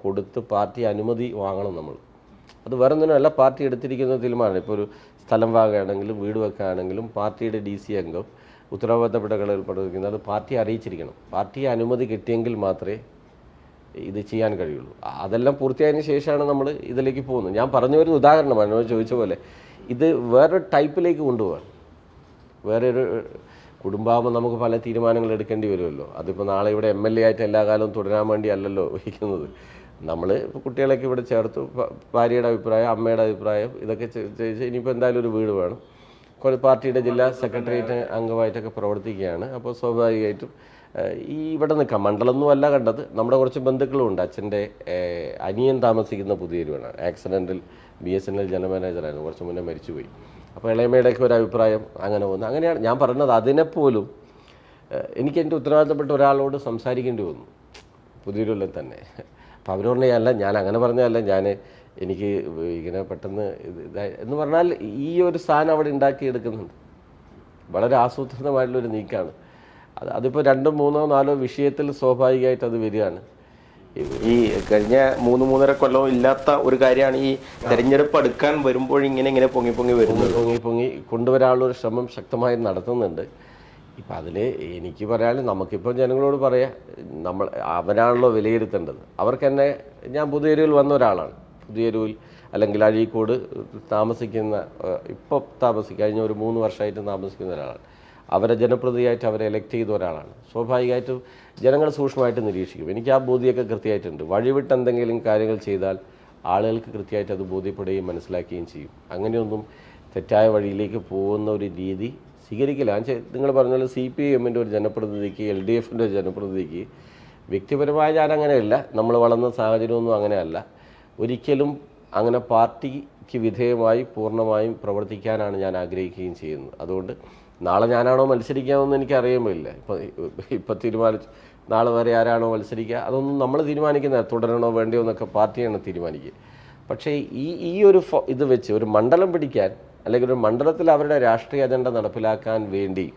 [SPEAKER 2] കൊടുത്ത് പാർട്ടി അനുമതി വാങ്ങണം നമ്മൾ. അത് വേറെ ഒന്നിനുമല്ല, പാർട്ടി എടുത്തിരിക്കുന്ന തീരുമാനം. ഇപ്പോൾ ഒരു സ്ഥലം വാങ്ങുകയാണെങ്കിലും വീട് വെക്കുകയാണെങ്കിലും പാർട്ടിയുടെ DC അംഗം ഉത്തരവാദിത്തപ്പെട്ട ഘടകത്തിൽ പ്രവർത്തിക്കുന്നത് അത് പാർട്ടി അറിയിച്ചിരിക്കണം. പാർട്ടി അനുമതി കിട്ടിയെങ്കിൽ മാത്രമേ ഇത് ചെയ്യാൻ കഴിയുള്ളൂ. അതെല്ലാം പൂർത്തിയായതിനു ശേഷമാണ് നമ്മൾ ഇതിലേക്ക് പോകുന്നത്. ഞാൻ പറഞ്ഞു വരുന്ന ഉദാഹരണമാണ് ചോദിച്ച പോലെ, ഇത് വേറൊരു ടൈപ്പിലേക്ക് കൊണ്ടുപോകാൻ. വേറെ ഒരു കുടുംബമാകുമ്പോൾ നമുക്ക് പല തീരുമാനങ്ങൾ എടുക്കേണ്ടി വരുമല്ലോ. അതിപ്പോൾ നാളെ ഇവിടെ MLA ആയിട്ട് എല്ലാ കാലവും തുടരാൻ വേണ്ടി അല്ലല്ലോ വഹിക്കുന്നത്. നമ്മൾ ഇപ്പോൾ കുട്ടികളൊക്കെ ഇവിടെ ചേർത്തു, ഭാര്യയുടെ അഭിപ്രായം, അമ്മയുടെ അഭിപ്രായം, ഇതൊക്കെ ചോദിച്ചാൽ ഇനിയിപ്പോൾ എന്തായാലും ഒരു വീട് വേണം. പാർട്ടിയുടെ ജില്ലാ സെക്രട്ടേറിയറ്റ് അംഗമായിട്ടൊക്കെ പ്രവർത്തിക്കുകയാണ്. അപ്പോൾ സ്വാഭാവികമായിട്ടും ഇവിടെ നിൽക്കാം. മണ്ഡലമൊന്നും അല്ല കണ്ടത്, നമ്മുടെ കുറച്ച് ബന്ധുക്കളും ഉണ്ട്. അച്ഛൻ്റെ അനിയൻ താമസിക്കുന്ന പുതിയൊരുവാണ്, ആക്സിഡൻറ്റിൽ BSNL ജനറൽ മാനേജറായിരുന്നു, കുറച്ച് മുന്നേ മരിച്ചുപോയി. അപ്പോൾ ഇളയമയുടെയൊക്കെ ഒരു അഭിപ്രായം അങ്ങനെ വന്നു. അങ്ങനെയാണ് ഞാൻ പറഞ്ഞത്. അതിനെപ്പോലും എനിക്ക് എൻ്റെ ഉത്തരവാദിത്തപ്പെട്ട ഒരാളോട് സംസാരിക്കേണ്ടി വന്നു, പുതിയൊരുള്ളിൽ തന്നെ. അപ്പോൾ അവർ പറഞ്ഞല്ല, ഞാൻ അങ്ങനെ പറഞ്ഞതല്ല, എനിക്ക് ഇങ്ങനെ പെട്ടെന്ന് എന്ന് പറഞ്ഞാൽ ഈ ഒരു സാധനം അവിടെ ഉണ്ടാക്കിയെടുക്കുന്നുണ്ട്. വളരെ ആസൂത്രിതമായിട്ടുള്ളൊരു നീക്കമാണ്. അതിപ്പോൾ 2, 3, 4 വിഷയത്തിൽ സ്വാഭാവികമായിട്ട് അത് വരികയാണ്.
[SPEAKER 1] ഈ കഴിഞ്ഞ 3-3.5 കൊല്ലം ഇല്ലാത്ത ഒരു കാര്യമാണ് ഈ തെരഞ്ഞെടുപ്പ് അടുക്കാൻ വരുമ്പോൾ ഇങ്ങനെ പൊങ്ങി വരുന്നത്.
[SPEAKER 2] പൊങ്ങി കൊണ്ടുവരാനുള്ളൊരു ശ്രമം ശക്തമായി നടത്തുന്നുണ്ട്. ഇപ്പം അതിൽ എനിക്ക് പറയാനും, നമുക്കിപ്പോൾ ജനങ്ങളോട് പറയാം, അവരാണല്ലോ വിലയിരുത്തേണ്ടത്. അവർക്ക് തന്നെ, ഞാൻ പുതിയൊരുവിൽ വന്ന ഒരാളാണ്. പുതിയൊരുവിൽ അല്ലെങ്കിൽ അഴീക്കോട് കഴിഞ്ഞ ഒരു 3 വർഷമായിട്ട് താമസിക്കുന്ന ഒരാളാണ്. അവരെ ജനപ്രതിനിധിയായിട്ട് അവരെ എലക്ട് ചെയ്ത ഒരാളാണ്. സ്വാഭാവികമായിട്ടും ജനങ്ങൾ സൂക്ഷ്മമായിട്ട് നിരീക്ഷിക്കും. എനിക്ക് ആ ബോധ്യമൊക്കെ കൃത്യമായിട്ടുണ്ട്. വഴിവിട്ട് എന്തെങ്കിലും കാര്യങ്ങൾ ചെയ്താൽ ആളുകൾക്ക് കൃത്യമായിട്ട് അത് ബോധ്യപ്പെടുകയും മനസ്സിലാക്കുകയും ചെയ്യും. അങ്ങനെയൊന്നും തെറ്റായ വഴിയിലേക്ക് പോകുന്ന ഒരു രീതി സ്വീകരിക്കില്ല. നിങ്ങൾ പറഞ്ഞ പോലെ CPIMൻ്റെ ഒരു ജനപ്രതിനിധിക്ക്, LDFൻ്റെ ഒരു ജനപ്രതിനിധിക്ക് വ്യക്തിപരമായി ഞാൻ അങ്ങനെയല്ല, നമ്മൾ വളർന്ന സാഹചര്യമൊന്നും അങ്ങനെയല്ല. ഒരിക്കലും അങ്ങനെ പാർട്ടിക്ക് വിധേയമായി പൂർണ്ണമായും പ്രവർത്തിക്കാനാണ് ഞാൻ ആഗ്രഹിക്കുകയും ചെയ്യുന്നത്. അതുകൊണ്ട് നാളെ ഞാനാണോ മത്സരിക്കാമെന്ന് എനിക്ക് അറിയുമില്ല. ഇപ്പം തീരുമാനിച്ചു നാളെ വരെ ആരാണോ മത്സരിക്കുക, അതൊന്നും നമ്മൾ തീരുമാനിക്കുന്നത്, തുടരണോ വേണ്ടിയോ എന്നൊക്കെ പാർട്ടിയാണ് തീരുമാനിക്കുക. പക്ഷേ ഈ ഒരു ഇത് വെച്ച് ഒരു മണ്ഡലം പിടിക്കാൻ, അല്ലെങ്കിൽ ഒരു മണ്ഡലത്തിൽ അവരുടെ രാഷ്ട്രീയ അജണ്ട നടപ്പിലാക്കാൻ വേണ്ടി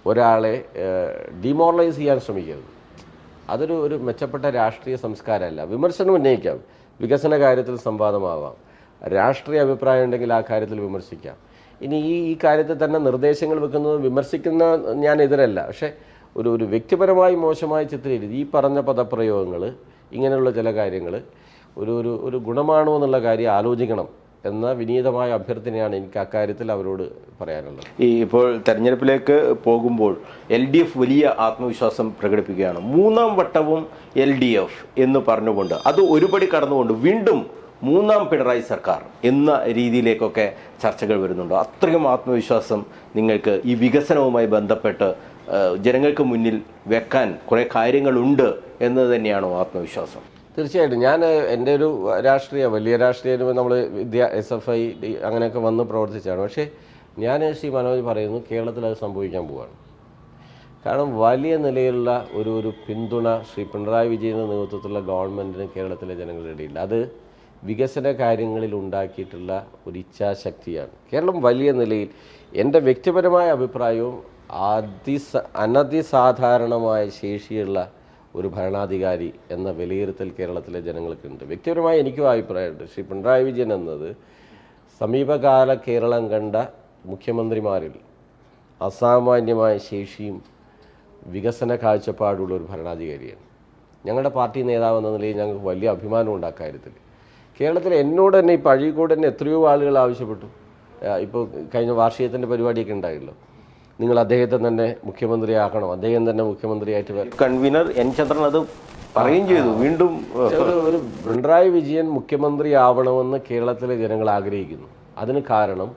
[SPEAKER 2] ഒരാളെ ഡിമോറലൈസ് ചെയ്യാൻ ശ്രമിക്കരുത്. അതൊരു മെച്ചപ്പെട്ട രാഷ്ട്രീയ സംസ്കാരമല്ല. വിമർശനം ഉന്നയിക്കാം, വികസന കാര്യത്തിൽ സംവാദമാവാം, രാഷ്ട്രീയ അഭിപ്രായം ഉണ്ടെങ്കിൽ ആ കാര്യത്തിൽ വിമർശിക്കാം. ഇനി ഈ കാര്യത്തിൽ തന്നെ നിർദ്ദേശങ്ങൾ വെക്കുന്നത്, വിമർശിക്കുന്ന ഞാൻ എതിരല്ല. പക്ഷേ ഒരു വ്യക്തിപരമായി മോശമായി ചിത്രീകരിച്ച് ഈ പറഞ്ഞ പദപ്രയോഗങ്ങൾ, ഇങ്ങനെയുള്ള ചില കാര്യങ്ങൾ ഒരു ഗുണമാണോ എന്നുള്ള കാര്യം ആലോചിക്കണം എന്ന വിനീതമായ അഭ്യർത്ഥനയാണ് എനിക്ക് അക്കാര്യത്തിൽ അവരോട് പറയാനുള്ളത്.
[SPEAKER 1] ഇപ്പോൾ തെരഞ്ഞെടുപ്പിലേക്ക് പോകുമ്പോൾ LDF വലിയ ആത്മവിശ്വാസം പ്രകടിപ്പിക്കുകയാണ്. 3ാം വട്ടവും LDF എന്ന് പറഞ്ഞുകൊണ്ട്, അത് ഒരുപടി കടന്നുകൊണ്ട് വീണ്ടും 3ാം പിണറായി സർക്കാർ എന്ന രീതിയിലേക്കൊക്കെ ചർച്ചകൾ വരുന്നുണ്ട്. അത്രയും ആത്മവിശ്വാസം നിങ്ങൾക്ക് ഈ വികസനവുമായി ബന്ധപ്പെട്ട് ജനങ്ങൾക്ക് മുന്നിൽ വെക്കാൻ കുറേ കാര്യങ്ങളുണ്ട് എന്നത് തന്നെയാണോ ആത്മവിശ്വാസം?
[SPEAKER 2] തീർച്ചയായിട്ടും. ഞാൻ എൻ്റെ ഒരു വലിയ രാഷ്ട്രീയം നമ്മൾ SFI അങ്ങനെയൊക്കെ വന്ന് പ്രവർത്തിച്ചാണ്. പക്ഷേ ഞാൻ ശ്രീ മനോജ് പറയുന്നു, കേരളത്തിൽ അത് സംഭവിക്കാൻ പോവുകയാണ്. കാരണം വലിയ നിലയിലുള്ള ഒരു പിന്തുണ ശ്രീ പിണറായി വിജയൻ്റെ നേതൃത്വത്തിലുള്ള ഗവൺമെൻറ്റിന് കേരളത്തിലെ ജനങ്ങളുടെ ഇടയിൽ അത് വികസന കാര്യങ്ങളിൽ ഉണ്ടാക്കിയിട്ടുള്ള ഒരു ഇച്ഛാശക്തിയാണ്. കേരളം വലിയ നിലയിൽ, എൻ്റെ വ്യക്തിപരമായ അഭിപ്രായവും, അനതിസാധാരണമായ ശേഷിയുള്ള ഒരു ഭരണാധികാരി എന്ന വിലയിരുത്തൽ കേരളത്തിലെ ജനങ്ങൾക്കുണ്ട്. വ്യക്തിപരമായി എനിക്കും അഭിപ്രായമുണ്ട്. ശ്രീ പിണറായി വിജയൻ എന്നത് സമീപകാല കേരളം കണ്ട മുഖ്യമന്ത്രിമാരിൽ അസാമാന്യമായ ശേഷിയും വികസന കാഴ്ചപ്പാടുള്ള ഒരു ഭരണാധികാരിയാണ്. ഞങ്ങളുടെ പാർട്ടി നേതാവ് എന്ന നിലയിൽ ഞങ്ങൾക്ക് വലിയ അഭിമാനമുണ്ട് അക്കാര്യത്തിൽ. കേരളത്തിൽ എന്നോട് തന്നെ ഇപ്പോൾ അഴീക്കോട് തന്നെ എത്രയോ ആളുകൾ ആവശ്യപ്പെട്ടു. ഇപ്പോൾ കഴിഞ്ഞ വാർഷികത്തിൻ്റെ പരിപാടിയൊക്കെ ഉണ്ടായല്ലോ, നിങ്ങൾ അദ്ദേഹത്തെ തന്നെ മുഖ്യമന്ത്രിയാക്കണം, അദ്ദേഹം തന്നെ മുഖ്യമന്ത്രിയായിട്ട്.
[SPEAKER 1] Convener N. ചന്ദ്രൻ അത് പറയുകയും ചെയ്തു. വീണ്ടും
[SPEAKER 2] ഒരു പിണറായി വിജയൻ മുഖ്യമന്ത്രിയാവണമെന്ന് കേരളത്തിലെ ജനങ്ങൾ ആഗ്രഹിക്കുന്നു. അതിന് കാരണം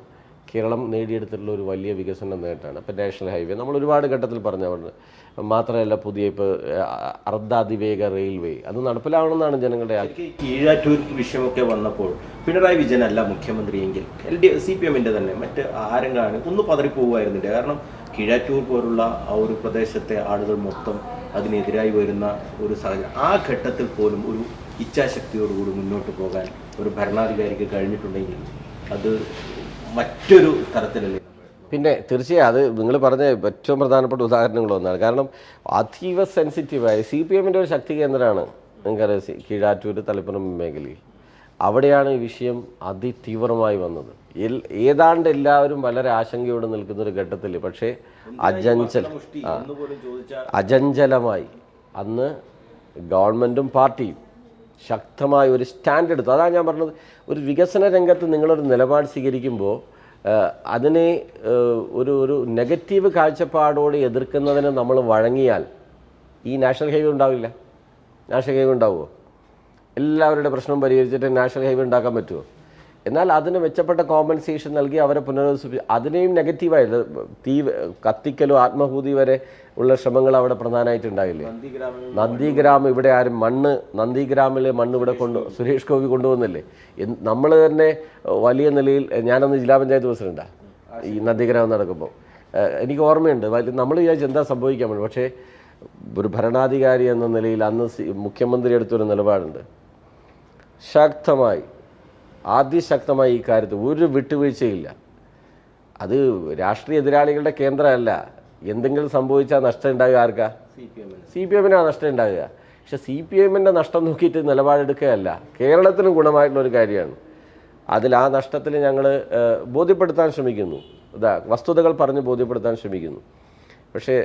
[SPEAKER 2] കേരളം നേടിയെടുത്തിട്ടുള്ള ഒരു വലിയ വികസന നേട്ടമാണ്. ഇപ്പോൾ നാഷണൽ ഹൈവേ നമ്മൾ ഒരുപാട് ഘട്ടത്തിൽ പറഞ്ഞവരുണ്ട്. മാത്രമല്ല പുതിയ ഇപ്പോൾ അർദ്ധാതിവേഗ റെയിൽവേ അത് നടപ്പിലാവണമെന്നാണ് ജനങ്ങളുടെ ആഗ്രഹം.
[SPEAKER 1] കീഴാറ്റൂർ വിഷയമൊക്കെ വന്നപ്പോൾ പിണറായി വിജയൻ അല്ല മുഖ്യമന്ത്രിയെങ്കിൽ CPMൻ്റെ തന്നെ മറ്റ് ആരെങ്കിലും ഒന്ന് പതറിപ്പോകുമായിരുന്നില്ല. കാരണം കീഴാറ്റൂർ പോലുള്ള ആ ഒരു പ്രദേശത്തെ ആളുകൾ മൊത്തം അതിനെതിരായി വരുന്ന ഒരു സാഹചര്യം. ആ ഘട്ടത്തിൽ പോലും ഒരു ഇച്ഛാശക്തിയോടുകൂടി മുന്നോട്ട് പോകാൻ ഒരു ഭരണാധികാരിക്ക് കഴിഞ്ഞിട്ടുണ്ടെങ്കിൽ അത് മറ്റൊരു തരത്തിലല്ലേ.
[SPEAKER 2] പിന്നെ തീർച്ചയായും അത് നിങ്ങൾ പറഞ്ഞ ഏറ്റവും പ്രധാനപ്പെട്ട ഉദാഹരണങ്ങളൊന്നാണ്. കാരണം അതീവ സെൻസിറ്റീവായ CPMൻ്റെ ഒരു ശക്തി കേന്ദ്രമാണ് നിങ്ങൾക്കറിയാം കീഴാറ്റൂർ തളിപ്പറമ്പ് മേഖലയിൽ. അവിടെയാണ് ഈ വിഷയം അതിതീവ്രമായി വന്നത്. ഏതാണ്ട് എല്ലാവരും വളരെ ആശങ്കയോടെ നിൽക്കുന്നൊരു ഘട്ടത്തിൽ പക്ഷേ അചഞ്ചലമായി അന്ന് ഗവൺമെൻറ്റും പാർട്ടിയും ശക്തമായ ഒരു സ്റ്റാൻഡ് എടുത്തു. അതാണ് ഞാൻ പറഞ്ഞത്, ഒരു വികസന രംഗത്ത് നിങ്ങളൊരു നിലപാട് സ്വീകരിക്കുമ്പോൾ അതിനെ ഒരു നെഗറ്റീവ് കാഴ്ചപ്പാടോട് എതിർക്കുന്നതിന് നമ്മൾ വഴങ്ങിയാൽ ഈ നാഷണൽ ഹൈവേ ഉണ്ടാവില്ല. നാഷണൽ ഹൈവേ ഉണ്ടാവുമോ? എല്ലാവരുടെ പ്രശ്നം പരിഹരിച്ചിട്ട് നാഷണൽ ഹൈവേ ഉണ്ടാക്കാൻ പറ്റുമോ? എന്നാൽ അതിന് മെച്ചപ്പെട്ട കോമ്പൻസേഷൻ നൽകി അവരെ പുനരധിവസിപ്പിച്ചു. അതിനെയും നെഗറ്റീവായിട്ട് തീ കത്തിക്കലോ ആത്മഹൂതി വരെ ഉള്ള ശ്രമങ്ങൾ അവിടെ പ്രധാനമായിട്ടുണ്ടായില്ലേ. നന്ദിഗ്രാം ഇവിടെ ആരും നന്ദിഗ്രാമിൽ മണ്ണ് ഇവിടെ സുരേഷ് ഗോപി കൊണ്ടുവന്നില്ലേ. നമ്മൾ തന്നെ വലിയ നിലയിൽ, ഞാനന്ന് ജില്ലാ പഞ്ചായത്ത് പ്രസിഡന്റാണ് ഈ നന്ദിഗ്രാമം നടക്കുമ്പോൾ. എനിക്ക് ഓർമ്മയുണ്ട്, നമ്മൾ വിചാരിച്ച് എന്താ സംഭവിക്കാൻ പറ്റും. പക്ഷേ ഒരു ഭരണാധികാരി എന്ന നിലയിൽ അന്ന് മുഖ്യമന്ത്രി എടുത്തൊരു നിലപാടുണ്ട്. ശക്തമായി, അതിശക്തമായി ഈ കാര്യത്തിൽ ഒരു വിട്ടുവീഴ്ചയില്ല. അത് രാഷ്ട്രീയ എതിരാളികളുടെ കേന്ദ്രമല്ല. എന്തെങ്കിലും സംഭവിച്ചാൽ നഷ്ടം ഉണ്ടാകുക ആർക്കാ? CPM-നാണ് നഷ്ടം ഉണ്ടാകുക. പക്ഷെ CPM-ൻ്റെ നഷ്ടം നോക്കിയിട്ട് നിലപാടെടുക്കുകയല്ല, കേരളത്തിനും ഗുണമായിട്ടുള്ളൊരു കാര്യമാണ്. ആ നഷ്ടത്തിൽ ഞങ്ങൾ ബോധ്യപ്പെടുത്താൻ ശ്രമിക്കുന്നു, വസ്തുതകൾ പറഞ്ഞ് ബോധ്യപ്പെടുത്താൻ ശ്രമിക്കുന്നു. പക്ഷേ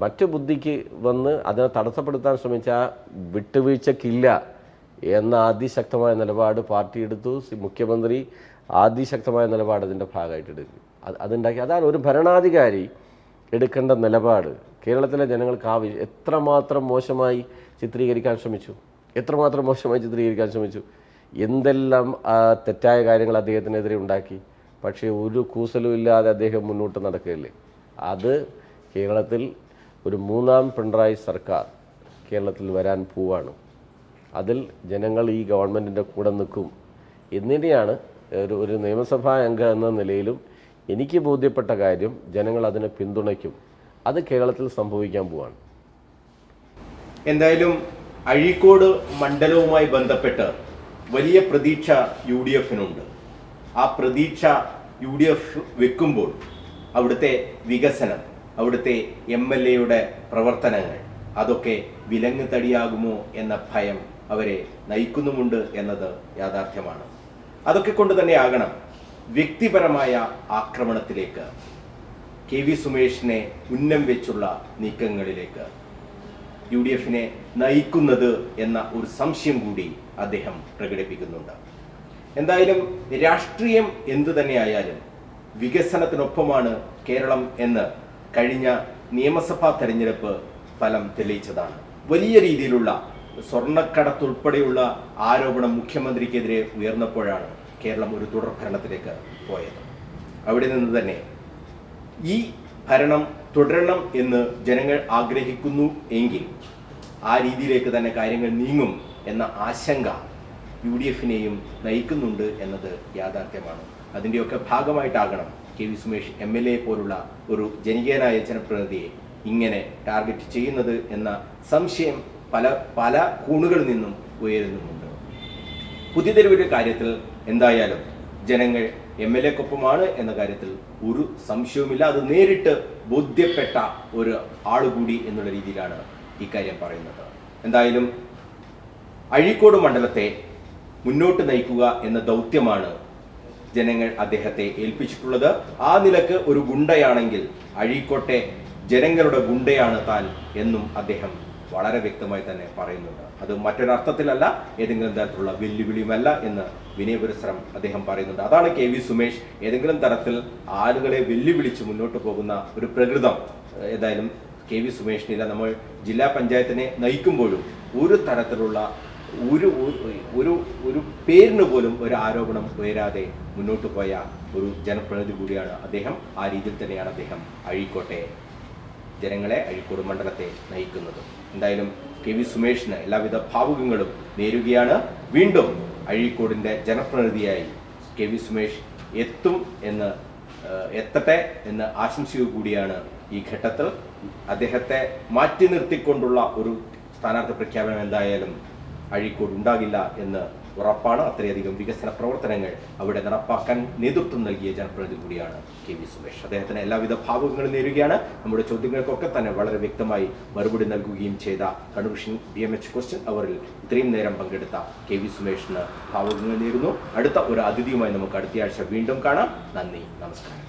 [SPEAKER 2] മറ്റു ബുദ്ധിക്ക് വന്ന് അതിനെ തടസ്സപ്പെടുത്താൻ ശ്രമിച്ചാൽ വിട്ടുവീഴ്ചക്കില്ല എന്ന അതിശക്തമായ നിലപാട് പാർട്ടി എടുത്തു. മുഖ്യമന്ത്രി അതിശക്തമായ നിലപാട് അതിൻ്റെ ഭാഗമായിട്ട് എടുക്കും. അതുണ്ടാക്കി. അതാണ് ഒരു ഭരണാധികാരി എടുക്കേണ്ട നിലപാട്. കേരളത്തിലെ ജനങ്ങൾക്ക് എത്രമാത്രം മോശമായി ചിത്രീകരിക്കാൻ ശ്രമിച്ചു, എന്തെല്ലാം തെറ്റായ കാര്യങ്ങൾ അദ്ദേഹത്തിനെതിരെ ഉണ്ടാക്കി. പക്ഷേ ഒരു കൂസലും ഇല്ലാതെ അദ്ദേഹം മുന്നോട്ട് നടക്കുകയല്ലേ. അത് കേരളത്തിൽ ഒരു 3ാം പിണറായി സർക്കാർ കേരളത്തിൽ വരാൻ പോവാണ്. അതിൽ ജനങ്ങൾ ഈ ഗവൺമെൻറ്റിൻ്റെ കൂടെ നിൽക്കും എന്നിനെയാണ് ഒരു നിയമസഭാ അംഗം എന്ന നിലയിലും എനിക്ക് ബോധ്യപ്പെട്ട കാര്യം. ജനങ്ങൾ അതിനെ പിന്തുണയ്ക്കും. അത് കേരളത്തിൽ സംഭവിക്കാൻ പോവാണ്.
[SPEAKER 1] എന്തായാലും അഴീക്കോട് മണ്ഡലവുമായി ബന്ധപ്പെട്ട് വലിയ പ്രതീക്ഷ UDF-നുണ്ട്. ആ പ്രതീക്ഷ UDF വെക്കുമ്പോൾ അവിടുത്തെ വികസനം, അവിടുത്തെ MLA-യുടെ പ്രവർത്തനങ്ങൾ അതൊക്കെ വിലങ്ങ് തടിയാകുമോ എന്ന ഭയം അവരെ നയിക്കുന്നുമുണ്ട് എന്നത് യാഥാർത്ഥ്യമാണ്. അതൊക്കെ കൊണ്ട് തന്നെ ആകണം വ്യക്തിപരമായ ആക്രമണത്തിലേക്ക്, KV സുമേഷിനെ ഉന്നം വെച്ചുള്ള നീക്കങ്ങളിലേക്ക് UDF-നെ നയിക്കുന്നത് എന്ന ഒരു സംശയം കൂടി അദ്ദേഹം പ്രകടിപ്പിക്കുന്നുണ്ട്. എന്തായാലും രാഷ്ട്രീയം എന്തു തന്നെയായാലും വികസനത്തിനൊപ്പമാണ് കേരളം എന്ന് കഴിഞ്ഞ നിയമസഭാ തെരഞ്ഞെടുപ്പ് ഫലം തെളിയിച്ചതാണ്. വലിയ രീതിയിലുള്ള സ്വർണ്ണക്കടത്തുൾപ്പെടെയുള്ള ആരോപണം മുഖ്യമന്ത്രിക്കെതിരെ ഉയർന്നപ്പോഴാണ് കേരളം ഒരു തുടർ ഭരണത്തിലേക്ക് പോയത്. അവിടെ നിന്ന് തന്നെ ഈ ഭരണം തുടരണം എന്ന് ജനങ്ങൾ ആഗ്രഹിക്കുന്നു എങ്കിൽ ആ രീതിയിലേക്ക് തന്നെ കാര്യങ്ങൾ നീങ്ങും എന്ന ആശങ്ക UDF-നെയും നയിക്കുന്നുണ്ട് എന്നത് യാഥാർത്ഥ്യമാണ്. അതിൻ്റെയൊക്കെ ഭാഗമായിട്ടാകണം KV സുമേഷ് MLA പോലുള്ള ഒരു ജനകീയനായ ജനപ്രതിനിധിയെ ഇങ്ങനെ ടാർഗറ്റ് ചെയ്യുന്നത് എന്ന സംശയം പല കോണുകളിൽ നിന്നും ഉയരുന്നുമുണ്ട്. പുതിയതെരുവിൻ്റെ കാര്യത്തിൽ എന്തായാലും ജനങ്ങൾ MLA-ക്കൊപ്പമാണ് എന്ന കാര്യത്തിൽ ഒരു സംശയവുമില്ല. അത് നേരിട്ട് ബോധ്യപ്പെട്ട ഒരു ആളുകൂടി എന്നുള്ള രീതിയിലാണ് ഇക്കാര്യം പറയുന്നത്. എന്തായാലും അഴീക്കോട് മണ്ഡലത്തെ മുന്നോട്ട് നയിക്കുക എന്ന ദൗത്യമാണ് ജനങ്ങൾ അദ്ദേഹത്തെ ഏൽപ്പിച്ചിട്ടുള്ളത്. ആ നിലക്ക് ഒരു ഗുണ്ടയാണെങ്കിൽ അഴീക്കോട്ടെ ജനങ്ങളുടെ ഗുണ്ടയാണ് താൻ എന്നും അദ്ദേഹം വളരെ വ്യക്തമായി തന്നെ പറയുന്നുണ്ട്. അത് മറ്റൊരർത്ഥത്തിലല്ല, ഏതെങ്കിലും തരത്തിലുള്ള വെല്ലുവിളിയുമല്ല എന്ന് വിനയപുരസ്സരം അദ്ദേഹം പറയുന്നുണ്ട്. അതാണ് KV സുമേഷ്. ഏതെങ്കിലും തരത്തിൽ ആളുകളെ വെല്ലുവിളിച്ച് മുന്നോട്ട് പോകുന്ന ഒരു പ്രകൃതം ഏതായാലും KV സുമേഷിനില്ല. നമ്മൾ ജില്ലാ പഞ്ചായത്തിനെ നയിക്കുമ്പോഴും ഒരു തരത്തിലുള്ള ഒരു പേരിന് പോലും ഒരു ആരോപണം ഉയരാതെ മുന്നോട്ട് പോയ ഒരു ജനപ്രതിനിധി കൂടിയാണ് അദ്ദേഹം. ആ രീതിയിൽ തന്നെയാണ് അദ്ദേഹം അഴീക്കോട്ടെ ജനങ്ങളെ, അഴീക്കോട് മണ്ഡലത്തെ നയിക്കുന്നത്. എന്തായാലും KV സുമേഷിന് എല്ലാവിധ ഭാവുകങ്ങളും നേരുകയാണ്. വീണ്ടും അഴീക്കോടിൻ്റെ ജനപ്രതിനിധിയായി KV സുമേഷ് എത്തട്ടെ എന്ന് ആശംസിക്കുക കൂടിയാണ് ഈ ഘട്ടത്തിൽ. അദ്ദേഹത്തെ മാറ്റി നിർത്തിക്കൊണ്ടുള്ള ഒരു സ്ഥാനാർത്ഥി പ്രഖ്യാപനം എന്തായാലും അഴീക്കോട് ഉണ്ടാകില്ല എന്ന് ഉറപ്പാണ്. അത്രയധികം വികസന പ്രവർത്തനങ്ങൾ അവിടെ നടപ്പാക്കാൻ നേതൃത്വം നൽകിയ ജനപ്രതിനിധി കൂടിയാണ് KV സുമേഷ്. അദ്ദേഹത്തിന് എല്ലാവിധ ഭാവുകങ്ങളും നേരുകയാണ്. നമ്മുടെ ചോദ്യങ്ങൾക്കൊക്കെ തന്നെ വളരെ വ്യക്തമായി മറുപടി നൽകുകയും ചെയ്ത കൺവെൻഷൻ BMH ക്വസ്റ്റ്യൻ അവറിൽ ഇത്രയും നേരം പങ്കെടുത്ത KV സുമേഷിന് ഭാവുകങ്ങൾ നേരുന്നു. അടുത്ത ഒരു അതിഥിയുമായി നമുക്ക് അടുത്തയാഴ്ച വീണ്ടും കാണാം. നന്ദി, നമസ്കാരം.